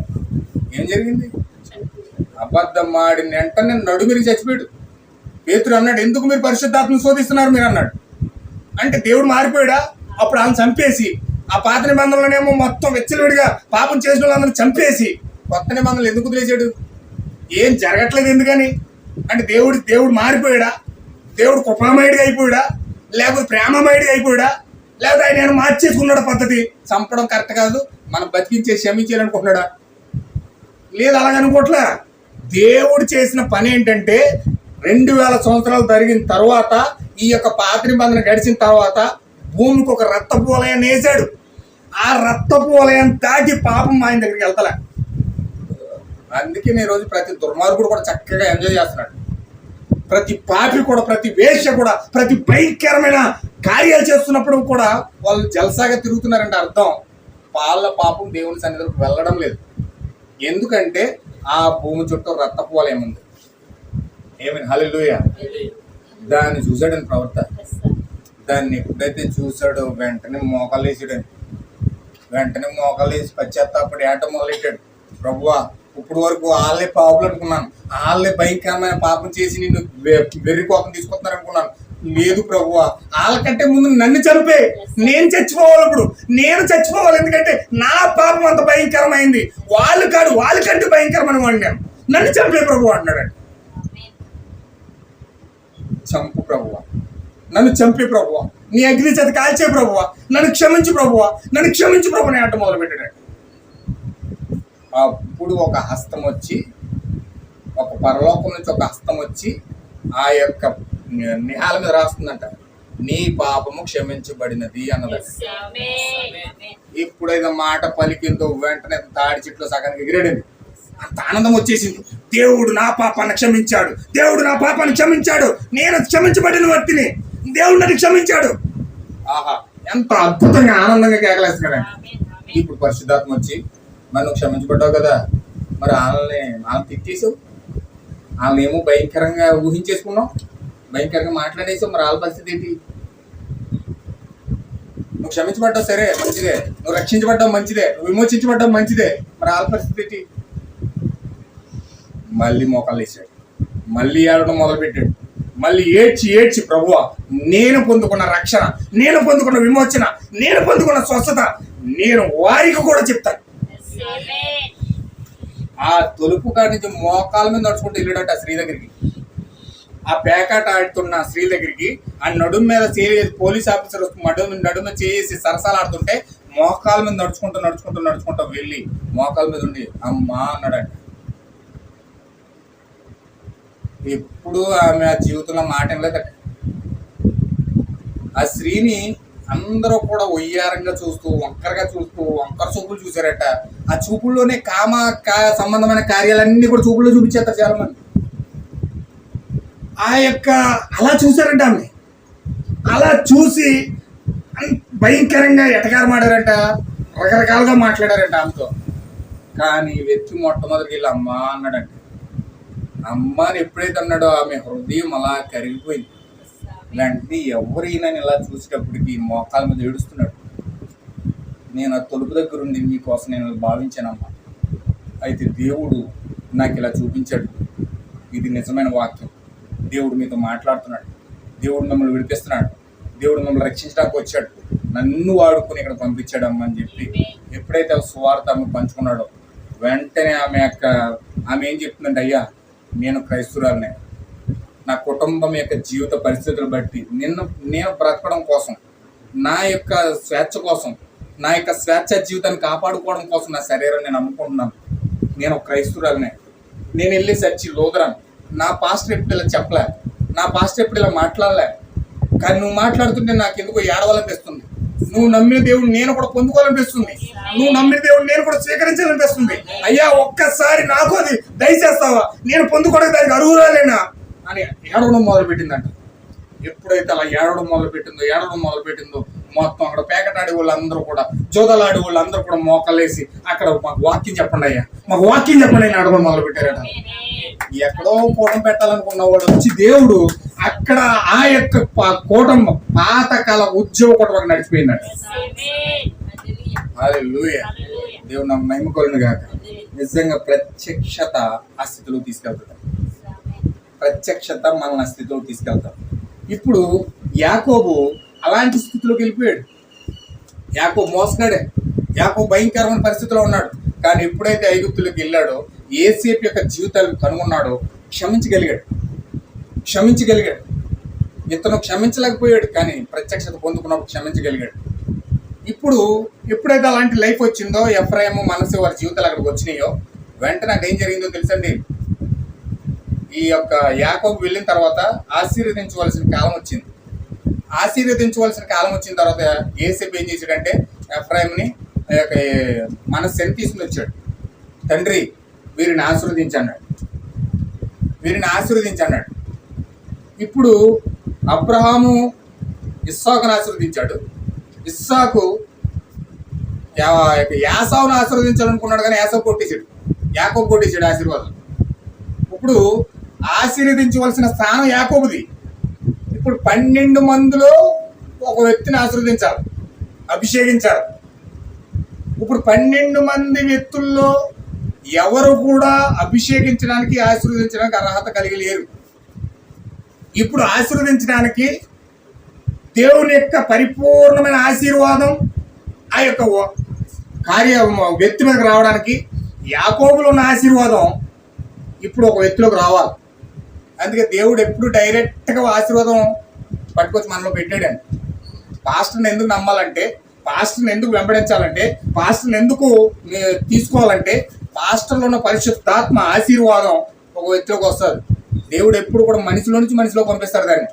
ఏం జరిగింది? అబద్ధం ఆడిన వెంటనే నడుమిరికి చచ్చిపోయాడు. పేతురు అన్నాడు, ఎందుకు మీరు పరిశుద్ధాత్మను శోధిస్తున్నారు మీరు అన్నాడు. అంటే దేవుడు మారిపోయాడా? అప్పుడు వాళ్ళని చంపేసి ఆ పాత నిబంధనలనేమో మొత్తం వెచ్చలవిడిగా పాపం చేసిన వాళ్ళందరినీ చంపేసి కొత్త నిబంధనలు ఎందుకు వదిలేసాడు? ఏం జరగట్లేదు ఎందుకని అంటే దేవుడు మారిపోయాడా? దేవుడు కృపామయుడిగా అయిపోయాడా? లేకపోతే ప్రేమమయుడిగా అయిపోయాడా? లేకపోతే ఆయన మార్చేసుకున్నాడా పద్ధతి? చంపడం కరెక్ట్ కాదు, మనం బతికించే క్షమించాలనుకుంటున్నాడా? లేదు, అలాగనుకోవట్లా. దేవుడు చేసిన పని ఏంటంటే 2000 సంవత్సరాలు జరిగిన తర్వాత ఈ యొక్క పాత నిబంధన గడిచిన తర్వాత భూమికి ఒక రక్తపు వలయాన్ని వేసాడు. ఆ రక్తపు వలయాన్ని దాటి పాపం ఆయన దగ్గరికి వెళ్తలే. అందుకే ఈ రోజు ప్రతి దుర్మార్గుడు కూడా చక్కగా ఎంజాయ్ చేస్తున్నాడు. ప్రతి పాపి కూడా, ప్రతి వేశ్య కూడా, ప్రతి భయంకరమైన కార్యాలు చేస్తున్నప్పుడు కూడా వాళ్ళు జల్సాగా తిరుగుతున్నారంటే అర్థం వాళ్ళ పాపం దేవుని సన్నిధిలోకి వెళ్ళడం లేదు. ఎందుకంటే ఆ భూమి చుట్టూ రక్తపు వలయం ఉంది. ఏమైనా హల్లెలూయా. దాన్ని చూశాడని ప్రవర్త. దాన్ని ఎప్పుడైతే చూశాడో వెంటనే మోకాలు వేసాడని. వెంటనే మోకాలు వేసి పశ్చాత్తాపడి ఏట మొదలెట్టాడు. ప్రభువా, ఇప్పుడు వరకు వాళ్ళే పాపులు అనుకున్నాను, వాళ్ళే భయంకరమైన పాపం చేసి నిన్ను వెర్రి కోపం తీసుకొస్తున్నారు అనుకున్నాను. లేదు ప్రభువా, వాళ్ళకంటే ముందు నన్ను చనిపే, నేను చచ్చిపోవాలి. ఇప్పుడు నేను చచ్చిపోవాలి, ఎందుకంటే నా పాపం అంత భయంకరమైంది. వాళ్ళకంటే భయంకరమైన వాడిని నేను, నన్ను చంపే ప్రభువా అన్నాడు. చంపు ప్రభువా, నన్ను చంపే ప్రభువా, నీ అగ్ని చేత కాల్చే ప్రభువా, నన్ను క్షమించు ప్రభువా, నన్ను క్షమించు ప్రభు అని అంట మొదలు పెట్టాడు. అప్పుడు ఒక హస్తం వచ్చి, ఒక పరలోకం నుంచి ఒక హస్తం వచ్చి ఆ యొక్క నేల మీద రాస్తుందంట, నీ పాపము క్షమించబడినది అన్నదంట. ఇప్పుడైతే మాట పలికిందో వెంటనే తాడి చెట్లు సగానికి ఎగిరాడండి. అంత ఆనందం వచ్చేసింది. దేవుడు నా పాపాన్ని క్షమించాడు, దేవుడు నా పాపాన్ని క్షమించాడు, నేను క్షమించబడిన వ్యక్తిని, దేవుడు నన్ను క్షమించాడు. ఆహా, ఎంత అద్భుతంగా ఆనందంగా కేకలేస్తున్నాడండి. ఇప్పుడు పరిశుద్ధాత్మ వచ్చి, మరి నువ్వు క్షమించబడ్డావు కదా, మరి వాళ్ళని తిట్టేసావు, వాళ్ళని ఏమో భయంకరంగా ఊహించేసుకున్నావు, భయంకరంగా మాట్లాడేసావు, మరి వాళ్ళ పరిస్థితి ఏంటి? నువ్వు క్షమించబడ్డావు సరే, మంచిదే, నువ్వు రక్షించబడ్డావు మంచిదే, నువ్వు విమోచించబడ్డావు మంచిదే, మరి వాళ్ళ పరిస్థితి ఏంటి? మళ్ళీ మోకాలు వేసాడు, మళ్ళీ ఏడవడం మొదలుపెట్టాడు. మళ్ళీ ఏడ్చి ప్రభువా, నేను పొందుకున్న రక్షణ, నేను పొందుకున్న విమోచన, నేను పొందుకున్న స్వస్థత నేను వారికి కూడా చెప్తాను. ఆ తొలుపు కాడి నుంచి మోకాల మీద నడుచుకుంటూ వెళ్ళాడట స్త్రీ దగ్గరికి. ఆ పేకాట ఆడుతున్న స్త్రీ దగ్గరికి ఆ నడుము మీద పోలీస్ ఆఫీసర్ నడుము చేసి సరసాలాడుతుంటే మోకాల మీద నడుచుకుంటూ వెళ్ళి మోకాల మీద ఉండి అమ్మా అన్నాడంట. ఎప్పుడు ఆమె ఆ జీవితంలో మాట లేదట. ఆ స్త్రీని అందరూ కూడా ఒయ్యారంగా చూస్తూ, వంకర చూపులు చూశారట. ఆ చూపుల్లోనే సంబంధమైన కార్యాలన్నీ కూడా చూపుల్లో చూపించేస్తారు చాలా మంది. అలా చూశారంట ఆమె. అలా చూసి భయంకరంగా ఎటకారమాడారంట, రకరకాలుగా మాట్లాడారంట ఆమెతో. కానీ వ్యక్తి మొట్టమొదటికి వెళ్ళి అమ్మా అన్నాడంట. అమ్మని ఎప్పుడైతే అన్నాడో ఆమె హృదయం అలా కరిగిపోయింది. ఇలాంటి ఎవరైనా ఇలా చూసేటప్పటికి మోకాల మీద ఏడుస్తున్నాడు. నేను ఆ తలుపు దగ్గర ఉండి మీకోసం నేను భావించానమ్మా, అయితే దేవుడు నాకు ఇలా చూపించాడు, ఇది నిజమైన వాక్యం, దేవుడు మీతో మాట్లాడుతున్నాడు, దేవుడు మిమ్మల్ని విడిపిస్తున్నాడు, దేవుడు మిమ్మల్ని రక్షించడానికి వచ్చాడు, నన్ను వాడుకుని ఇక్కడ పంపించాడమ్మా అని చెప్పి ఎప్పుడైతే సువార్త ఆమె పంచుకున్నాడో వెంటనే ఆమె ఏం చెప్తుందంటే, అయ్యా నేను క్రైస్తవురాలనే, నా కుటుంబం యొక్క జీవిత పరిస్థితులు బట్టి నేను బ్రతకడం కోసం, నా యొక్క స్వేచ్ఛ కోసం, నా యొక్క స్వేచ్ఛ జీవితాన్ని కాపాడుకోవడం కోసం నా శరీరాన్ని నేను అమ్ముకుంటున్నాను, నేను క్రైస్తవురాలనే, నేను వెళ్ళి చర్చి లోదరాను, నా పాస్టర్ ఎప్పుడు ఇలా చెప్పలే, నా పాస్టర్ ఎప్పుడు ఇలా మాట్లాడలే, కానీ నువ్వు మాట్లాడుతుంటే నాకు ఎందుకో ఏడవాలనిపిస్తుంది, నువ్వు నమ్మిన దేవుడు నేను కూడా పొందుకోవాలనిపిస్తుంది, నువ్వు నమ్మిన దేవుడు నేను కూడా స్వీకరించాలనిపిస్తుంది, అయ్యా ఒక్కసారి నాకు అది దయచేస్తావా, నేను పొందుకోవడానికి దానికి అర్హురాలేనా అని ఏడవడం మొదలుపెట్టిందంట. ఎప్పుడైతే అలా ఏడవడం మొదలుపెట్టిందో మొత్తం అక్కడ పేకటాడి వాళ్ళందరూ కూడా, జోదలాడి వాళ్ళందరూ కూడా మోకలేసి అక్కడ మాకు వాక్యం చెప్పండి అయ్యా, మాకు వాక్యం చెప్పండి అని అడగడం మొదలుపెట్టారట. ఎక్కడో కూటం పెట్టాలనుకున్నవాడు వచ్చి దేవుడు అక్కడ ఆ యొక్క కూటం పాతకాల ఉద్యోగ కూటం నడిచిపోయిందట. హల్లెలూయా, దేవుడు నాకు మహిమ గాక. నిజంగా ప్రత్యక్షత ఆ స్థితిలో తీసుకెళ్తాడు, ప్రత్యక్షత మనల్ని ఆ స్థితిలో తీసుకెళ్తాడు. ఇప్పుడు యాకోబు అలాంటి స్థితిలోకి వెళ్ళిపోయాడు. యాకోబు మోసగాడే, యాకోబు భయంకరమైన పరిస్థితిలో ఉన్నాడు. కానీ ఎప్పుడైతే ఐగుప్తులోకి వెళ్ళాడో, యోసేపు యొక్క జీవితాలను కనుగొన్నాడో క్షమించగలిగాడు. ఇతను క్షమించలేకపోయాడు, కానీ ప్రత్యక్షత పొందుకున్నప్పుడు క్షమించగలిగాడు. ఇప్పుడు ఎప్పుడైతే అలాంటి లైఫ్ వచ్చిందో, ఎఫ్రాయిము మనసు వారి జీవితాలు అక్కడికి వచ్చినాయో, వెంటనే అక్కడ ఏం జరిగిందో తెలుసండి. ఈ యొక్క యాకోబు వెళ్ళిన తర్వాత ఆశీర్వదించవలసిన కాలం వచ్చింది. తర్వాత యోసేపు ఏం చేశాడంటే ఎఫ్రాయిముని ఆ యొక్క మనస్సుని తీసుకుని వచ్చాడు. తండ్రి వీరిని ఆశీర్వదించన్నాడు. ఇప్పుడు అబ్రహాము ఇస్సాకును ఆశీర్వదించాడు. ఇస్సాకు యాసావును ఆశీర్వదించాలనుకున్నాడు, కానీ యాసావు కొట్టేశాడు, యాకోబు కొట్టేశాడు ఆశీర్వాదం. ఇప్పుడు ఆశీర్వదించవలసిన స్థానం యాకోబుది. ఇప్పుడు 12 మందిలో ఒక వ్యక్తిని ఆశీర్వదించాలి, అభిషేకించాలి. ఇప్పుడు 12 మంది వ్యక్తుల్లో ఎవరు కూడా అభిషేకించడానికి ఆశీర్వదించడానికి అర్హత కలిగి లేరు. ఇప్పుడు ఆశీర్వదించడానికి దేవుని యొక్క పరిపూర్ణమైన ఆశీర్వాదం ఆ యొక్క వ్యక్తి మీదకి రావడానికి యాకోబులో ఉన్న ఆశీర్వాదం ఇప్పుడు ఒక వ్యక్తిలోకి రావాలి. అందుకే దేవుడు ఎప్పుడు డైరెక్ట్గా ఆశీర్వాదం పట్టుకొచ్చి మనలో పెట్టాడండి. పాస్టర్ని ఎందుకు నమ్మాలంటే, పాస్టర్ని ఎందుకు వెంబడించాలంటే, పాస్టర్ని ఎందుకు తీసుకోవాలంటే, పాస్టర్లో ఉన్న పరిశుద్ధాత్మ ఆశీర్వాదం ఒక వ్యక్తిలోకి వస్తుంది. దేవుడు ఎప్పుడు కూడా మనిషిలో నుంచి మనిషిలో పంపిస్తాడు. దాన్ని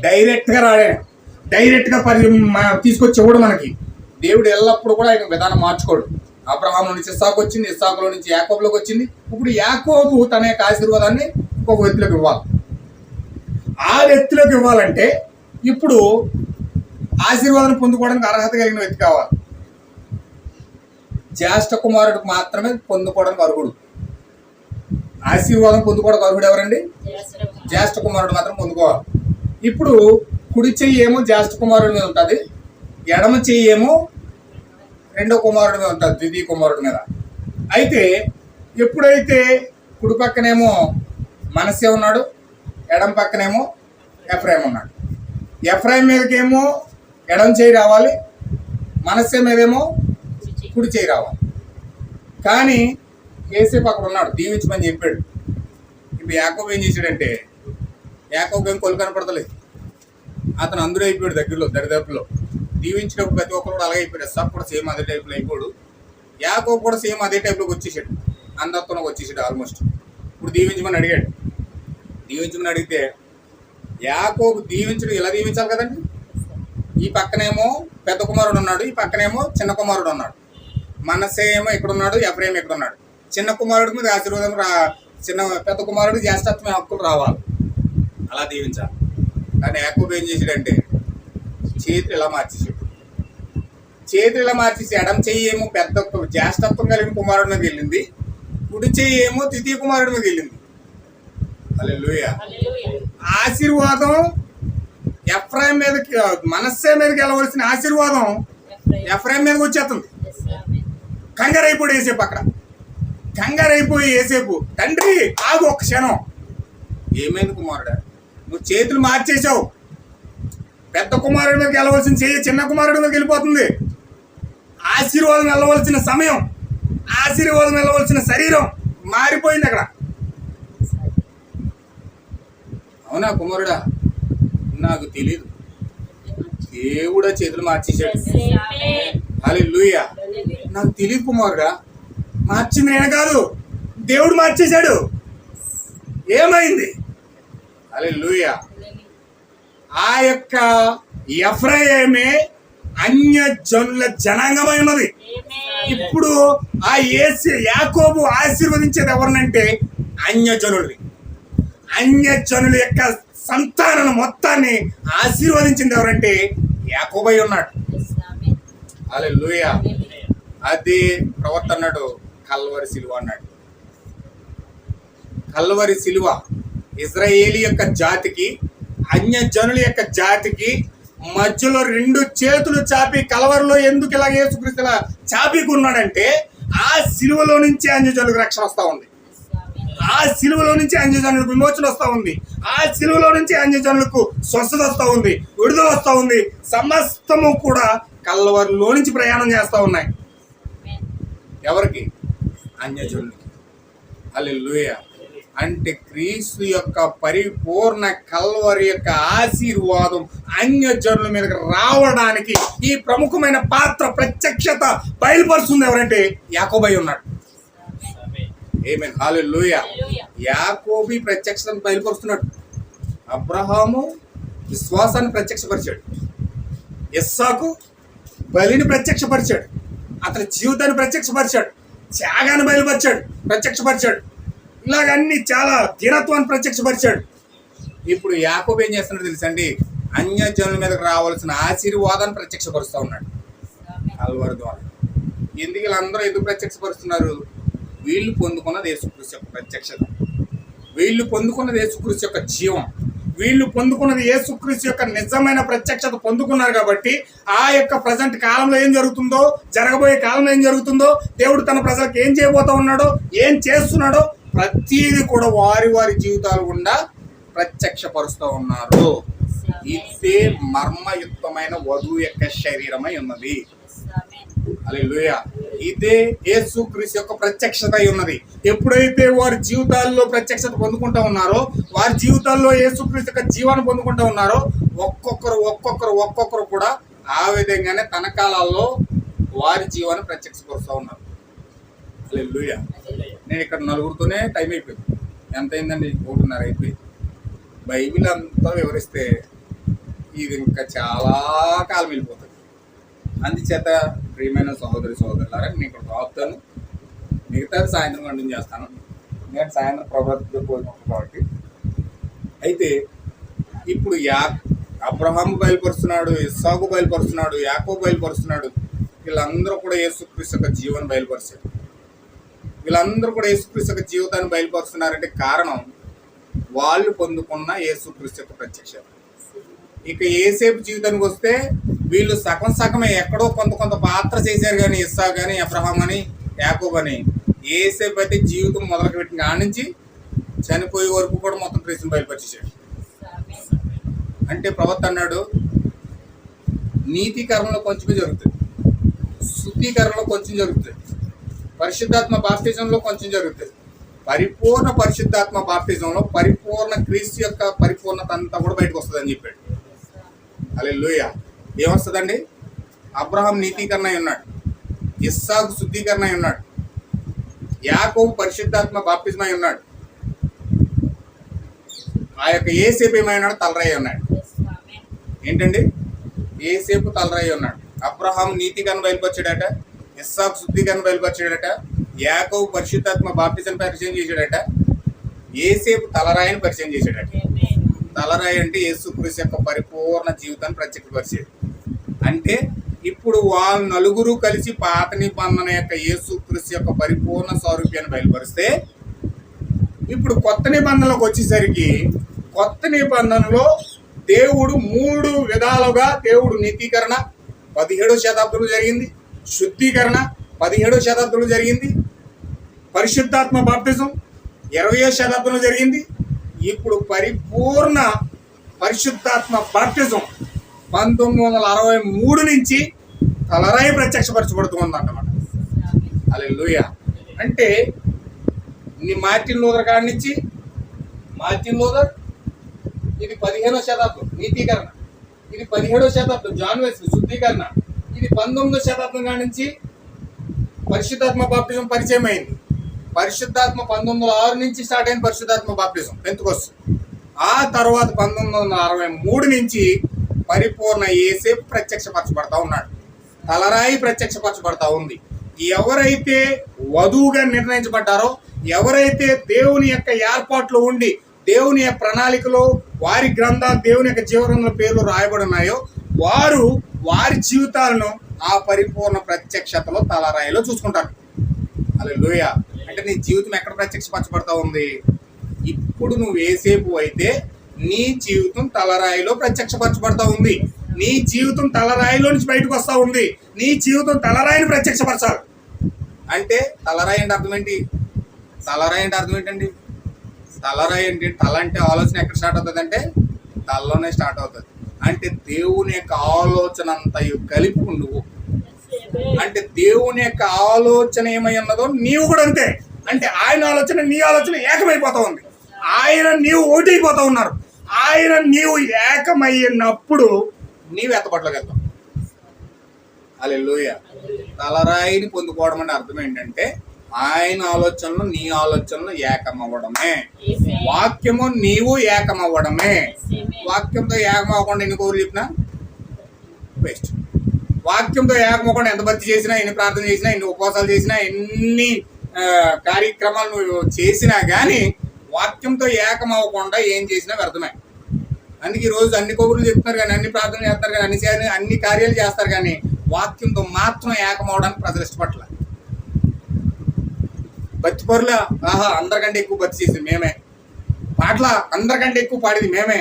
డైరెక్ట్గా డైరెక్ట్గా తీసుకొచ్చి ఇవ్వడు మనకి. దేవుడు ఎల్లప్పుడూ కూడా ఆయన విధానం మార్చుకోడు. అబ్రహాంలో నుంచి ఇస్సాకు వచ్చింది, ఇస్సాకులో నుంచి యాకోబులోకి వచ్చింది. ఇప్పుడు యాకోబు తన యొక్క ఆశీర్వాదాన్ని ఇంకొక వ్యక్తిలోకి ఇవ్వాలి. ఆ వ్యక్తిలోకి ఇవ్వాలంటే ఇప్పుడు ఆశీర్వాదం పొందుకోవడానికి అర్హత కలిగిన వ్యక్తి కావాలి. జ్యేష్ఠ కుమారుడికి మాత్రమే పొందుకోవడానికి అర్హుడు. ఆశీర్వాదం పొందుకోవడానికి అర్హుడు ఎవరండి? జ్యేష్ఠ కుమారుడు మాత్రం పొందుకోవాలి. ఇప్పుడు కుడి చెయ్యి ఏమో జ్యేష్ఠ కుమారుడి మీద ఉంటుంది, ఎడమ చెయ్యి ఏమో రెండో కుమారుడి మీద ఉంటుంది, ద్వితీయ కుమారుడి మీద. అయితే ఎప్పుడైతే కుడి పక్కనేమో మనస్సే ఉన్నాడు, ఎడమ పక్కనేమో ఎఫ్రాయిం ఉన్నాడు. ఎఫ్రాయిం మీదకేమో ఎడమ చేయి రావాలి, మనస్సే మీదేమో కుడి చేయి రావాలి. కానీ యేసేపు అక్కడ ఉన్నాడు, దీవించమని చెప్పాడు. ఇప్పుడు యాకోబు ఏం చేశాడంటే, యాకోబు ఏం కొలు కనపడతలేదు, అతను అందరూ అయిపోయాడు దగ్గరలో దరిదాపులో. దీవించినప్పుడు ప్రతి ఒక్కరు కూడా అలాగే అయిపోయాడు. సబ్ కూడా సేమ్ అదే టైప్లో అయిపోయాడు. యాకోబు కూడా సేమ్ అదే టైప్లోకి వచ్చేసాడు, అందరితోనే వచ్చేసాడు ఆల్మోస్ట్. ఇప్పుడు దీవించమని అడిగాడు. దీవించమని అడిగితే యాకోబు దీవించడు ఇలా దీవించాలి కదండి. ఈ పక్కనేమో పెద్ద కుమారుడు ఉన్నాడు, ఈ పక్కనేమో చిన్న కుమారుడు ఉన్నాడు. మనస్సే ఏమో ఇక్కడ ఉన్నాడు, ఎఫ్రాయిం ఇక్కడ ఉన్నాడు. చిన్న కుమారుడి మీద ఆశీర్వాదం పెద్ద కుమారుడు జ్యేష్ఠత్వం హక్కులు రావాలి, అలా దీవించాలి. కానీ యాకోబు ఏం చేసాడంటే చేతులు ఇలా మార్చేసి ఎడం చెయ్యి ఏమో పెద్ద జ్యేష్ఠత్వం కలిగిన కుమారుడి మీద వెళ్ళింది, కుడి చెయ్యి ఏమో ద్వితీయ కుమారుడి మీద వెళ్ళింది. హల్లెలూయా. ఆశీర్వాదం ఎఫ్రాయిం మీదకి, మనస్సే మీదకి వెళ్ళవలసిన ఆశీర్వాదం ఎఫ్రాయిం మీదకి వచ్చేస్తుంది. కంగారైపోయి వేసేపు అక్కడ కంగారైపోయి వేసేపు తండ్రి ఆగు ఒక్క క్షణం. ఏమైంది కుమారుడా, నువ్వు చేతులు మార్చేసావు. పెద్ద కుమారుడి మీదకి వెళ్ళవలసిన చెయ్యి చిన్న కుమారుడి మీదకి వెళ్ళిపోతుంది. ఆశీర్వాదం వెళ్ళవలసిన సమయం, ఆశీర్వాదం వెళ్ళవలసిన శరీరం మారిపోయింది అక్కడ. అవునా కుమారుడా, నాకు తెలీదు, దేవుడా చేతులు మార్చేశాడు. హల్లెలూయా. నాకు తెలియదు కుమారుడా, మార్చింది నేను కాదు, దేవుడు మార్చేశాడు. ఏమైంది? హల్లెలూయా. ఆ యొక్క ఎఫ్రాయిమే అన్యజనుల జనాంగమై ఉన్నది. ఇప్పుడు ఆ యాకోబు ఆశీర్వదించేది ఎవరినంటే అన్యజనుల్ని. అన్యజనుల యొక్క సంతానం మొత్తాన్ని ఆశీర్వదించింది ఎవరంటే యాకోబై ఉన్నాడు. హల్లెలూయా. అదే ప్రవక్త అన్నాడు, కల్వరి సిలువ అన్నాడు. కల్వరి సిలువ ఇజ్రాయేలీ యొక్క జాతికి, అన్యజనుల యొక్క జాతికి మధ్యలో రెండు చేతులు చాపి కలవరిలో ఎందుకు ఇలా యేసుక్రీస్తు ఇలా చాపికున్నాడంటే ఆ సిలువలో నుంచి అన్యజనులకు రక్షణ వస్తూ ఉంది. ఆ సిలువలో నుంచి అన్యజనులకు విమోచన వస్తూ ఉంది. ఆ సిలువలో నుంచి అన్యజనులకు స్వస్థత వస్తూ ఉంది, విడుదల వస్తూ ఉంది. సమస్తము కూడా కల్వరిలో నుంచి ప్రయాణం చేస్తూ ఉన్నాయి. ఎవరికి? అన్యజనులకి. హల్లెలూయా. అంటే క్రీస్తు యొక్క పరిపూర్ణ కల్వరి యొక్క ఆశీర్వాదం అన్యజనుల మీదకి రావడానికి ఈ ప్రముఖమైన పాత్ర ప్రత్యక్షత బయలుపరుస్తుంది ఎవరంటే యాకోబై ఉన్నాడు. ఆమేన్. హల్లెలూయా. యాకోబు ప్రత్యక్షతను బయలుపరుస్తున్నాడు. అబ్రహాము విశ్వాసాన్ని ప్రత్యక్షపరిచాడు, ఇస్సాకు బలిని ప్రత్యక్షపరిచాడు, అతని జీవితాన్ని ప్రత్యక్షపరిచాడు, త్యాగాన్ని బయలుపరిచాడు, ప్రత్యక్షపరిచాడు. ఇలాగ అన్ని చాలా దీనత్వాన్ని ప్రత్యక్షపరిచాడు. ఇప్పుడు యాకోబు ఏం చేస్తున్నాడు తెలుసండి? అన్యజనుల మీదకి రావాల్సిన ఆశీర్వాదాన్ని ప్రత్యక్షపరుస్తూ ఉన్నాడు కల్వరి ద్వారా. ఎందుకు వీళ్ళందరూ ఎందుకు ప్రత్యక్షపరుస్తున్నారు? వీళ్ళు పొందుకున్నది యేసుక్రీస్తు యొక్క ప్రత్యక్షత, వీళ్ళు పొందుకున్నది యేసుక్రీస్తు యొక్క జీవం, వీళ్ళు పొందుకున్నది యేసుక్రీస్తు యొక్క నిజమైన ప్రత్యక్షత పొందుకున్నారు. కాబట్టి ఆ యొక్క ప్రజెంట్ కాలంలో ఏం జరుగుతుందో, జరగబోయే కాలంలో ఏం జరుగుతుందో, దేవుడు తన ప్రజలకు ఏం చేయబోతా ఉన్నాడో, ఏం చేస్తున్నాడో ప్రతిదీ కూడా వారి వారి జీవితాలు గుండా ప్రత్యక్షపరుస్తూ ఉన్నారు. ఇదే మర్మయుక్తమైన వధువు యొక్క శరీరమై ఉన్నది. హల్లెలూయా. ఇదే యేసుక్రీస్తు యొక్క ప్రత్యక్షత అయి ఉన్నది. ఎప్పుడైతే వారి జీవితాల్లో ప్రత్యక్షత పొందుకుంటూ ఉన్నారో, వారి జీవితాల్లో యేసుక్రీస్తు యొక్క జీవాన్ని పొందుకుంటూ ఉన్నారో, ఒక్కొక్కరు కూడా ఆ విధంగానే తన కాలాల్లో వారి జీవాన్ని ప్రత్యక్షపరుస్తూ ఉన్నారు. హల్లెలూయా. నేను ఇక్కడ నలుగురితోనే టైం అయిపోయింది. ఎంత అయిందండి? 1:30 అయిపోయింది. బైబిల్ అంతా వివరిస్తే ఇది ఇంకా చాలా కాలం వెళ్ళిపోతుంది. అందుచేత ప్రియమైన సహోదరి సహోదరులారా, నేను ఇక్కడ ఆపుతాను. మిగతాది సాయంత్రం కంటిన్యూ చేస్తాను. నేను సాయంత్రం ప్రభావితం పోయినప్పుడు కాబట్టి. అయితే ఇప్పుడు అబ్రహాము బయలుపరుస్తున్నాడు, ఇస్సాకు బయలుపరుస్తున్నాడు, యాకోబు బయలుపరుస్తున్నాడు. వీళ్ళందరూ కూడా యేసుక్రీస్తు యొక్క జీవాన్ని బయలుపరిచారు. వీళ్ళందరూ కూడా యేసుక్రీస్తు యొక్క జీవితాన్ని బయలుపరుస్తున్నారంటే కారణం వాళ్ళు పొందుకున్న యేసుక్రీస్తు యొక్క ప్రత్యక్షత. ఇక ఏసేపు జీవితానికి వస్తే వీళ్ళు సగం సగమే ఎక్కడో కొంత పాత్ర చేశారు. కానీ ఇస్సాకు కానీ అబ్రహాం అని యాకోబు అని. ఏసేపు అయితే జీవితం మొదలుకు పెట్టిన కాడి నుంచి చనిపోయే వరకు కూడా మొత్తం క్రీస్తుని బయలుపరిచేశాడు. అంటే ప్రవక్త అన్నాడు, నీతీకరణలో కొంచెమే జరుగుతుంది, శుద్ధీకరణలో కొంచెం జరుగుతుంది, పరిశుద్ధాత్మ బాప్తిజంలో కొంచెం జరుగుతుంది, పరిపూర్ణ పరిశుద్ధాత్మ బాప్తిజంలో పరిపూర్ణ క్రీస్తు యొక్క పరిపూర్ణత అంతా కూడా బయటకు వస్తుంది అని చెప్పాడు. హల్లెలూయా. ఏమొస్తుందండి? అబ్రహాం నీతీకరణ అయి ఉన్నాడు, ఇస్సాకు శుద్ధీకరణ అయి ఉన్నాడు, యాకోబు పరిశుద్ధాత్మ బాప్తిజం అయి ఉన్నాడు, ఆ యొక్క ఏసేపు ఏమై ఉన్నాడు? తలరాయి ఉన్నాడు. ఏంటండి? ఏసేపు తలరాయి ఉన్నాడు. అబ్రహాం నీతికరణ బయలుపరిచాడట, ఇస్సాకు శుద్ధీకరణ బయలుపరిచాడట, యాకోబు పరిశుద్ధాత్మ బాప్తిజం పరిచయం చేశాడట, ఏసేపు తలరాయిని పరిచయం చేశాడట. తలరాయి అంటే యేసుక్రీస్తు యొక్క పరిపూర్ణ జీవితాన్ని ప్రత్యక్షపరిచేది. అంటే ఇప్పుడు వాళ్ళు నలుగురు కలిసి పాత నిబంధన యొక్క యేసుక్రీస్తు యొక్క పరిపూర్ణ స్వరూపాన్ని బయలుపరిస్తే, ఇప్పుడు కొత్త నిబంధనలోకి వచ్చేసరికి కొత్త నిబంధనలో దేవుడు 3 విధాలుగా దేవుడు నీతీకరణ 17వ శతాబ్దంలో జరిగింది, శుద్ధీకరణ 17వ శతాబ్దంలో జరిగింది, పరిశుద్ధాత్మ బాప్తిజం 20వ శతాబ్దంలో జరిగింది. ఇప్పుడు పరిపూర్ణ పరిశుద్ధాత్మ బాప్తిజం 1963 నుంచి తలరాయి ప్రత్యక్షపరచబడుతూ ఉందన్నమాట. హల్లెలూయా. అంటే మార్టిన్ లూథర్ కాడి నుంచి, మార్టిన్ లూథర్ ఇది 15వ శతాబ్దం నీతీకరణ, ఇది 17వ శతాబ్దం జాన్ వెస్లీ శుద్ధీకరణ, ఇది 19వ శతాబ్దం కాడి నుంచి పరిశుద్ధాత్మ బాప్తిజం పరిచయం అయింది. పరిశుద్ధాత్మ 1906 నుంచి స్టార్ట్ అయిన పరిశుద్ధాత్మ బాప్తిజం పెంతెకొస్తు. ఆ తర్వాత 1963 నుంచి పరిపూర్ణ యేసేపు ప్రత్యక్షపరచబడతా ఉన్నాడు, తలరాయి ప్రత్యక్షపరచబడతా ఉంది. ఎవరైతే వధువుగా నిర్ణయించబడ్డారో, ఎవరైతే దేవుని యొక్క ఏర్పాట్లు ఉండి దేవుని యొక్క ప్రణాళికలో వారి గ్రంథాలు దేవుని యొక్క జీవగ్రంథాల పేర్లు రాయబడి ఉన్నాయో వారు వారి జీవితాలను ఆ పరిపూర్ణ ప్రత్యక్షతలో తలరాయిలో చూసుకుంటారు. హల్లెలూయా. అంటే నీ జీవితం ఎక్కడ ప్రత్యక్షపరచబడతా ఉంది? ఇప్పుడు నువ్వు యేసేపు అయితే నీ జీవితం తలరాయిలో ప్రత్యక్షపరచబడతా ఉంది. నీ జీవితం తలరాయిలో నుంచి బయటకు వస్తా ఉంది. నీ జీవితం తలరాయిని ప్రత్యక్షపరచాలి. అంటే తలరాయి అంటే అర్థం ఏంటి? తలరాయి అంటే అర్థం ఏంటండి? తలరాయి ఏంటి? తల అంటే ఆలోచన ఎక్కడ స్టార్ట్ అవుతుంది అంటే తలలోనే స్టార్ట్ అవుతుంది. అంటే దేవుని యొక్క ఆలోచన అంతా కలిపి నువ్వు, అంటే దేవుని యొక్క ఆలోచన ఏమై ఉన్నదో నీవు కూడా అంతే. అంటే ఆయన ఆలోచన నీ ఆలోచన ఏకమైపోతా ఉంది. ఆయన నీవు ఒకటైపోతా ఉన్నారు. ఆయన నీవు ఏకమైనప్పుడు నీవు ఎత్తబట్లోకి వెళ్తావు. హల్లెలూయా. తలరాయిని పొందుకోవడం అంటే అర్థం ఏంటంటే ఆయన ఆలోచనలు నీ ఆలోచనలు ఏకమవ్వడమే. వాక్యము నీవు ఏకమవ్వడమే. వాక్యంతో ఏకమవ్వకుండా ఎన్ని కోరులు చెప్పినా వేస్ట్. వాక్యంతో ఏకమవ్వకుండా ఎంత భక్తి చేసినా, ఎన్ని ప్రార్థన చేసినా, ఎన్ని ఉపవాసాలు చేసినా, ఎన్ని కార్యక్రమాలు నువ్వు చేసినా కానీ వాక్యంతో ఏకమవ్వకుండా ఏం చేసినా వ్యర్థమే. అందుకే ఈరోజు అన్ని కబుర్లు చెప్తున్నారు కానీ, అన్ని ప్రార్థనలు చేస్తారు కానీ, అన్ని కార్యాలు చేస్తారు కానీ వాక్యంతో మాత్రం ఏకమవడానికి ప్రజలు ఇష్టపడలే. భక్తి పరుల అందరికంటే ఎక్కువ భక్తి చేసింది మేమే, పాటల అందరికంటే ఎక్కువ పాడేది మేమే,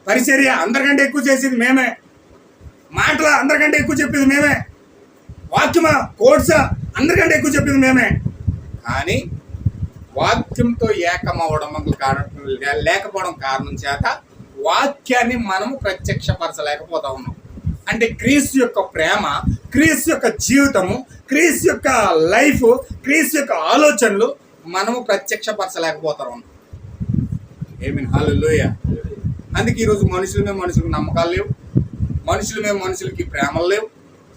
పరిచర్య అందరికంటే ఎక్కువ చేసేది మేమే, మాటల అందరికంటే ఎక్కువ చెప్పేది మేమే, వాక్యమా కోడ్సా అందరికంటే ఎక్కువ చెప్పింది మేమే. కానీ వాక్యంతో ఏకమవడం లేకపోవడం కారణం చేత వాక్యాన్ని మనము ప్రత్యక్షపరచలేకపోతా ఉన్నాం. అంటే క్రీస్తు యొక్క ప్రేమ, క్రీస్తు యొక్క జీవితము, క్రీస్తు యొక్క లైఫ్, క్రీస్తు యొక్క ఆలోచనలు మనము ప్రత్యక్షపరచలేకపోతా ఉన్నాం. ఆమేన్. హల్లెలూయా. అందుకే ఈరోజు మనుషులకు నమ్మకాలు లేవు, మనుషుల మీద మనుషులకి ప్రేమలు లేవు.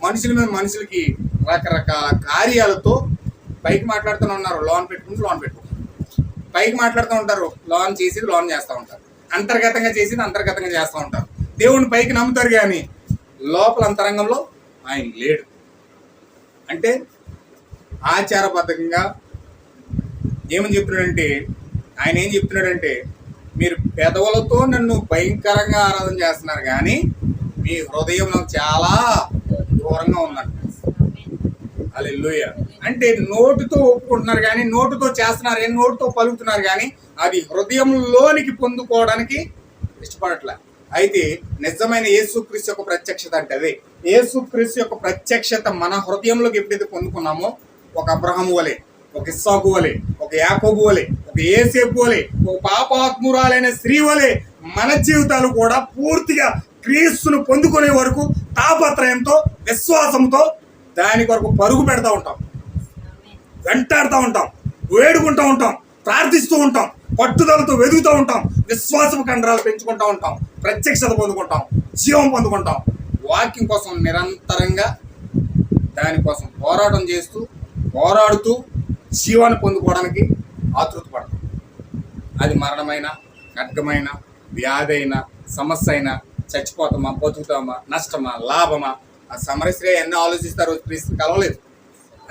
మనుషుల మీద మనుషులకి రకరకాల కార్యాలతో పైకి మాట్లాడుతూ ఉన్నారు, లోన్ పెట్టుకుంటారు. పైకి మాట్లాడుతూ ఉంటారు, లోన్ చేసేది లోన్ చేస్తూ ఉంటారు. అంతర్గతంగా చేసేది అంతర్గతంగా చేస్తూ ఉంటారు. దేవుడిని పైకి నమ్ముతారు కానీ లోపల అంతరంగంలో ఆయన లేడు. అంటే ఆచారబద్ధంగా ఏమని చెప్తున్నాడంటే, ఆయన ఏం చెప్తున్నాడంటే, మీరు పెదవులతో నన్ను భయంకరంగా ఆరాధన చేస్తున్నారు కానీ మీ హృదయం నాకు చాలా దూరంగా ఉందంట. హల్లెలూయా. అంటే నోటితో ఒప్పుకుంటున్నారు కానీ, నోటితో చేస్తున్నారు కానీ, నోటితో పలుకుతున్నారు కానీ అది హృదయంలోనికి పొందుకోవడానికి ఇష్టపడట్లే. అయితే నిజమైన యేసుక్రీస్తు యొక్క ప్రత్యక్షత అంటే అదే. యేసుక్రీస్తు యొక్క ప్రత్యక్షత మన హృదయంలోకి ఎప్పుడైతే పొందుకున్నామో, ఒక అబ్రహాము వలె, ఒక ఇస్సాకు వలె, ఒక యాకోబు వలె, ఒక యేసేపు వలె, ఒక పాపాత్మురాలైన స్త్రీ వలె మన జీవితాలు కూడా పూర్తిగా క్రీస్తును పొందుకునే వరకు తాపత్రయంతో, విశ్వాసంతో దాని కొరకు పరుగు పెడతా ఉంటాం, వెంటాడుతూ ఉంటాం, వేడుకుంటూ ఉంటాం, ప్రార్థిస్తూ ఉంటాం, పట్టుదలతో వెతుకుతూ ఉంటాం, విశ్వాసపు కండరాలు పెంచుకుంటూ ఉంటాం, ప్రత్యక్షత పొందుకుంటాం, జీవం పొందుకుంటాం. వాక్యం కోసం నిరంతరంగా దానికోసం పోరాడుతూ జీవాన్ని పొందుకోవడానికి ఆతృత పడతాం. అది మరణమైన, ఖడ్గమైన, వ్యాధి అయినా, సమస్య అయినా, చచ్చిపోతామా, బతుకుతామా, నష్టమా, లాభమా, ఆ సమరశ్రీ అవన్నీ ఆలోచిస్తారు. క్రీస్తుని కలవలేదు.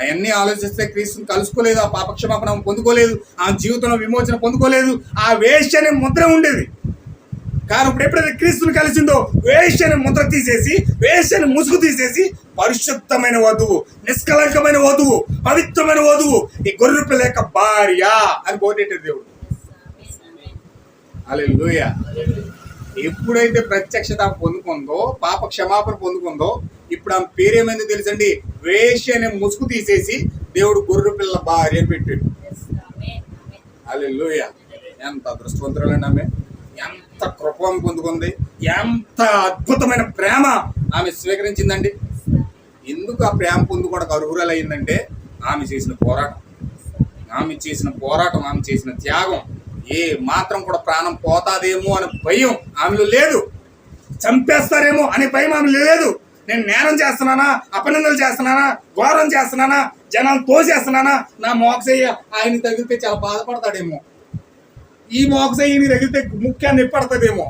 అవన్నీ ఆలోచిస్తే క్రీస్తుని కలుసుకోలేదు, ఆ పాపక్షమాపణ పొందుకోలేదు, ఆ జీవితంలో విమోచన పొందుకోలేదు. ఆ వేశ్య అనే ముద్ర ఉండేది. కానీ ఇప్పుడు ఎప్పుడైతే క్రీస్తుని కలిసిందో వేశ్య అనే ముద్ర తీసేసి, వేశ్య అనే ముసుగు తీసేసి పరిశుద్ధమైన వధువు, నిష్కలంకమైన వధువు, పవిత్రమైన వధువు, ఈ గొర్రె పిల్ల యొక్క భార్య అని బోధేటాడు దేవుడు. హల్లెలూయా. ఎప్పుడైతే ప్రత్యక్షత పొందుకుందో, పాప క్షమాపణ పొందుకుందో, ఇప్పుడు ఆమె పేరేమైందో తెలుసండి, వేశ్య అనే ముసుగు తీసేసి దేవుడు గొర్రె పిల్ల భార్య అని పెట్టాడు. హల్లెలూయా. ఎంత అదృష్టవంతురాలండి ఆమె, ఎంత కృప పొందుకుంది, ఎంత అద్భుతమైన ప్రేమ ఆమె స్వీకరించిందండి. ఎందుకు ఆ ప్రేమ పొందుకోవడానికి అర్హురాలు అయిందంటే ఆమె చేసిన పోరాటం, ఆమె చేసిన త్యాగం. ఏ మాత్రం కూడా ప్రాణం పోతాదేమో అనే భయం ఆమెలో లేదు, చంపేస్తారేమో అనే భయం ఆమె లేదు. నేను నేరం చేస్తున్నానా, అపనిందలు చేస్తున్నానా, ఘోరం చేస్తున్నానా, జనాలు తోసేస్తున్నానా, నా మోక్షయ్య ఆయన తగిలితే చాలా బాధపడతాడేమో, ఈ మోక్షయ్యని తగిలితే ముఖ్యాన్ని నిప్పడుతుందేమో,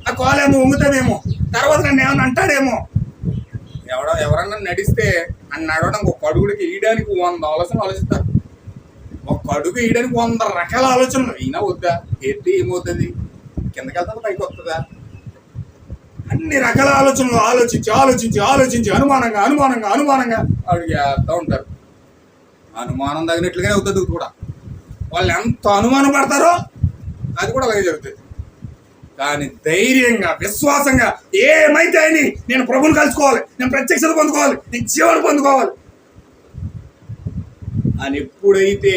ఆ కోలేమో వంగుతుందేమో, తర్వాత నన్ను ఏమన్నా అంటాడేమో. ఎవరన్నా నడిస్తే అని నడవడానికి ఒక అడుగుడికి వేయడానికి 100 ఆలోచనలు ఆలోచిస్తారు. ఒక అడుగు వేయడానికి 100 రకాల ఆలోచనలు. అయినా వద్దా, ఎత్తి ఏమవుతుంది, కిందకి వెళ్తుందా పైకి వస్తుందా, అన్ని రకాల ఆలోచనలు ఆలోచించి అనుమానంగా అడుగుతూ ఉంటారు. అనుమానం తగినట్లుగానే అవుతుంది కూడా. వాళ్ళు ఎంత అనుమానం పడతారో అది కూడా అలాగే జరుగుతుంది. కానీ ధైర్యంగా, విశ్వాసంగా ఏమైతే అని నేను ప్రభువుని కలుసుకోవాలి, నేను ప్రత్యక్షత పొందుకోవాలి, నేను జీవాన్ని పొందుకోవాలి అని ఎప్పుడైతే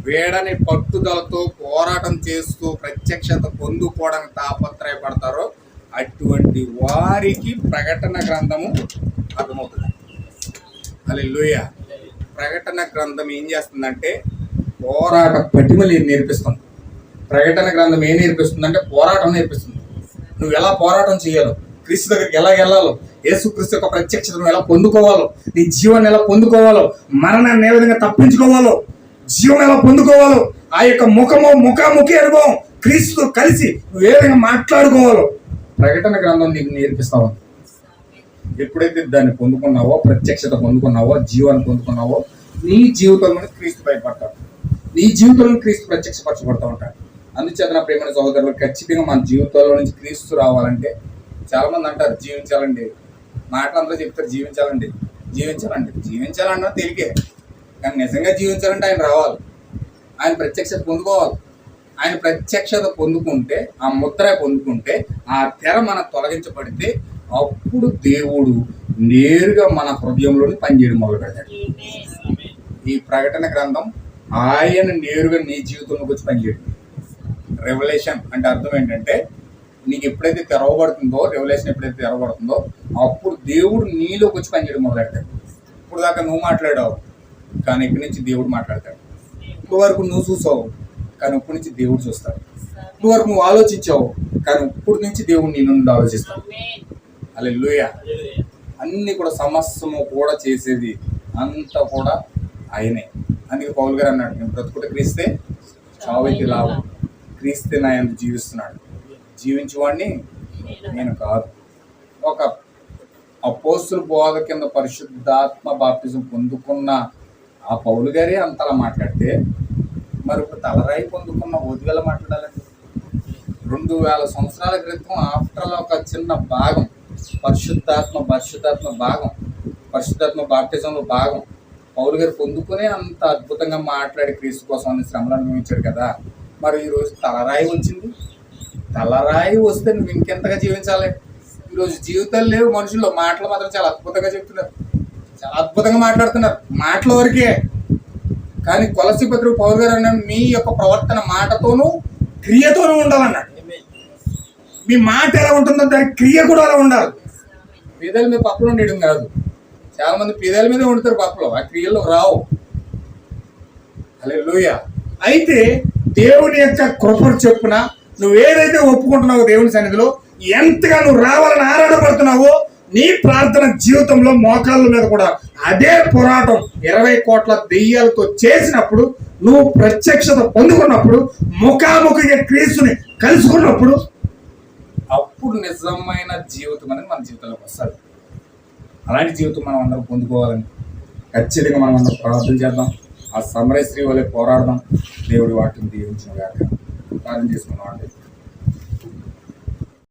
వేడని పట్టుదలతో పోరాటం చేస్తూ ప్రత్యక్షత పొందుకోవడానికి తాపత్రయపడతారో అటువంటి వారికి ప్రకటన గ్రంథము అర్థమవుతుంది. హల్లెలూయా. ప్రకటన గ్రంథం ఏం చేస్తుందంటే పోరాట పటిమలు నేర్పిస్తుంది. ప్రకటన గ్రంథం ఏం నేర్పిస్తుందంటే పోరాటం నేర్పిస్తుంది. నువ్వు ఎలా పోరాటం చేయాలో, క్రీస్తు దగ్గరికి ఎలా వెళ్ళాలో, యేసుక్రీస్తు యొక్క ప్రత్యక్షతను ఎలా పొందుకోవాలో, నీ జీవాన్ని ఎలా పొందుకోవాలో, మరణాన్ని ఏ విధంగా తప్పించుకోవాలో, జీవం ఎలా పొందుకోవాలో, ఆ యొక్క ముఖాముఖి అనుభవం క్రీస్తుతో కలిసి నువ్వు ఏ విధంగా మాట్లాడుకోవాలో ప్రకటన గ్రంథం నీకు నేర్పిస్తావు. ఎప్పుడైతే దాన్ని పొందుకున్నావో, ప్రత్యక్షత పొందుకున్నావో, జీవాన్ని పొందుకున్నావో, నీ జీవితంలో క్రీస్తు బయటపడతాడు, నీ జీవితంలో క్రీస్తు ప్రత్యక్షపరచబడతా ఉంటాడు. అందుచేత నా ప్రేమైన సహోదరులు, ఖచ్చితంగా మన జీవితంలో నుంచి క్రీస్తు రావాలంటే చాలా మంది అంటారు జీవించాలండి, మాటలు అందరూ చెప్తారు జీవించాలన్నా తెలికే, కానీ నిజంగా జీవించాలంటే ఆయన రావాలి, ఆయన ప్రత్యక్షత పొందుకోవాలి. ఆయన ప్రత్యక్షత పొందుకుంటే, ఆ ముద్ర పొందుకుంటే, ఆ తెర మనకు తొలగించబడితే అప్పుడు దేవుడు నేరుగా మన హృదయంలోని పనిచేయడం మొదలు పెడతాడు. ఈ ప్రకటన గ్రంథం ఆయన నేరుగా నీ జీవితంలోకి వచ్చి పనిచేయడం. రెవల్యూషన్ అంటే అర్థం ఏంటంటే, నీకు ఎప్పుడైతే తెరవబడుతుందో, రెవల్యూషన్ ఎప్పుడైతే తెరవబడుతుందో అప్పుడు దేవుడు నీలోకి వచ్చి పనిచేయడం మొదలెడతాడు. ఇప్పుడు దాకా నువ్వు మాట్లాడావు, కానీ ఇక్కడి నుంచి దేవుడు మాట్లాడతాడు. ఇప్పుడు వరకు నువ్వు చూసావు, కానీ ఇప్పటి నుంచి దేవుడు చూస్తాడు. ఇప్పుడు వరకు నువ్వు ఆలోచించావు, కానీ ఇప్పుడు నుంచి దేవుడు నీ నుండి ఆలోచిస్తాడు. హల్లెలూయా. అన్ని కూడా సమస్తము కూడా చేసేది అంతా కూడా ఆయనే. అందుకే పౌలు గారు అన్నాడు, నేను బ్రతుకుట క్రీస్తే చావైతే లాభం, క్రీస్తే నా యందు జీవిస్తున్నాడు, జీవించేవాడిని నేను కాదు. ఒక అపోస్తుల బోధ కింద పరిశుద్ధాత్మ బాప్తిజం పొందుకున్న ఆ పౌలు గారే అంతలా మాట్లాడితే మరి ఇప్పుడు తలరాయి పొందుకున్న వదివేళ మాట్లాడాలండి. 2000 సంవత్సరాల క్రితం ఆఫ్టర్లో ఒక చిన్న భాగం పరిశుద్ధాత్మ భాగం, పరిశుద్ధాత్మ బాప్తిజంలో భాగం పౌలు గారు పొందుకునే అంత అద్భుతంగా మాట్లాడి క్రీస్తు కోసం అన్ని శ్రమలు అనుభవించాడు కదా. మరి ఈరోజు తలరాయి వచ్చింది. తలరాయి వస్తే నువ్వు ఇంకెంతగా జీవించాలి? ఈరోజు జీవితాలు లేవు మనుషుల్లో, మాటలు మాత్రం చాలా అద్భుతంగా చెప్తున్నారు, చాలా అద్భుతంగా మాట్లాడుతున్నారు, మాటల వరకే. కానీ కొలసీ పత్రిక పౌలు గారు అన్నాడు, మీ యొక్క ప్రవర్తన మాటతోనూ క్రియతోనూ ఉండాలన్నాడు. మీ మాట ఎలా ఉంటుందో దాని క్రియ కూడా అలా ఉండాలి. పేదల మీద పప్పులు ఉండడం కాదు, చాలా మంది పేదల మీదే వండుతారు పప్పులు, ఆ క్రియల్లో రావు. హల్లెలూయా. అయితే దేవుని యొక్క కృపను చెప్పున నువ్వు ఏదైతే ఒప్పుకుంటున్నావో దేవుని సన్నిధిలో ఎంతగా నువ్వు రావాలని ఆరాటపడుతున్నావో నీ ప్రార్థన జీవితంలో మోకాళ్ళ మీద కూడా అదే పోరాటం 20 కోట్ల దెయ్యాలతో చేసినప్పుడు, నువ్వు ప్రత్యక్షత పొందుకున్నప్పుడు, ముఖాముఖిగా క్రీస్తుని కలుసుకున్నప్పుడు అప్పుడు నిజమైన జీవితం అనేది మన జీవితంలోకి వస్తుంది. అలాంటి జీవితం మనం అందరం పొందుకోవాలని ఖచ్చితంగా మనం అందరం ప్రార్థన చేద్దాం. ఆ సమరయ స్త్రీ వల్లే పోరాడదాం. దేవుడి వాటిని దీవించిన గాక. ప్రార్థన చేసుకున్నాం అండి.